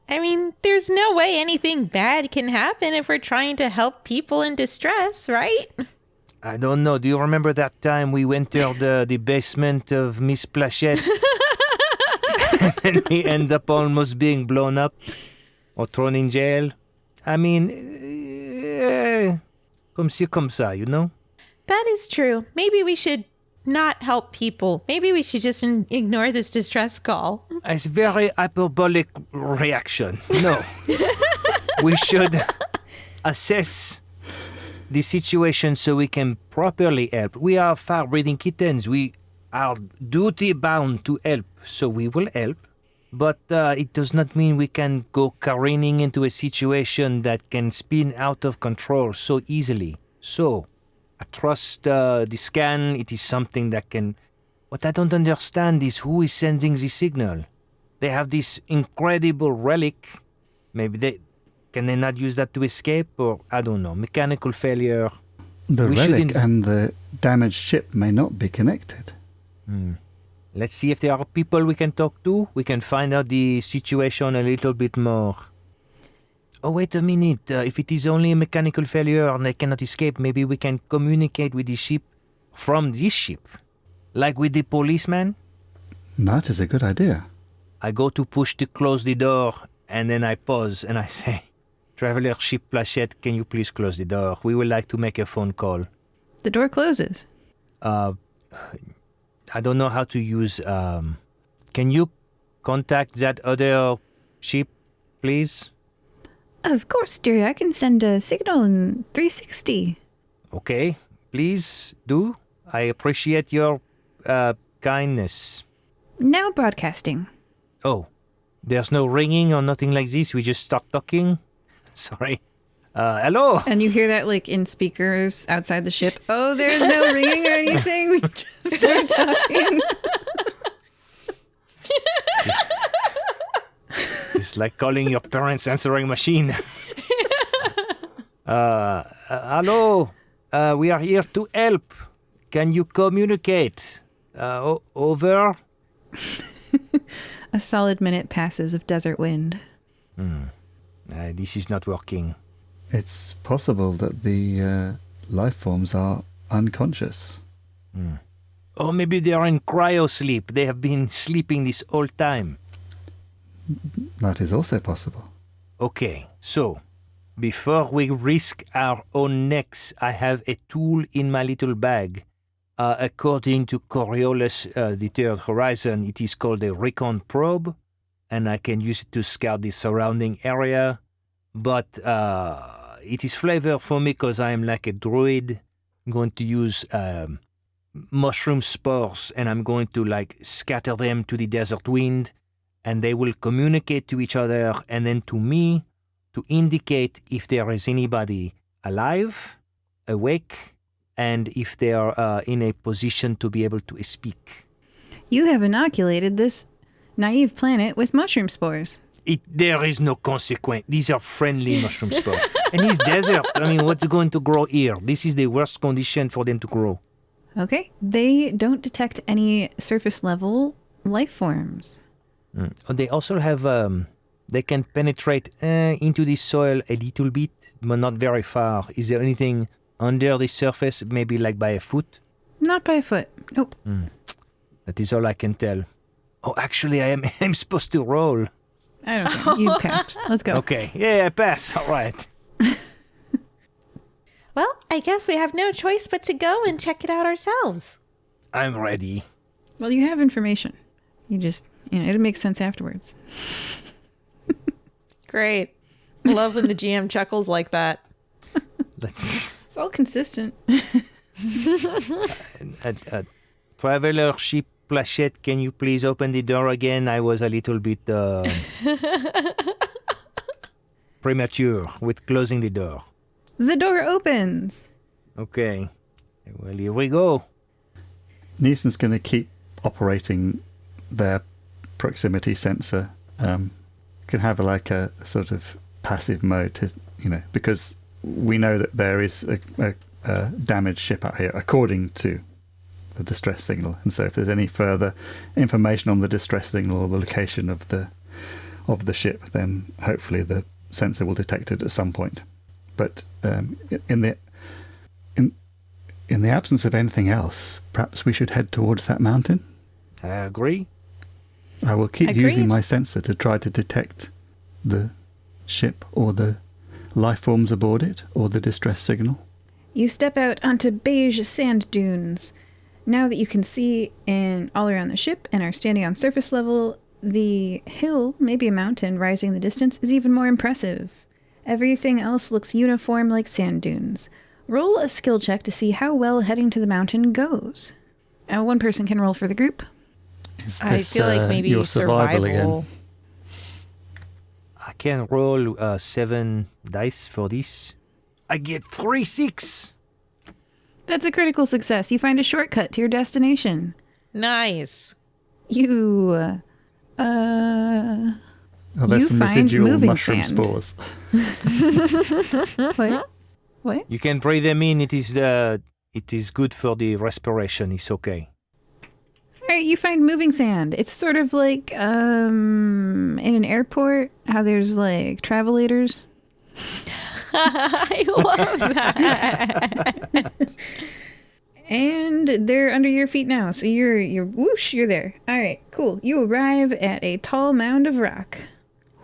Speaker 3: I mean, there's no way anything bad can happen if we're trying to help people in distress, right?
Speaker 2: I don't know. Do you remember that time we entered the basement of Miss Plachette? And we end up almost being blown up or thrown in jail? I mean, comme ci, comme ça, you know?
Speaker 3: That is true. Maybe we should not help people. Maybe we should just ignore this distress call.
Speaker 2: It's a very hyperbolic reaction. No. We should assess the situation so we can properly help. We are fire-breathing kittens. We are duty-bound to help, so we will help. But it does not mean we can go careening into a situation that can spin out of control so easily. So, I trust the scan. It is something that can... What I don't understand is who is sending the signal. They have this incredible relic. Maybe can they not use that to escape? Or, I don't know, mechanical failure.
Speaker 4: The relic and the damaged ship may not be connected.
Speaker 2: Let's see if there are people we can talk to. We can find out the situation a little bit more. Oh, wait a minute. If it is only a mechanical failure and they cannot escape, maybe we can communicate with the ship from this ship. Like with the policeman.
Speaker 4: That is a good idea.
Speaker 2: I go to push to close the door, and then I pause and I say, Traveler Ship Plachette, can you please close the door? We would like to make a phone call.
Speaker 1: The door closes.
Speaker 2: I don't know how to use... can you contact that other ship, please?
Speaker 1: Of course, dear. I can send a signal in 360.
Speaker 2: Okay, please do. I appreciate your kindness.
Speaker 1: Now broadcasting.
Speaker 2: Oh, there's no ringing or nothing like this? We just start talking? Sorry. Hello?
Speaker 1: And you hear that like in speakers outside the ship. Oh, there's no ringing or anything. We just start talking.
Speaker 2: It's like calling your parents' answering machine. Hello? We are here to help. Can you communicate? Over?
Speaker 1: A solid minute passes of desert wind.
Speaker 2: This is not working.
Speaker 4: It's possible that the life forms are unconscious.
Speaker 2: Or maybe they are in cryo-sleep. They have been sleeping this whole time.
Speaker 4: That is also possible.
Speaker 2: Okay, so before we risk our own necks, I have a tool in my little bag. According to Coriolis The Third Horizon, it is called a recon probe, and I can use it to scout the surrounding area. But it is flavor for me because I am like a druid. I'm going to use mushroom spores, and I'm going to like scatter them to the desert wind, and they will communicate to each other and then to me to indicate if there is anybody alive, awake, and if they are in a position to be able to speak.
Speaker 1: You have inoculated this naive planet with mushroom spores.
Speaker 2: There is no consequence. These are friendly mushroom spores. And it's desert. I mean, what's going to grow here? This is the worst condition for them to grow.
Speaker 1: Okay. They don't detect any surface level life forms.
Speaker 2: They also have, they can penetrate into the soil a little bit, but not very far. Is there anything under the surface, maybe like by a foot?
Speaker 1: Not by a foot. Nope.
Speaker 2: That is all I can tell. Oh, actually, I'm supposed to roll.
Speaker 1: I don't care. You passed. Let's go.
Speaker 2: Okay. Yeah, I pass. All right.
Speaker 3: Well, I guess we have no choice but to go and check it out ourselves.
Speaker 2: I'm ready.
Speaker 1: Well, you have information. You just, it'll make sense afterwards.
Speaker 3: Great. Love when the GM chuckles like that.
Speaker 1: It's all consistent.
Speaker 2: Traveler Ship Plachette, can you please open the door again? I was a little bit premature with closing the door.
Speaker 1: The door opens.
Speaker 2: Okay. Well, here we go.
Speaker 4: Newson's going to keep operating their proximity sensor. Can have like a sort of passive mode to, because we know that there is a damaged ship out here according to the distress signal, and so if there's any further information on the distress signal or the location of the ship, then hopefully the sensor will detect it at some point. But in the absence of anything else, perhaps we should head towards that mountain.
Speaker 2: I agree.
Speaker 4: I will keep
Speaker 3: Agreed.
Speaker 4: using my sensor to try to detect the ship or the life forms aboard it or the distress signal.
Speaker 1: You step out onto beige sand dunes. Now that you can see in all around the ship and are standing on surface level, the hill, maybe a mountain rising in the distance, is even more impressive. Everything else looks uniform like sand dunes. Roll a skill check to see how well heading to the mountain goes. One person can roll for the group.
Speaker 4: Is
Speaker 3: I
Speaker 4: this,
Speaker 3: feel like maybe
Speaker 4: your survival
Speaker 3: survival.
Speaker 4: again?
Speaker 2: I can roll 7 dice for this. I get 3 6.
Speaker 1: That's a critical success. You find a shortcut to your destination.
Speaker 3: Nice.
Speaker 1: You,
Speaker 4: Oh, there's
Speaker 1: you
Speaker 4: some
Speaker 1: find
Speaker 4: residual
Speaker 1: moving
Speaker 4: mushroom
Speaker 1: sand.
Speaker 4: spores.
Speaker 1: What?
Speaker 2: You can breathe them in. It is good for the respiration. It's okay.
Speaker 1: All right, you find moving sand. It's sort of like in an airport, how there's like travelators.
Speaker 3: I love that.
Speaker 1: And they're under your feet now. So you're whoosh, you're there. All right, cool. You arrive at a tall mound of rock.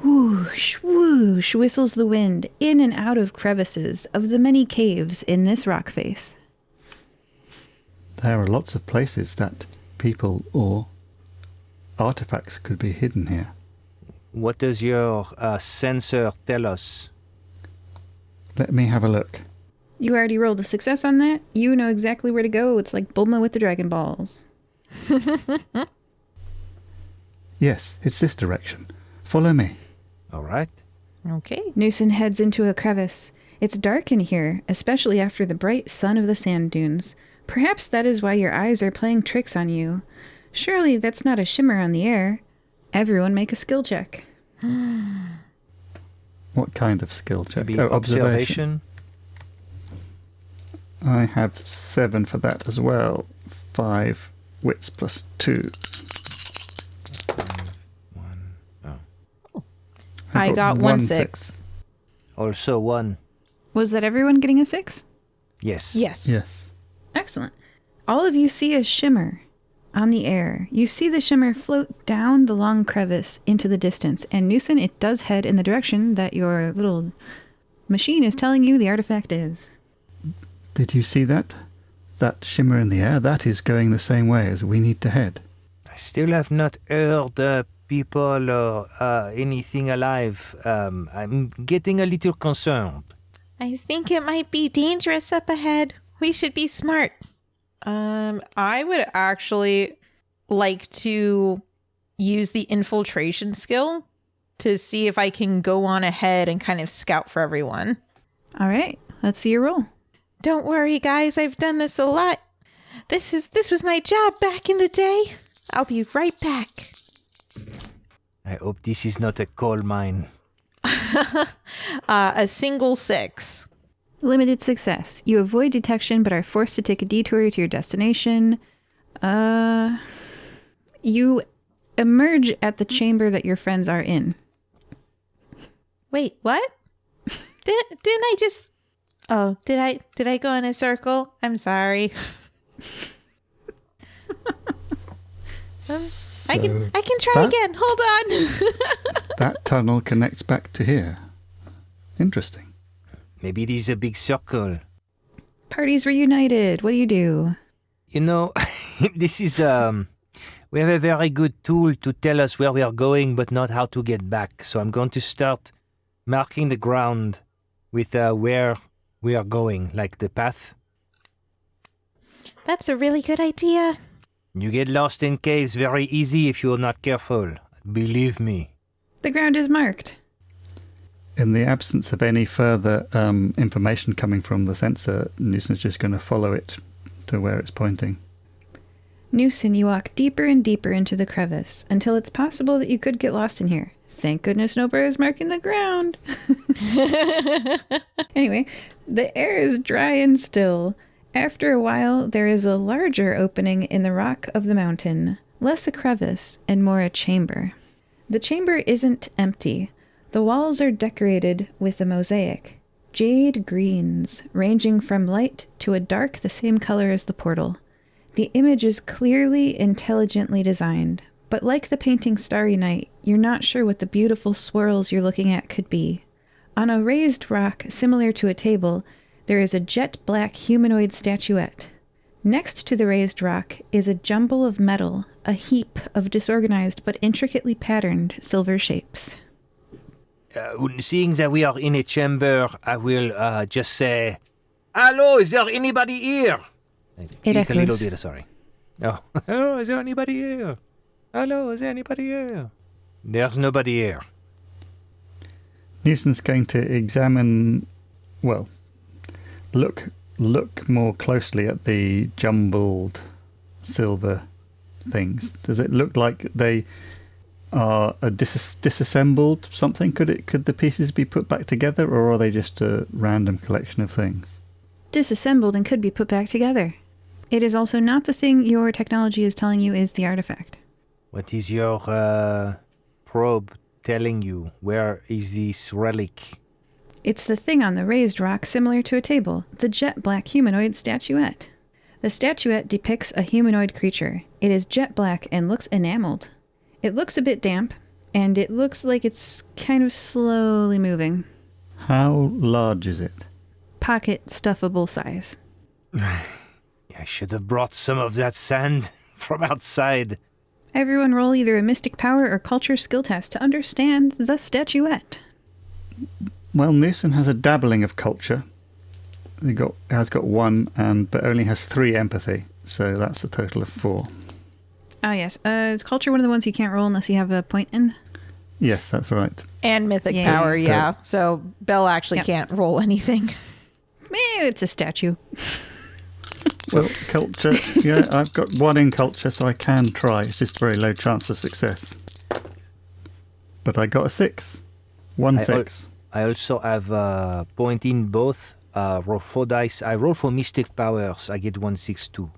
Speaker 1: Whoosh, whoosh, whistles the wind in and out of crevices of the many caves in this rock face.
Speaker 4: There are lots of places that people or artifacts could be hidden here.
Speaker 2: What does your sensor tell us?
Speaker 4: Let me have a look.
Speaker 1: You already rolled a success on that. You know exactly where to go. It's like Bulma with the Dragon Balls.
Speaker 4: Yes, it's this direction. Follow me.
Speaker 2: All right.
Speaker 3: Okay.
Speaker 1: Newson heads into a crevice. It's dark in here, especially after the bright sun of the sand dunes. Perhaps that is why your eyes are playing tricks on you. Surely that's not a shimmer on the air. Everyone make a skill check.
Speaker 4: What kind of skill check?
Speaker 2: Maybe observation.
Speaker 4: I have 7 for that as well. 5 wits plus 2.
Speaker 2: 1. Oh.
Speaker 3: I got 1 6.
Speaker 2: Also 1.
Speaker 1: Was that everyone getting a 6?
Speaker 2: Yes.
Speaker 3: Yes.
Speaker 4: Yes.
Speaker 1: Excellent. All of you see a shimmer on the air. You see the shimmer float down the long crevice into the distance. And Newson, it does head in the direction that your little machine is telling you the artifact is.
Speaker 4: Did you see that? That shimmer in the air? That is going the same way as we need to head.
Speaker 2: I still have not heard people or anything alive. I'm getting a little concerned.
Speaker 3: I think it might be dangerous up ahead. We should be smart. I would actually like to use the infiltration skill to see if I can go on ahead and kind of scout for everyone.
Speaker 1: All right, let's see your roll.
Speaker 3: Don't worry, guys. I've done this a lot. This was my job back in the day. I'll be right back.
Speaker 2: I hope this is not a coal mine.
Speaker 3: A single 6.
Speaker 1: Limited success. You avoid detection but are forced to take a detour to your destination. You emerge at the chamber that your friends are in.
Speaker 3: Wait, what? Didn't I just... Oh, did I go in a circle? I'm sorry. I can try again. Hold on.
Speaker 4: That tunnel connects back to here. Interesting.
Speaker 2: Maybe it is a big circle.
Speaker 1: Parties reunited. What do you do?
Speaker 2: You know, this is we have a very good tool to tell us where we are going, but not how to get back. So I'm going to start marking the ground with where we are going, like the path.
Speaker 3: That's a really good idea.
Speaker 2: You get lost in caves very easy if you are not careful. Believe me.
Speaker 1: The ground is marked.
Speaker 4: In the absence of any further information coming from the sensor, Newson's just going to follow it to where it's pointing.
Speaker 1: Newson, you walk deeper and deeper into the crevice until it's possible that you could get lost in here. Thank goodness Norbert is marking the ground. Anyway, the air is dry and still. After a while, there is a larger opening in the rock of the mountain, less a crevice and more a chamber. The chamber isn't empty. The walls are decorated with a mosaic, jade greens, ranging from light to a dark the same color as the portal. The image is clearly, intelligently designed, but like the painting Starry Night, you're not sure what the beautiful swirls you're looking at could be. On a raised rock similar to a table, there is a jet-black humanoid statuette. Next to the raised rock is a jumble of metal, a heap of disorganized but intricately patterned silver shapes.
Speaker 2: Seeing that we are in a chamber, I will just say, "Hello, is there anybody here?"
Speaker 1: It
Speaker 2: A little
Speaker 1: echoes.
Speaker 2: bit, sorry. Oh, hello, is there anybody here? Hello, is there anybody here? There's nobody here.
Speaker 4: Newson's going to examine, well, look more closely at the jumbled silver things. Does it look like they are a disassembled something? Could the pieces be put back together, or are they just a random collection of things?
Speaker 1: Disassembled and could be put back together. It is also not the thing your technology is telling you is the artifact.
Speaker 2: What is your probe telling you? Where is this relic?
Speaker 1: It's the thing on the raised rock similar to a table, the jet-black humanoid statuette. The statuette depicts a humanoid creature. It is jet black and looks enameled. It looks a bit damp. and it looks like it's kind of slowly moving.
Speaker 4: How large is it?
Speaker 1: Pocket stuffable size.
Speaker 2: I should have brought some of that sand from outside.
Speaker 1: Everyone roll either a mystic power or culture skill test to understand the statuette.
Speaker 4: Well, Newson has a dabbling of culture. He has got 1, but only has 3 empathy, so that's a total of 4.
Speaker 1: Ah, yes. Is culture one of the ones you can't roll unless you have a point in?
Speaker 4: Yes, that's right.
Speaker 3: And mythic
Speaker 1: Yeah.
Speaker 3: power, yeah. So Belle actually can't roll anything.
Speaker 1: It's a statue.
Speaker 4: Well, culture, yeah, I've got 1 in culture, so I can try. It's just very low chance of success. But I got a 6. 1 6.
Speaker 2: I also have a point in both. Roll 4 dice. I roll for mystic powers. I get 1 6 too.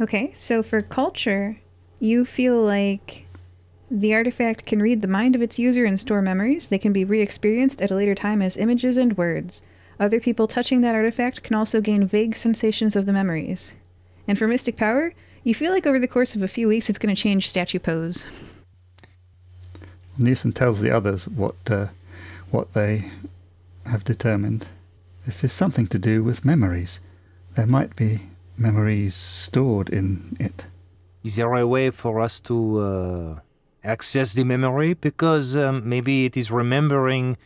Speaker 1: Okay, so for culture, you feel like the artifact can read the mind of its user and store memories. They can be re-experienced at a later time as images and words. Other people touching that artifact can also gain vague sensations of the memories. And for mystic power, you feel like over the course of a few weeks it's going to change statue pose.
Speaker 4: Newson tells the others what they have determined. This is something to do with memories. There might be memories stored in it.
Speaker 2: Is there a way for us to access the memory? Because maybe it is remembering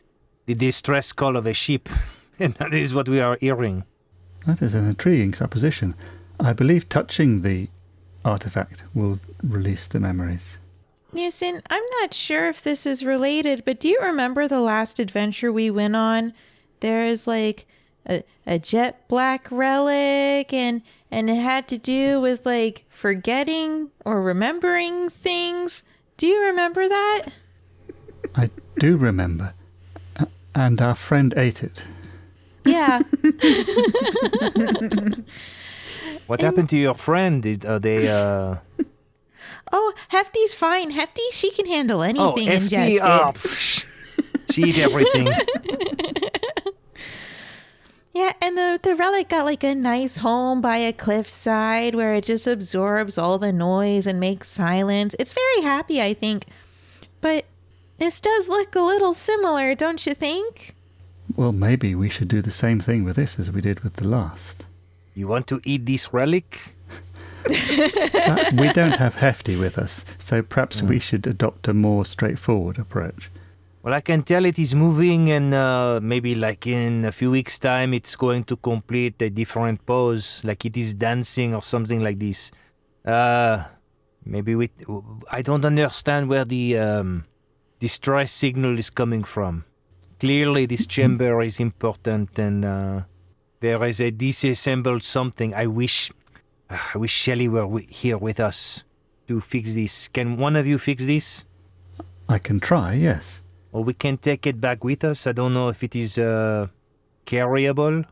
Speaker 2: the distress call of a ship, and that is what we are hearing.
Speaker 4: That is an intriguing supposition. I believe touching the artifact will release the memories.
Speaker 3: Newson, I'm not sure if this is related, but do you remember the last adventure we went on? There's like a jet black relic, and it had to do with like forgetting or remembering things. Do you remember that?
Speaker 4: I do remember. And our friend ate it.
Speaker 3: Yeah.
Speaker 2: What happened to your friend?
Speaker 3: Oh, Hefty's fine. Hefty, she can handle anything
Speaker 2: FD,
Speaker 3: ingested.
Speaker 2: She eat everything.
Speaker 3: Yeah, and the relic got like a nice home by a cliffside where it just absorbs all the noise and makes silence. It's very happy, I think. But this does look a little similar, don't you think?
Speaker 4: Well, maybe we should do the same thing with this as we did with the last.
Speaker 2: You want to eat this relic?
Speaker 4: We don't have Hefty with us, so perhaps we should adopt a more straightforward approach.
Speaker 2: Well, I can tell it is moving, and maybe like in a few weeks' time, it's going to complete a different pose, like it is dancing or something like this. Maybe I don't understand where the distress signal is coming from. Clearly, this chamber is important, and there is a disassembled something. I wish Shelley were here with us to fix this. Can one of you fix this?
Speaker 4: I can try, yes.
Speaker 2: Or we can take it back with us. I don't know if it is carryable.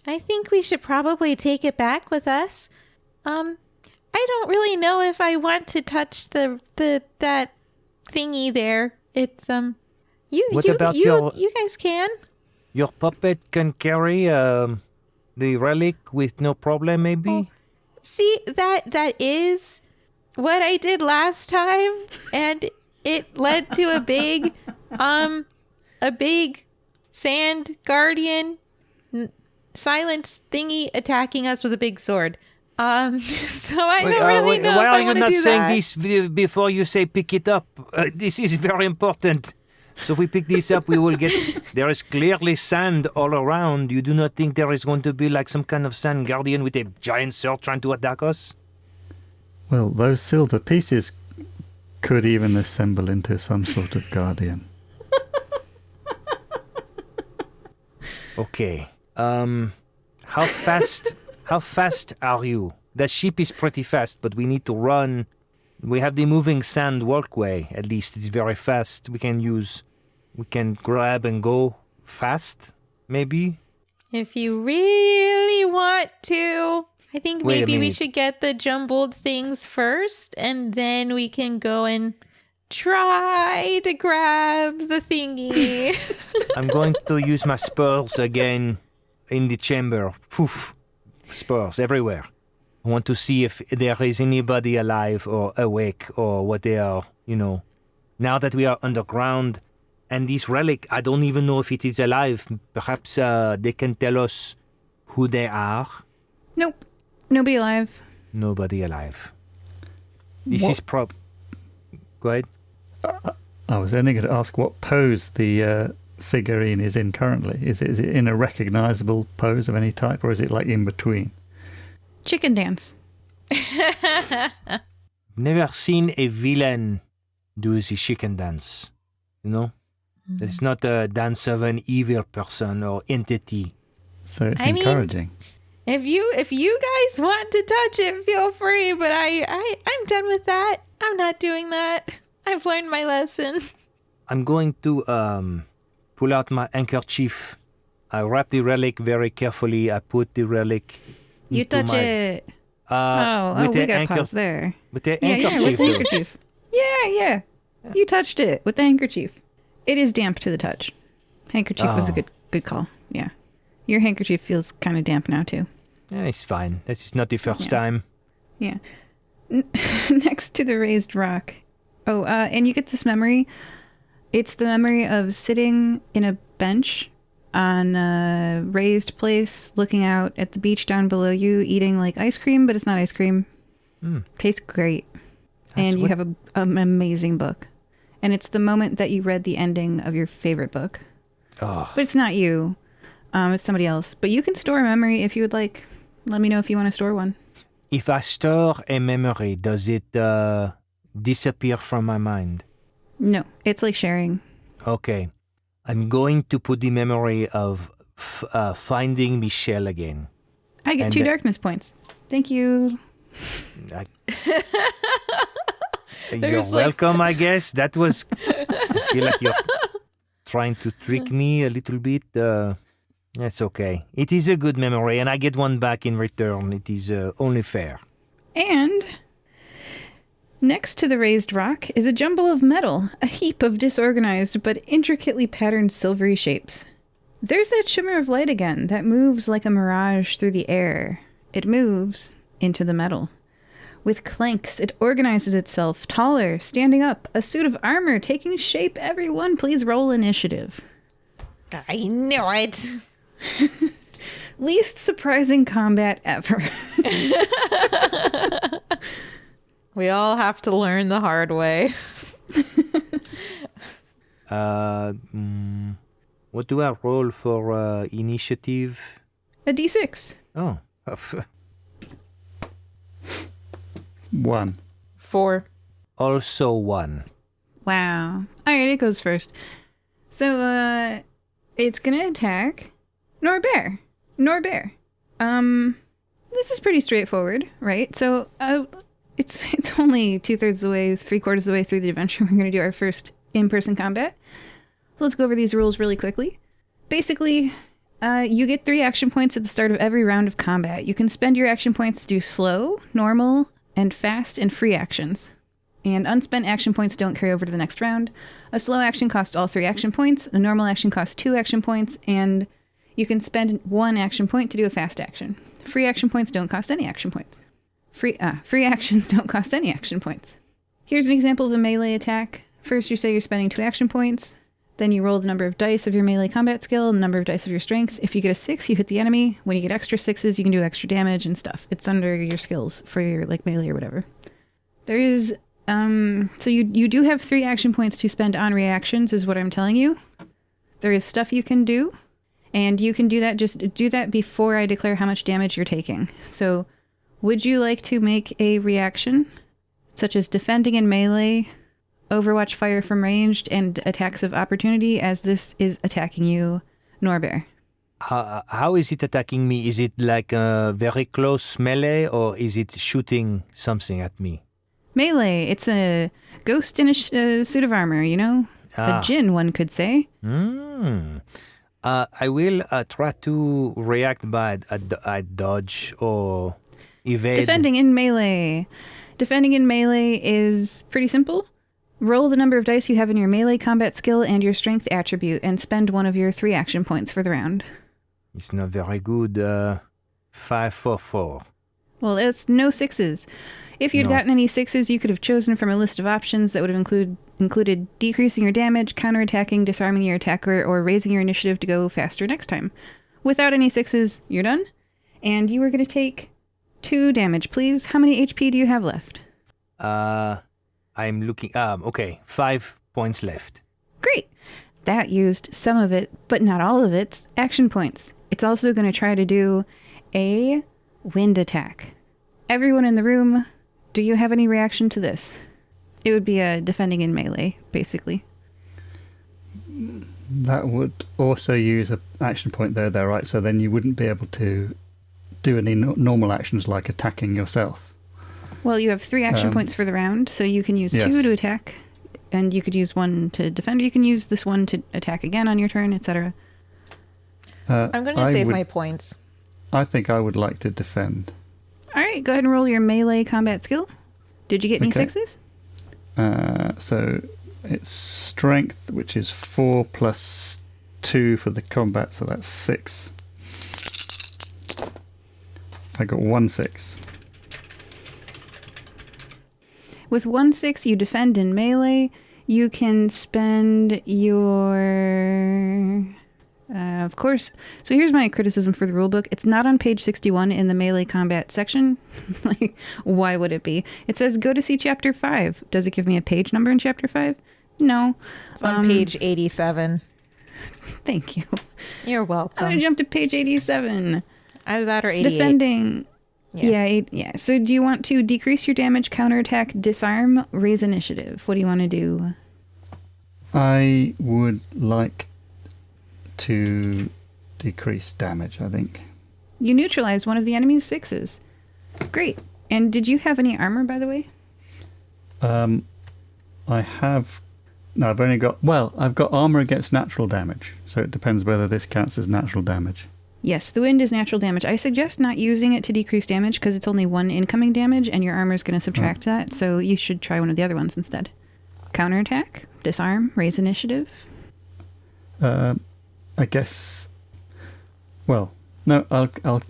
Speaker 3: I think we should probably take it back with us. I don't really know if I want to touch that thingy there. It's you guys can.
Speaker 2: Your puppet can carry the relic with no problem, maybe?
Speaker 3: Oh, see, that is what I did last time, and it led to a big sand guardian silent thingy attacking us with a big sword. So I don't really know if I want to do that. Why are you not saying
Speaker 2: this before you say pick it up? This is very important. So if we pick this up, we will get... There is clearly sand all around. You do not think there is going to be like some kind of sand guardian with a giant sword trying to attack us?
Speaker 4: Well, those silver pieces could even assemble into some sort of guardian.
Speaker 2: Okay. How fast are you? The ship is pretty fast, but we need to run. We have the moving sand walkway. At least it's very fast. We can grab and go fast, maybe?
Speaker 3: If you really want to, I think maybe we should get the jumbled things first, and then we can go and try to grab the thingy.
Speaker 2: I'm going to use my spurs again in the chamber. Poof. Spurs everywhere. I want to see if there is anybody alive or awake or what they are, now that we are underground, and this relic, I don't even know if it is alive. Perhaps they can tell us who they are.
Speaker 1: Nope. Nobody alive.
Speaker 2: Nobody alive. This
Speaker 4: What-
Speaker 2: is Go ahead.
Speaker 4: I was only going to ask what pose the figurine is in currently. Is it in a recognizable pose of any type, or is it like in between?
Speaker 1: Chicken dance.
Speaker 2: Never seen a villain do the chicken dance. You know? It's not a dance of an evil person or entity.
Speaker 4: So it's
Speaker 3: I mean-
Speaker 4: encouraging.
Speaker 3: If you guys want to touch it, feel free. But I'm done with that. I'm not doing that. I've learned my lesson.
Speaker 2: I'm going to pull out my handkerchief. I wrap the relic very carefully. I put the relic.
Speaker 1: You
Speaker 2: into
Speaker 1: touch
Speaker 2: my,
Speaker 1: it.
Speaker 2: with
Speaker 1: We
Speaker 2: the
Speaker 1: gotta
Speaker 2: anchor-
Speaker 1: pause there.
Speaker 2: With the
Speaker 1: Yeah,
Speaker 2: handkerchief.
Speaker 1: with the
Speaker 2: though.
Speaker 1: handkerchief. Yeah. You touched it with the handkerchief. It is damp to the touch. Handkerchief was a
Speaker 2: Oh.
Speaker 1: good call. Yeah. Your handkerchief feels kind of damp now, too.
Speaker 2: Yeah, it's fine. This is not the first
Speaker 1: Yeah.
Speaker 2: time.
Speaker 1: Yeah. Next to the raised rock. Oh, and you get this memory. It's the memory of sitting in a bench on a raised place, looking out at the beach down below you, eating like ice cream, but it's not ice cream. Tastes great. And you have an amazing book. And it's the moment that you read the ending of your favorite book.
Speaker 2: Oh,
Speaker 1: But it's not you. It's somebody else. But you can store a memory if you would like. Let me know if you want to store one.
Speaker 2: if I store a memory, does it disappear from my mind?
Speaker 1: No, it's like sharing.
Speaker 2: Okay. I'm going to put the memory of finding Michelle again.
Speaker 1: I get
Speaker 2: And
Speaker 1: 2
Speaker 2: the-
Speaker 1: darkness points. Thank you.
Speaker 2: You're
Speaker 3: There's like-
Speaker 2: welcome, I guess. That was... I feel like you're trying to trick me a little bit. That's okay. It is a good memory, and I get one back in return. It is only fair.
Speaker 1: And next to the raised rock is a jumble of metal, a heap of disorganized but intricately patterned silvery shapes. There's that shimmer of light again that moves like a mirage through the air. It moves into the metal. With clanks, it organizes itself, taller, standing up, a suit of armor taking shape. Everyone, please roll initiative.
Speaker 3: I knew it.
Speaker 1: Least surprising combat ever.
Speaker 3: We all have to learn the hard way.
Speaker 2: What do I roll for initiative?
Speaker 1: A d6.
Speaker 2: Oh.
Speaker 4: 1.
Speaker 3: 4.
Speaker 2: Also 1.
Speaker 1: Wow. Alright, it goes first. So, it's gonna attack Norbert. This is pretty straightforward, right? So, it's only 2/3 of the way, 3/4 of the way through the adventure. We're gonna do our first in-person combat. Let's go over these rules really quickly. Basically, you get 3 action points at the start of every round of combat. You can spend your action points to do slow, normal, and fast and free actions. And unspent action points don't carry over to the next round. A slow action costs all 3 action points. A normal action costs 2 action points. And you can spend 1 action point to do a fast action. Free action points don't cost any action points. Free actions don't cost any action points. Here's an example of a melee attack. First, you say you're spending 2 action points. Then you roll the number of dice of your melee combat skill and the number of dice of your strength. If you get a 6, you hit the enemy. When you get extra 6s, you can do extra damage and stuff. It's under your skills for your like melee or whatever. There is so you do have 3 action points to spend on reactions is what I'm telling you. There is stuff you can do, and you can do that, just do that before I declare how much damage you're taking. So would you like to make a reaction such as defending in melee, Overwatch fire from ranged, and attacks of opportunity as this is attacking you, Norbert?
Speaker 2: How is it attacking me? Is it like a very close melee, or is it shooting something at me?
Speaker 1: Melee, it's a ghost in a suit of armor, you know? A djinn, one could say.
Speaker 2: I will try to react by I dodge or evade.
Speaker 1: Defending in melee. Defending in melee is pretty simple. Roll the number of dice you have in your melee combat skill and your strength attribute and spend 1 of your 3 action points for the round.
Speaker 2: It's not very good. 5 for 4.
Speaker 1: Well, it's no 6s. If you'd
Speaker 2: No.
Speaker 1: gotten any 6s, you could have chosen from a list of options that would have included included decreasing your damage, counterattacking, disarming your attacker, or raising your initiative to go faster next time. Without any 6s, you're done. And you are going to take 2 damage, please. How many HP do you have left?
Speaker 2: I'm looking. Okay, 5 points left.
Speaker 1: Great. That used some of it, but not all of its action points. It's also going to try to do a wind attack. Everyone in the room, do you have any reaction to this? It would be a defending in melee, basically.
Speaker 4: That would also use an action point there, right? So then you wouldn't be able to do any normal actions like attacking yourself.
Speaker 1: Well, you have 3 action points for the round, so you can use 2 to attack, and you could use 1 to defend, or you can use this one to attack again on your turn, etc.
Speaker 3: I'm going to save my points.
Speaker 4: I think I would like to defend.
Speaker 1: All right, go ahead and roll your melee combat skill. Did you get any 6s?
Speaker 4: So it's strength, which is 4 plus 2 for the combat, so that's 6. I got 1 6.
Speaker 1: With 1 6, you defend in melee. You can spend your... of course. So here's my criticism for the rulebook. It's not on page 61 in the melee combat section. Like, why would it be? It says go to see chapter 5. Does it give me a page number in chapter 5? No.
Speaker 3: It's on page 87.
Speaker 1: Thank you.
Speaker 3: You're welcome.
Speaker 1: I'm going to jump to page 87.
Speaker 3: Either that or 88.
Speaker 1: Defending. Yeah. So do you want to decrease your damage, counterattack, disarm, raise initiative? What do you want to do?
Speaker 4: I would like to decrease damage, I think.
Speaker 1: You neutralize one of the enemy's 6s. Great. And did you have any armor, by the way?
Speaker 4: I have... No, I've got armor against natural damage, so it depends whether this counts as natural damage.
Speaker 1: Yes, the wind is natural damage. I suggest not using it to decrease damage because it's only 1 incoming damage and your armor is going to subtract that, so you should try one of the other ones instead. Counterattack, disarm, raise initiative.
Speaker 4: I guess... Well, no,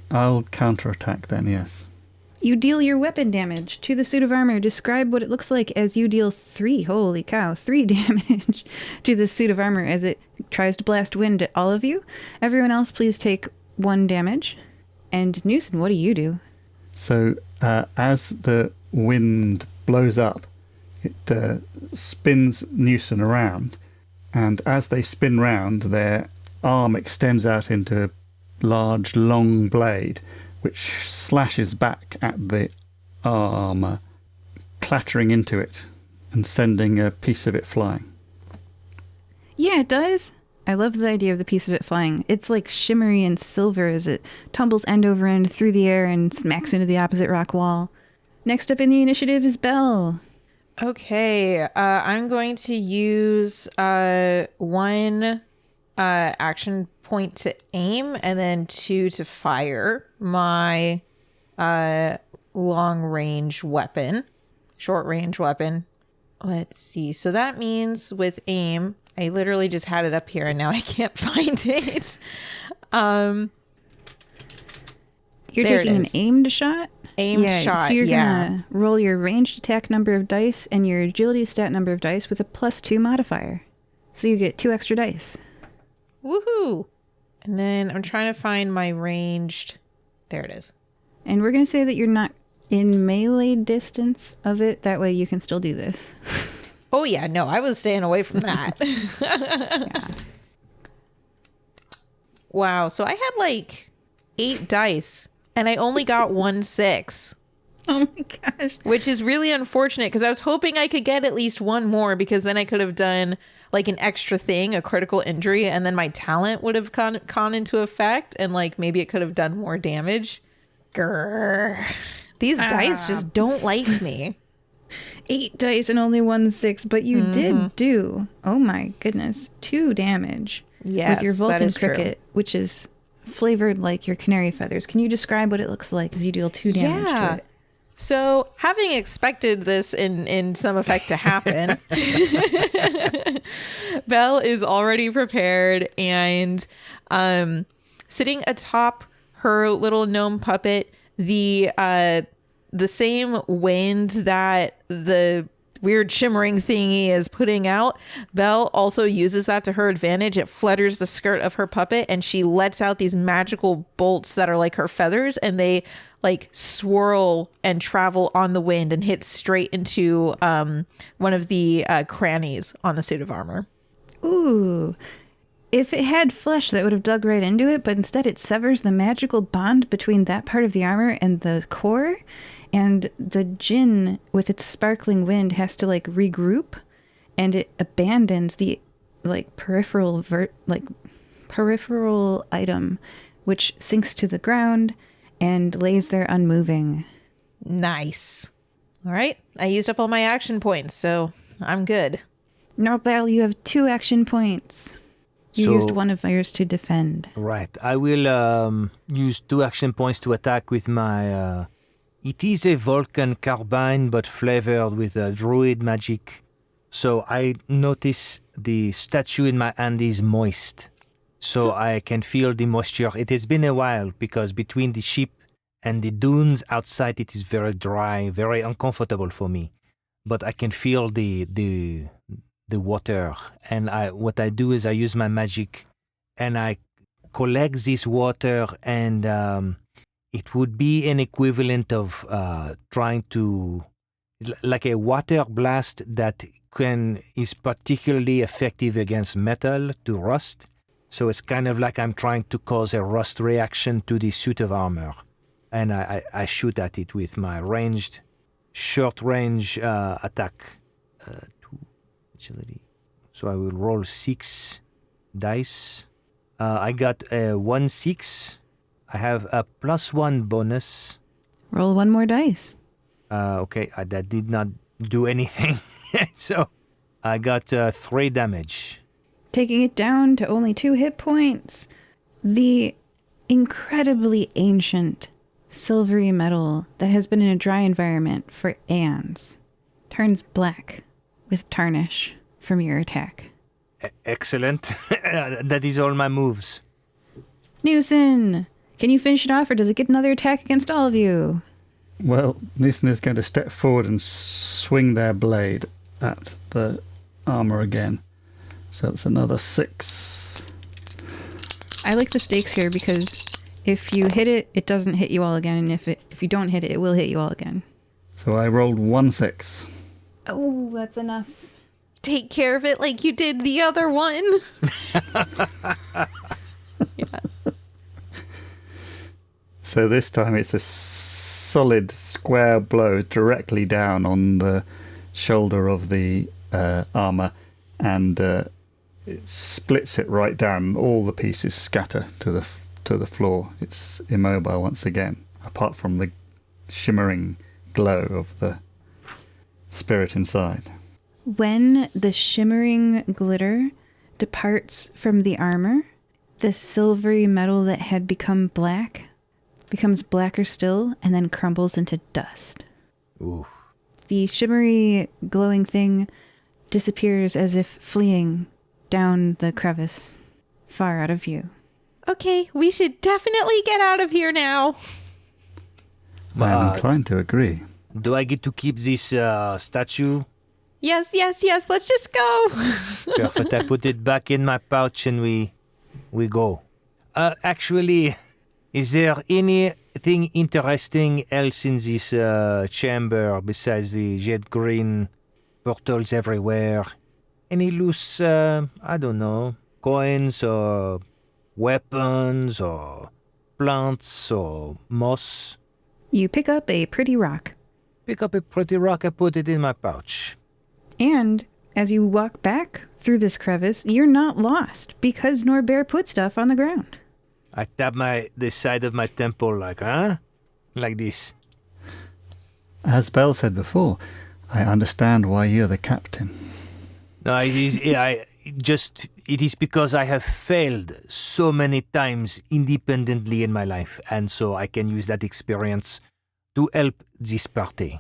Speaker 4: I'll counterattack then, yes.
Speaker 1: You deal your weapon damage to the suit of armor. Describe what it looks like as you deal 3 damage to the suit of armor as it tries to blast wind at all of you. Everyone else, please take 1 damage. And Newson, what do you do?
Speaker 4: So as the wind blows up, it spins Newson around. And as they spin round, their arm extends out into a large, long blade, which slashes back at the armour, clattering into it and sending a piece of it flying.
Speaker 1: Yeah, it does. I love the idea of the piece of it flying. It's like shimmery and silver as it tumbles end over end through the air and smacks into the opposite rock wall. Next up in the initiative is Belle.
Speaker 3: Okay, I'm going to use 1 action point to aim and then 2 to fire my long range weapon, short range weapon. Let's see. So that means with aim, I literally just had it up here and now I can't find it.
Speaker 1: You're taking an aimed shot?
Speaker 3: Aimed shot,
Speaker 1: so you're gonna roll your ranged attack number of dice and your agility stat number of dice with a +2 modifier. So you get 2 extra dice.
Speaker 3: Woohoo! And then I'm trying to find my ranged... There it is.
Speaker 1: And we're going to say that you're not in melee distance of it. That way you can still do this.
Speaker 3: Oh, yeah. No, I was staying away from that.
Speaker 1: Yeah.
Speaker 3: Wow. So I had like 8 dice and I only got 1 6.
Speaker 1: Oh my gosh.
Speaker 3: Which is really unfortunate because I was hoping I could get at least 1 more because then I could have done like an extra thing, a critical injury, and then my talent would have gone into effect and like maybe it could have done more damage. Grrr. These dice just don't like me.
Speaker 1: 8 dice and only 1 6, but you did do, oh my goodness, 2 damage.
Speaker 3: Yes,
Speaker 1: with your Vulcan
Speaker 3: that is
Speaker 1: cricket,
Speaker 3: true.
Speaker 1: Which is flavored like your canary feathers. Can you describe what it looks like as you deal 2 damage to it?
Speaker 3: So, having expected this in some effect to happen, Belle is already prepared and sitting atop her little gnome puppet, the same wind that the weird shimmering thingy is putting out, Belle also uses that to her advantage. It flutters the skirt of her puppet and she lets out these magical bolts that are like her feathers, and they like swirl and travel on the wind and hit straight into one of the crannies on the suit of armor.
Speaker 1: Ooh. If it had flesh, that would have dug right into it, but instead it severs the magical bond between that part of the armor and the core, and the djinn, with its sparkling wind, has to like regroup, and it abandons the like peripheral item, which sinks to the ground and lays there unmoving.
Speaker 3: Nice. All right, I used up all my action points, so I'm good.
Speaker 1: Norbert, you have 2 action points. You used one of yours to defend.
Speaker 2: Right. I will use 2 action points to attack with my... it is a Vulcan carbine, but flavored with druid magic. So I notice the statue in my hand is moist. So I can feel the moisture. It has been a while because between the ship and the dunes outside, it is very dry, very uncomfortable for me. But I can feel the water, and what I do is I use my magic and I collect this water, and it would be an equivalent of trying to, like a water blast that is particularly effective against metal to rust. So it's kind of like I'm trying to cause a rust reaction to the suit of armor, and I shoot at it with my short range attack. Agility. So I will roll 6 dice. I got a 1-6. I have a +1 bonus.
Speaker 1: Roll 1 more dice.
Speaker 2: Okay, that did not do anything. So I got 3 damage.
Speaker 1: Taking it down to only 2 hit points. The incredibly ancient silvery metal that has been in a dry environment for aeons turns black with tarnish from your attack.
Speaker 2: Excellent. That is all my moves.
Speaker 1: Newson, can you finish it off, or does it get another attack against all of you?
Speaker 4: Well, Newson is going to step forward and swing their blade at the armor again. So that's another 6.
Speaker 1: I like the stakes here because if you hit it, it doesn't hit you all again, and if you don't hit it, it will hit you all again.
Speaker 4: So I rolled 1 6.
Speaker 1: Oh, that's enough.
Speaker 3: Take care of it like you did the other one. Yeah.
Speaker 4: So this time it's a solid square blow directly down on the shoulder of the armor, and it splits it right down. All the pieces scatter to the floor. It's immobile once again, apart from the shimmering glow of the spirit inside.
Speaker 1: When the shimmering glitter departs from the armor, the silvery metal that had become black becomes blacker still and then crumbles into dust.
Speaker 2: Ooh.
Speaker 1: The shimmery glowing thing disappears as if fleeing down the crevice, far out of view.
Speaker 3: Okay, we should definitely get out of here now.
Speaker 4: I'm inclined to agree.
Speaker 2: Do I get to keep this statue?
Speaker 3: Yes, let's just go.
Speaker 2: Perfect. I put it back in my pouch and we go. Actually, is there anything interesting else in this chamber besides the jet green portals everywhere? Any loose, I don't know, coins or weapons or plants or moss?
Speaker 1: You pick up a pretty rock.
Speaker 2: Pick up a pretty rock, I put it in my pouch.
Speaker 1: And as you walk back through this crevice, you're not lost because Norbert put stuff on the ground.
Speaker 2: I tap the side of my temple like this.
Speaker 4: As Belle said before, I understand why you're the captain.
Speaker 2: No, it is because I have failed so many times independently in my life, and so I can use that experience to help this party.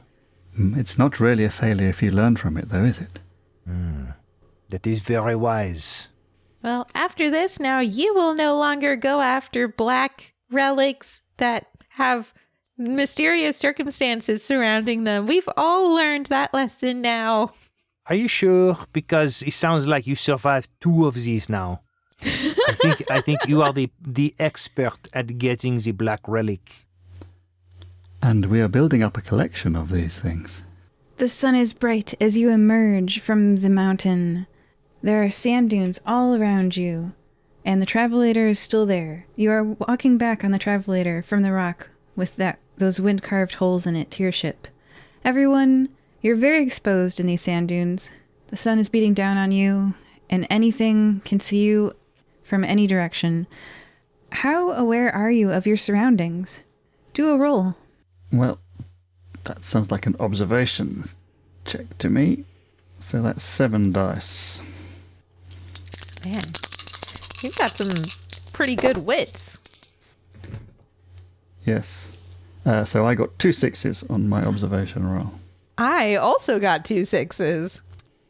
Speaker 4: It's not really a failure if you learn from it, though, is it?
Speaker 2: That is very wise.
Speaker 3: Well, after this, now you will no longer go after black relics that have mysterious circumstances surrounding them. We've all learned that lesson now.
Speaker 2: Are you sure? Because it sounds like you survived 2 of these now. I think you are the expert at getting the black relic.
Speaker 4: And we are building up a collection of these things.
Speaker 1: The sun is bright as you emerge from the mountain. There are sand dunes all around you, and the travelator is still there. You are walking back on the travelator from the rock with those wind-carved holes in it to your ship. Everyone, you're very exposed in these sand dunes. The sun is beating down on you, and anything can see you from any direction. How aware are you of your surroundings? Do a roll.
Speaker 4: Well, that sounds like an observation check to me. So that's 7 dice.
Speaker 3: Man, you've got some pretty good wits.
Speaker 4: Yes. So I got 2 6s on my observation roll.
Speaker 3: I also got 2 6s.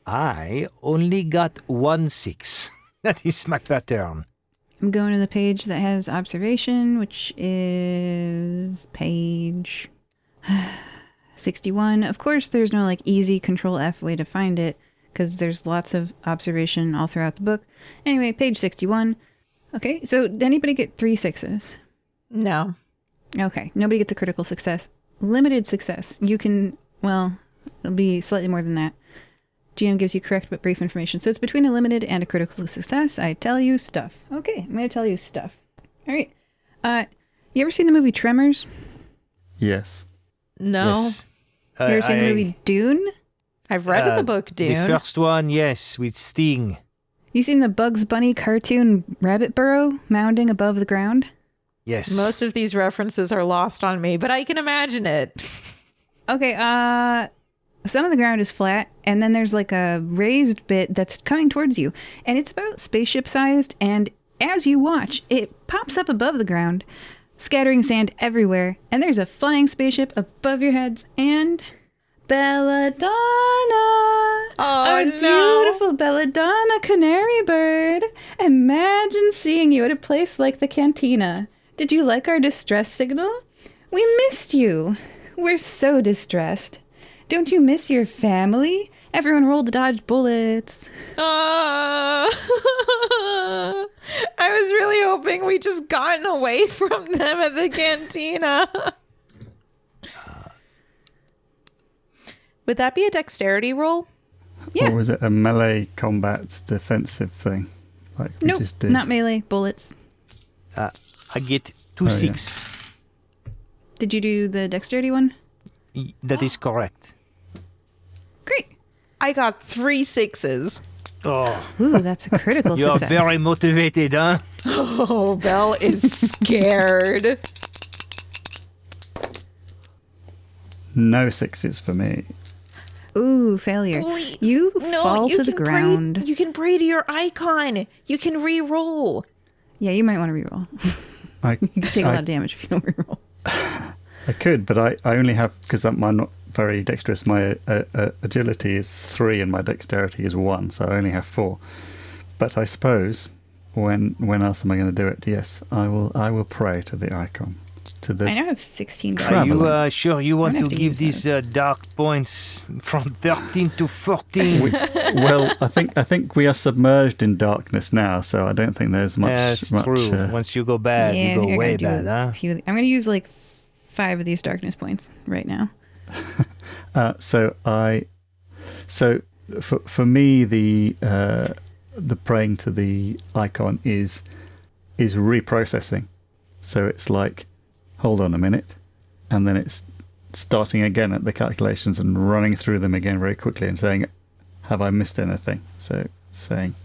Speaker 2: I only got 1 6. That is my pattern.
Speaker 1: I'm going to the page that has observation, which is page 61. Of course, there's no easy Control F way to find it because there's lots of observation all throughout the book. Anyway, page 61. Okay, so did anybody get 3 6s?
Speaker 3: No.
Speaker 1: Okay, nobody gets a critical success. Limited success. You can, well, it'll be slightly more than that. GM gives you correct but brief information. So it's between a limited and a critical success. I tell you stuff. Okay, I'm going to tell you stuff. All right. You ever seen the movie Tremors?
Speaker 4: Yes.
Speaker 3: No.
Speaker 2: Yes.
Speaker 1: You ever seen the movie Dune?
Speaker 3: I've read the book Dune.
Speaker 2: The first one, yes, with Sting.
Speaker 1: You seen the Bugs Bunny cartoon Rabbit Burrow mounding above the ground?
Speaker 2: Yes.
Speaker 3: Most of these references are lost on me, but I can imagine it.
Speaker 1: Okay, some of the ground is flat, and then there's a raised bit that's coming towards you. And it's about spaceship sized, and as you watch, it pops up above the ground, scattering sand everywhere. And there's a flying spaceship above your heads, and Belladonna!
Speaker 3: Oh,
Speaker 1: a beautiful Belladonna canary bird! Imagine seeing you at a place like the Cantina. Did you like our distress signal? We missed you. We're so distressed. Don't you miss your family? Everyone rolled to dodge bullets.
Speaker 3: I was really hoping we just gotten away from them at the Cantina. Would that be a dexterity roll?
Speaker 1: Yeah.
Speaker 4: Or was it a melee combat defensive thing? Like we
Speaker 1: Nope,
Speaker 4: just did?
Speaker 1: not melee, bullets.
Speaker 2: I get 2 6.
Speaker 1: Did you do the dexterity one?
Speaker 2: That is correct.
Speaker 1: Great.
Speaker 3: I got 3 6s.
Speaker 2: Oh,
Speaker 1: Ooh, that's a critical
Speaker 2: you are
Speaker 1: success.
Speaker 2: very motivated, huh?
Speaker 3: Oh, Belle is scared.
Speaker 4: No 6s for me.
Speaker 1: Ooh, failure.
Speaker 3: Please.
Speaker 1: You
Speaker 3: No,
Speaker 1: fall
Speaker 3: you
Speaker 1: to the
Speaker 3: can
Speaker 1: ground.
Speaker 3: you can pray to your icon. You can re-roll.
Speaker 1: Yeah, you might want to reroll. You can take a lot of damage if you don't reroll.
Speaker 4: I could, but I only have, because I'm not very dexterous, my agility is 3 and my dexterity is 1, so I only have 4. But I suppose, when else am I going to do it? Yes, I will pray to the icon. To the
Speaker 1: I now have 16
Speaker 2: Are you
Speaker 1: points.
Speaker 2: sure you want
Speaker 1: I'm
Speaker 2: to
Speaker 1: gonna have to
Speaker 2: give
Speaker 1: use
Speaker 2: these dark points from 13 to 14?
Speaker 4: well, I think we are submerged in darkness now, so I don't think there's much.
Speaker 2: That's
Speaker 4: much,
Speaker 2: true. Once you go bad,
Speaker 1: Yeah,
Speaker 2: you go
Speaker 1: I
Speaker 2: way
Speaker 1: gotta do
Speaker 2: bad,
Speaker 1: a
Speaker 2: huh?
Speaker 1: few- I'm going to use 5 of these darkness points right now.
Speaker 4: So for me, the praying to the icon is reprocessing. So it's like, hold on a minute, and then it's starting again at the calculations and running through them again very quickly and saying, have I missed anything? So saying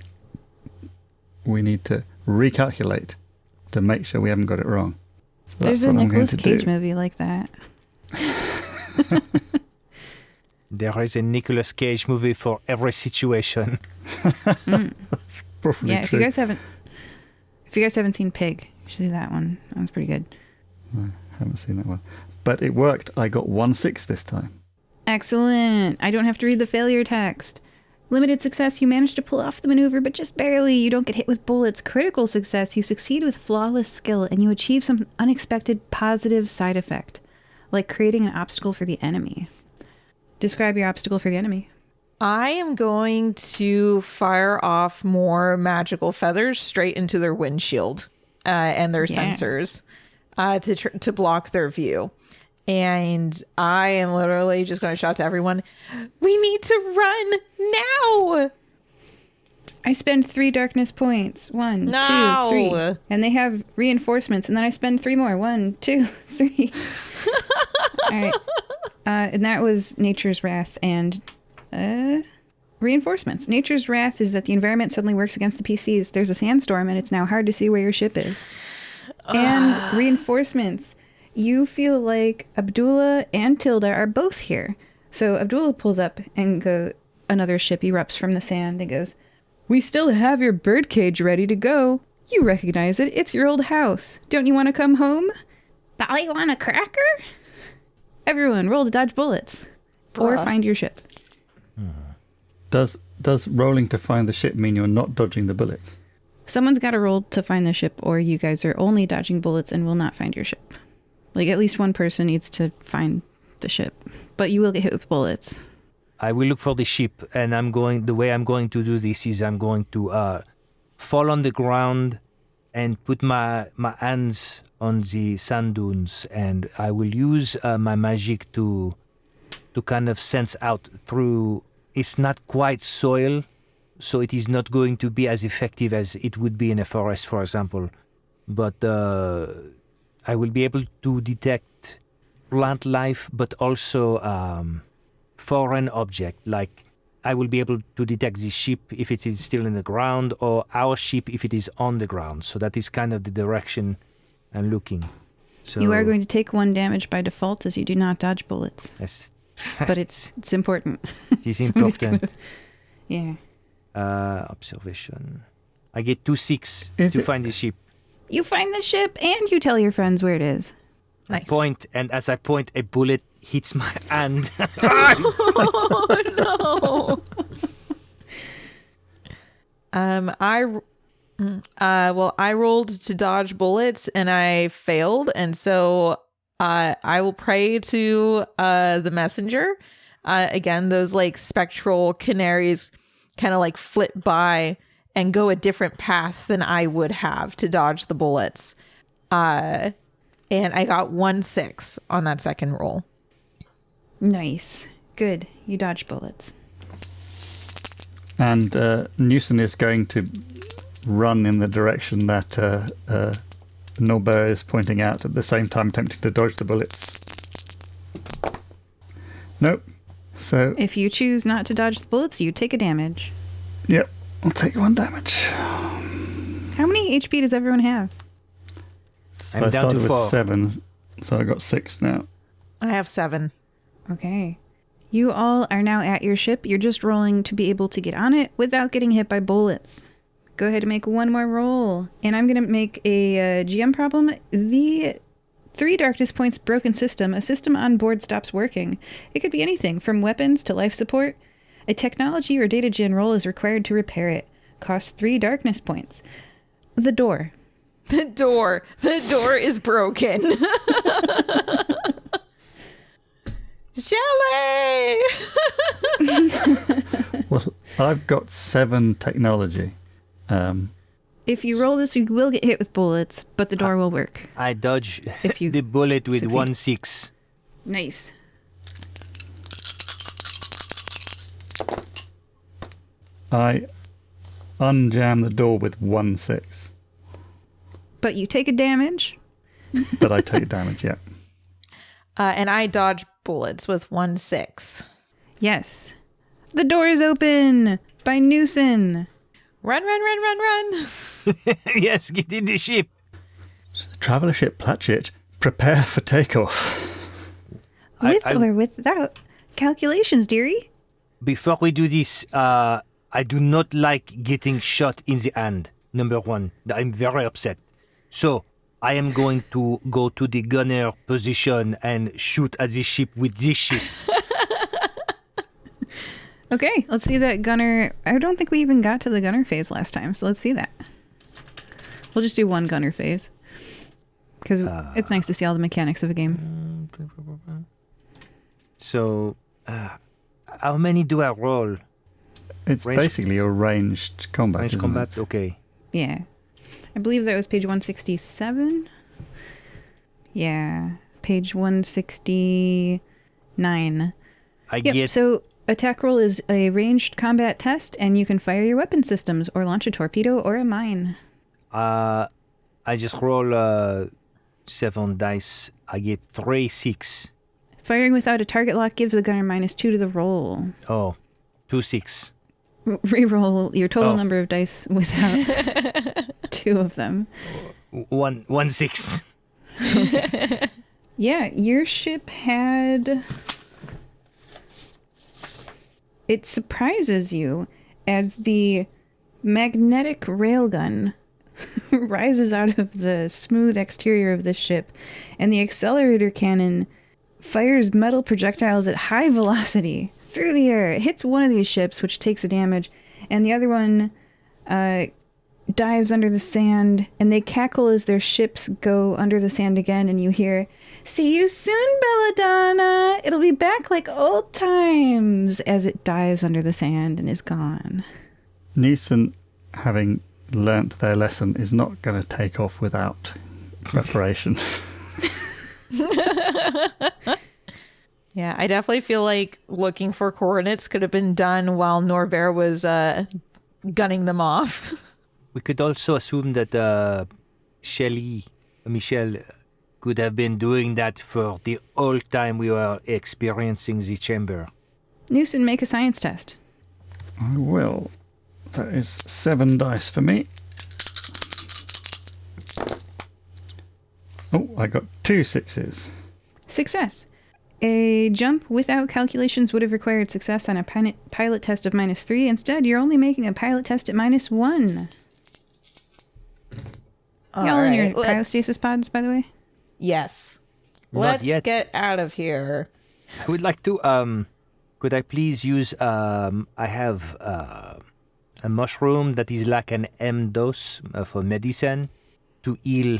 Speaker 4: we need to recalculate to make sure we haven't got it wrong. So
Speaker 1: There's
Speaker 4: that's
Speaker 1: a
Speaker 4: what I'm going
Speaker 1: Nicolas
Speaker 4: to
Speaker 1: Cage
Speaker 4: do.
Speaker 1: movie like that.
Speaker 2: There is a Nicolas Cage movie for every situation.
Speaker 4: That's probably
Speaker 1: Yeah, if
Speaker 4: true.
Speaker 1: you guys haven't seen Pig, you should see that one. That was pretty good.
Speaker 4: No, haven't seen that one. But it worked. I got 1 6 this time.
Speaker 1: Excellent. I don't have to read the failure text. Limited success, you manage to pull off the maneuver, but just barely. You don't get hit with bullets. Critical success, you succeed with flawless skill, and you achieve some unexpected positive side effect. like creating an obstacle for the enemy. Describe your obstacle for the enemy.
Speaker 3: I am going to fire off more magical feathers straight into their windshield and their sensors to block their view. And I am literally just going to shout to everyone, we need to run now.
Speaker 1: I spend 3 darkness points. 1, 2, 3. And they have reinforcements. And then I spend 3 more. 1, 2, 3. All right. And that was Nature's Wrath and reinforcements. Nature's Wrath is that the environment suddenly works against the PCs. There's a sandstorm and it's now hard to see where your ship is. And reinforcements. You feel like Abdullah and Tilda are both here. So Abdullah pulls up and another ship erupts from the sand and goes, we still have your birdcage ready to go. You recognize it. It's your old house. Don't you want to come home? Belle, you want a cracker? Everyone, roll to dodge bullets. Or find your ship.
Speaker 4: Does rolling to find the ship mean you're not dodging the bullets?
Speaker 1: Someone's got to roll to find the ship, or you guys are only dodging bullets and will not find your ship. Like, at least one person needs to find the ship. But you will get hit with bullets.
Speaker 2: I will look for the ship, and the way I'm going to do this is I'm going to fall on the ground and put my hands on the sand dunes, and I will use my magic to kind of sense out through. It's not quite soil, so it is not going to be as effective as it would be in a forest, for example. But I will be able to detect plant life, but also foreign object. Like I will be able to detect the ship if it is still in the ground, or our ship if it is on the ground. So that is kind of the direction I'm looking. So
Speaker 1: you are going to take 1 damage by default as you do not dodge bullets. But it's important.
Speaker 2: It is important.
Speaker 1: Yeah.
Speaker 2: Observation. I get 2/6 to find the ship.
Speaker 1: You find the ship and you tell your friends where it is.
Speaker 3: Nice.
Speaker 2: I point, and as I point, a bullet hits my hand.
Speaker 3: Oh no. I rolled to dodge bullets and I failed, and so I will pray to the messenger. Again, those like spectral canaries kind of like flit by and go a different path than I would have to dodge the bullets. And I got 1/6 on that second roll.
Speaker 1: Nice. Good. You dodge bullets.
Speaker 4: And Newson is going to run in the direction that Norbert is pointing out, at the same time attempting to dodge the bullets. Nope. So
Speaker 1: if you choose not to dodge the bullets, you take a damage.
Speaker 4: Yep. I'll take 1 damage.
Speaker 1: How many HP does everyone have?
Speaker 2: I'm
Speaker 4: I
Speaker 2: down
Speaker 4: started
Speaker 2: to
Speaker 4: with
Speaker 2: 4.
Speaker 4: 7, so I got 6 now.
Speaker 3: I have 7.
Speaker 1: Okay. You all are now at your ship. You're just rolling to be able to get on it without getting hit by bullets. Go ahead and make 1 more roll. And I'm going to make a GM problem. The 3 darkness points broken system. A system on board stops working. It could be anything from weapons to life support. A technology or data gen roll is required to repair it. Costs 3 darkness points. The door.
Speaker 3: The door is broken. Shelley!
Speaker 4: Well, I've got 7 technology.
Speaker 1: If you roll this, you will get hit with bullets, but the door will work.
Speaker 2: I dodge
Speaker 1: If you
Speaker 2: the bullet with
Speaker 1: succeed.
Speaker 2: 1/6.
Speaker 1: Nice.
Speaker 4: I unjam the door with 1/6,
Speaker 1: But you take a damage.
Speaker 4: but I take damage, yeah.
Speaker 3: And I dodge bullets with 1/6.
Speaker 1: Yes. The door is open by Newson.
Speaker 3: Run, run, run, run, run.
Speaker 2: Yes, get in the ship.
Speaker 4: Traveller ship Platchett, prepare for takeoff.
Speaker 1: With or without calculations, dearie.
Speaker 2: Before we do this, I do not like getting shot in the hand. Number 1, I'm very upset. So I am going to go to the gunner position and shoot at the ship with this ship.
Speaker 1: Okay, let's see that gunner. I don't think we even got to the gunner phase last time, so let's see that. We'll just do 1 gunner phase. because it's nice to see all the mechanics of a game.
Speaker 2: So, how many do I roll?
Speaker 4: It's basically a ranged combat.
Speaker 2: Ranged combat, okay.
Speaker 1: Yeah. I believe that was page 167. Yeah, page 169. So attack roll is a ranged combat test, and you can fire your weapon systems or launch a torpedo or a mine.
Speaker 2: I just roll 7 dice. I get 3 6.
Speaker 1: Firing without a target lock gives the gunner -2 to the roll.
Speaker 2: Oh, 2 6.
Speaker 1: Reroll your total number of dice without 2 of them.
Speaker 2: 1 6.
Speaker 1: Yeah, your ship had... It surprises you as the magnetic railgun rises out of the smooth exterior of this ship, and the accelerator cannon fires metal projectiles at high velocity through the air. It hits one of these ships, which takes a damage, and the other one dives under the sand, and they cackle as their ships go under the sand again, and you hear, "See you soon, Belladonna! It'll be back like old times," as it dives under the sand and is gone.
Speaker 4: Newson, having learnt their lesson, is not going to take off without preparation.
Speaker 3: Yeah, I definitely feel like looking for coordinates could have been done while Norbert was gunning them off.
Speaker 2: We could also assume that Michelle could have been doing that for the whole time we were experiencing the chamber.
Speaker 1: Newson, make a science test.
Speaker 4: I will. That is 7 dice for me. Oh, I got 2 6s.
Speaker 1: Success. A jump without calculations would have required success on a pilot test of -3. Instead, you're only making a pilot test at -1. Y'all in your cryostasis pods, by the way?
Speaker 3: Yes.
Speaker 2: Not
Speaker 3: Let's
Speaker 2: yet.
Speaker 3: get out of here.
Speaker 2: I would like to, could I please use, I have a mushroom that is like an M dose for medicine to heal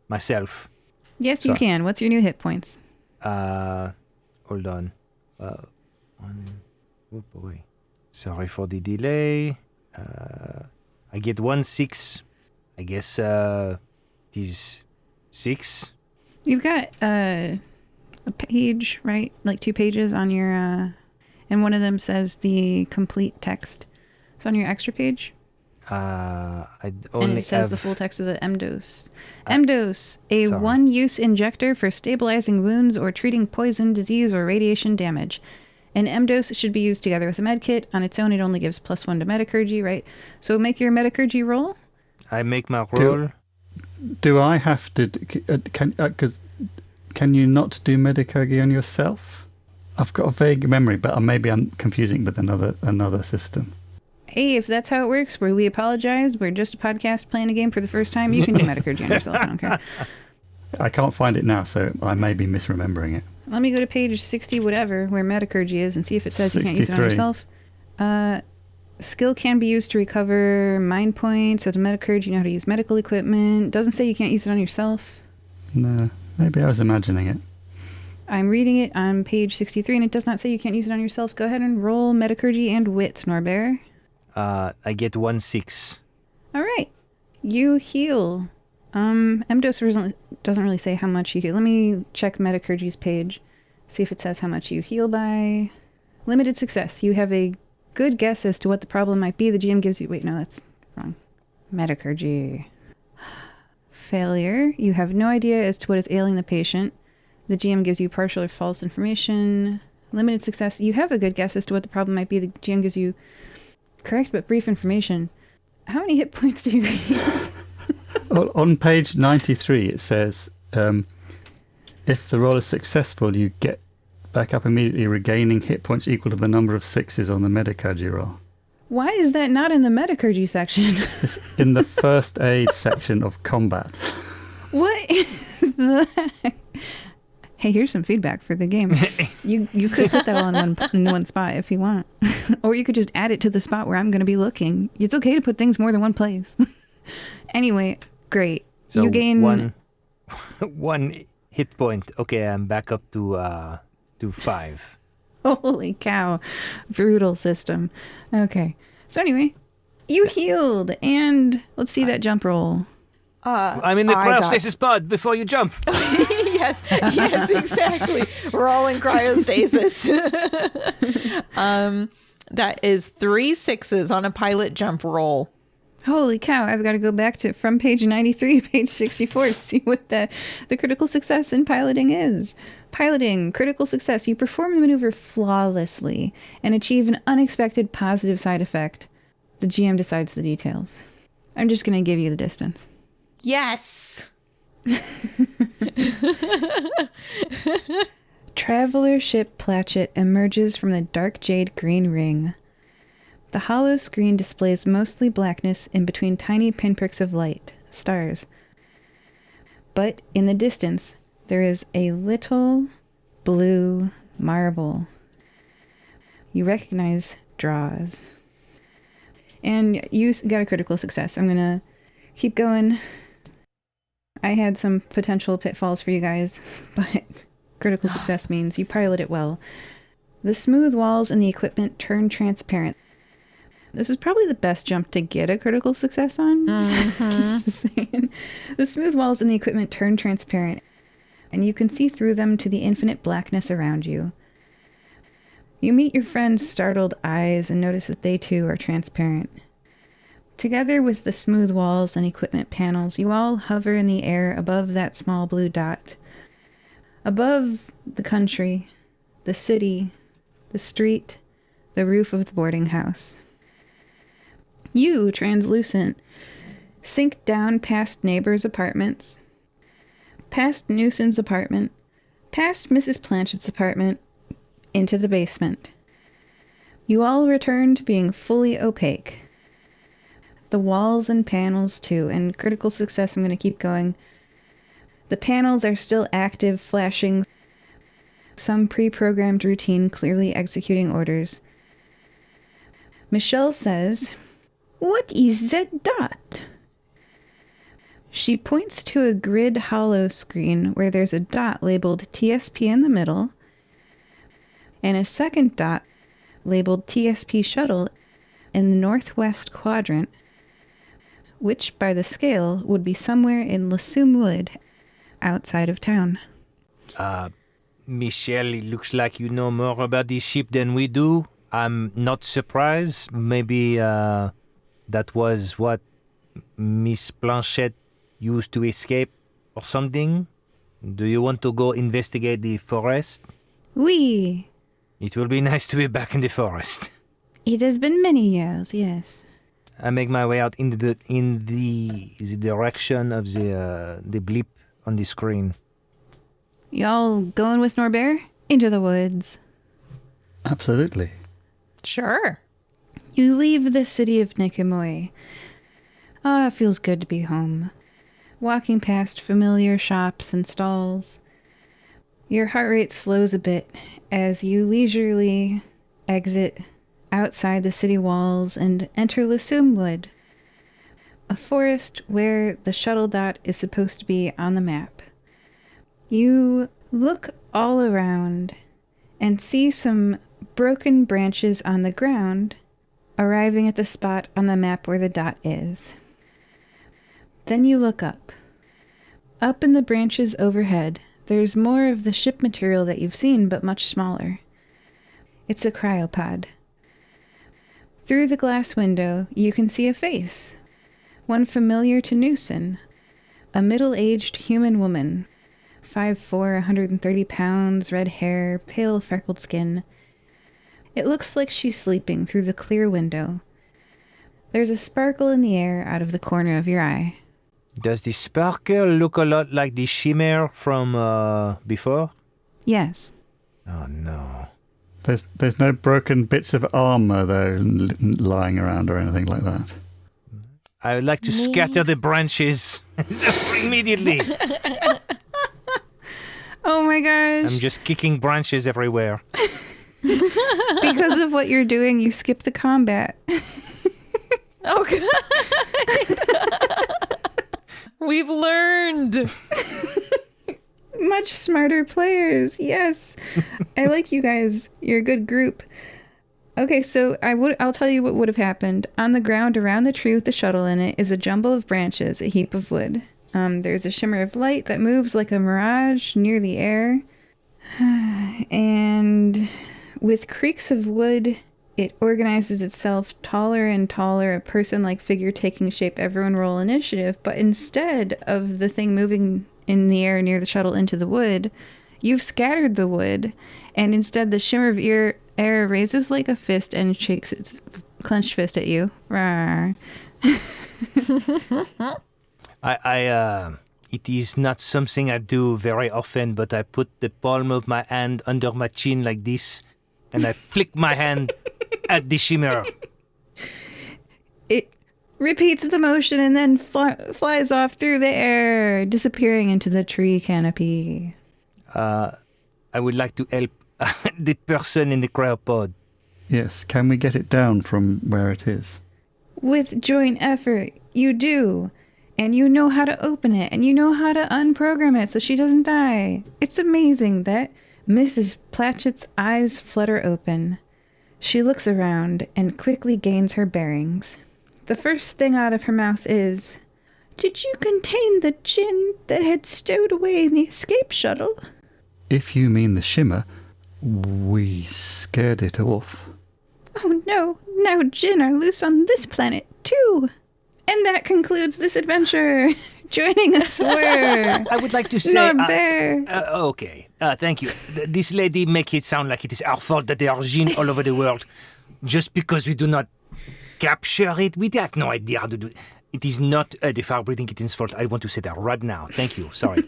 Speaker 2: myself.
Speaker 1: Yes, you can. What's your new hit points?
Speaker 2: Hold on. One. Oh boy. Sorry for the delay. I get 1 6. I guess it is 6.
Speaker 1: You've got a page, right? Like 2 pages on your, and one of them says the complete text. It's on your extra page.
Speaker 2: I only
Speaker 1: and it says
Speaker 2: have
Speaker 1: the full text of the M-dose. M-dose, a
Speaker 2: sorry.
Speaker 1: one-use injector for stabilizing wounds or treating poison, disease, or radiation damage. An M-dose should be used together with a med kit. On its own, it only gives +1 to metacurgy, right? So make your metacurgy roll.
Speaker 2: I make my roll.
Speaker 4: Do I have to? Can you not do metacurgy on yourself? I've got a vague memory, but maybe I'm confusing with another system.
Speaker 1: Hey, if that's how it works, we apologize. We're just a podcast playing a game for the first time. You can do metacurgy on yourself. I don't care.
Speaker 4: I can't find it now, so I may be misremembering it.
Speaker 1: Let me go to page 60, whatever, where metacurgy is, and see if it says 63. You can't use it on yourself. Skill can be used to recover mind points. As a metacurgy, you know how to use medical equipment. Doesn't say you can't use it on yourself.
Speaker 4: No, maybe I was imagining it.
Speaker 1: I'm reading it on page 63, and it does not say you can't use it on yourself. Go ahead and roll metacurgy and wits, Norbert.
Speaker 2: I get 1 6.
Speaker 1: All right. You heal. M-dose doesn't really say how much you heal. Let me check metacurgy's page. See if it says how much you heal by. Limited success. You have a good guess as to what the problem might be. The GM gives you... Wait, no, that's wrong. Metacurgy. Failure. You have no idea as to what is ailing the patient. The GM gives you partial or false information. Limited success. You have a good guess as to what the problem might be. The GM gives you correct but brief information. How many hit points do you have?
Speaker 4: On page 93, it says, if the roll is successful, you get back up immediately, regaining hit points equal to the number of 6s on the metacurgy roll.
Speaker 1: Why is that not in the metacurgy section?
Speaker 4: It's in the first aid section of combat.
Speaker 1: What is that? Hey, here's some feedback for the game. You could put that all in one spot if you want. Or you could just add it to the spot where I'm going to be looking. It's okay to put things more than one place. Anyway, great.
Speaker 2: So
Speaker 1: you gain...
Speaker 2: 1 hit point. Okay, I'm back up to 5.
Speaker 1: Holy cow. Brutal system. Okay. So anyway, you healed, and let's see that jump roll.
Speaker 2: I'm in the cryostasis pod before you jump.
Speaker 3: Yes, exactly. We're all in cryostasis. That is 3 6s on a pilot jump roll.
Speaker 1: Holy cow, I've got to go back to from page 93 to page 64 to see what the critical success in piloting is. Piloting, critical success. You perform the maneuver flawlessly and achieve an unexpected positive side effect. The GM decides the details. I'm just going to give you the distance.
Speaker 3: Yes.
Speaker 1: Traveler ship Platchett emerges from the dark jade green ring. The hollow screen displays mostly blackness in between tiny pinpricks of light, stars. But in the distance, there is a little blue marble. You recognize draws. And you got a critical success. I'm going to keep going. I had some potential pitfalls for you guys, but critical success means you pilot it well. The smooth walls and the equipment turn transparent. This is probably the best jump to get a critical success on. Just saying. The smooth walls and the equipment turn transparent, and you can see through them to the infinite blackness around you. You meet your friend's startled eyes and notice that they too are transparent. Together with the smooth walls and equipment panels, you all hover in the air above that small blue dot. Above the country, the city, the street, the roof of the boarding house. You, translucent, sink down past neighbors' apartments, past Newson's apartment, past Mrs. Planchett's apartment, into the basement. You all return to being fully opaque. The walls and panels, too, and critical success, I'm going to keep going. The panels are still active, flashing, some pre-programmed routine clearly executing orders. Michelle says, "What is that dot?" She points to a grid hollow screen where there's a dot labeled TSP in the middle, and a second dot labeled TSP Shuttle in the northwest quadrant, which by the scale would be somewhere in Lassume Wood, outside of town.
Speaker 2: Michelle, it looks like you know more about this ship than we do. I'm not surprised. Maybe that was what Miss Planchette used to escape or something. Do you want to go investigate the forest?
Speaker 1: Oui.
Speaker 2: It will be nice to be back in the forest.
Speaker 1: It has been many years, yes.
Speaker 2: I make my way out in the direction of the blip on the screen.
Speaker 1: Y'all going with Norbert? Into the woods.
Speaker 4: Absolutely.
Speaker 3: Sure.
Speaker 1: You leave the city of Nicomoy. Ah, it feels good to be home. Walking past familiar shops and stalls. Your heart rate slows a bit as you leisurely exit outside the city walls and enter Lassume Wood, a forest where the shuttle dot is supposed to be on the map. You look all around and see some broken branches on the ground, arriving at the spot on the map where the dot is. Then you look up. Up in the branches overhead, there's more of the ship material that you've seen, but much smaller. It's a cryopod. Through the glass window, you can see a face, one familiar to Newson, a middle-aged human woman, 5'4", 130 pounds, red hair, pale freckled skin. It looks like she's sleeping through the clear window. There's a sparkle in the air out of the corner of your eye.
Speaker 2: Does the sparkle look a lot like the shimmer from before?
Speaker 1: Yes.
Speaker 2: Oh no.
Speaker 4: There's no broken bits of armor there lying around or anything like that.
Speaker 2: I would like to scatter the branches immediately.
Speaker 1: Oh my gosh.
Speaker 2: I'm just kicking branches everywhere.
Speaker 1: Because of what you're doing, you skip the combat.
Speaker 3: Oh, God. We've learned.
Speaker 1: Much smarter players. Yes. I like you guys. You're a good group. Okay, so I'll tell you what would have happened. On the ground around the tree with the shuttle in it is a jumble of branches, a heap of wood. There's a shimmer of light that moves like a mirage near the air. And with creaks of wood, it organizes itself taller and taller, a person-like figure taking shape. Everyone roll initiative. But instead of the thing moving in the air near the shuttle into the wood, you've scattered the wood, and instead the shimmer of air raises like a fist and shakes its clenched fist at you. Rawr.
Speaker 2: It is not something I do very often, but I put the palm of my hand under my chin like this, and I flick my hand at the shimmer.
Speaker 1: It repeats the motion and then flies off through the air, disappearing into the tree canopy.
Speaker 2: I would like to help the person in the cryopod.
Speaker 4: Yes, can we get it down from where it is?
Speaker 1: With joint effort, you do. And you know how to open it, and you know how to unprogram it so she doesn't die. It's amazing that Mrs. Platchett's eyes flutter open. She looks around and quickly gains her bearings. The first thing out of her mouth is, "Did you contain the gin that had stowed away in the escape shuttle?"
Speaker 4: If you mean the shimmer, we scared it off.
Speaker 1: Oh no, now gin are loose on this planet too. And that concludes this adventure. Joining us were...
Speaker 2: I would like to say...
Speaker 1: Norbert.
Speaker 2: Okay, thank you. This lady make it sound like it is our fault that there are gin all over the world. Just because we do not capture it, we have no idea how to do it. It is not the fire-breathing kitten's fault. I want to say that right now. Thank you. Sorry.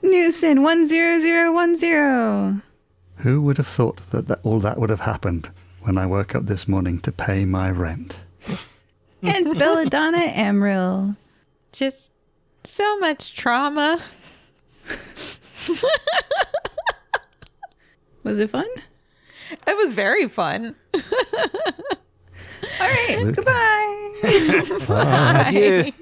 Speaker 1: Newson 10010.
Speaker 4: Who would have thought that all that would have happened when I woke up this morning to pay my rent?
Speaker 1: And Belladonna Amril.
Speaker 3: Just so much trauma.
Speaker 1: Was it fun?
Speaker 3: It was very fun.
Speaker 1: All right.
Speaker 4: Absolutely.
Speaker 1: Goodbye.
Speaker 4: Bye.
Speaker 2: Adieu.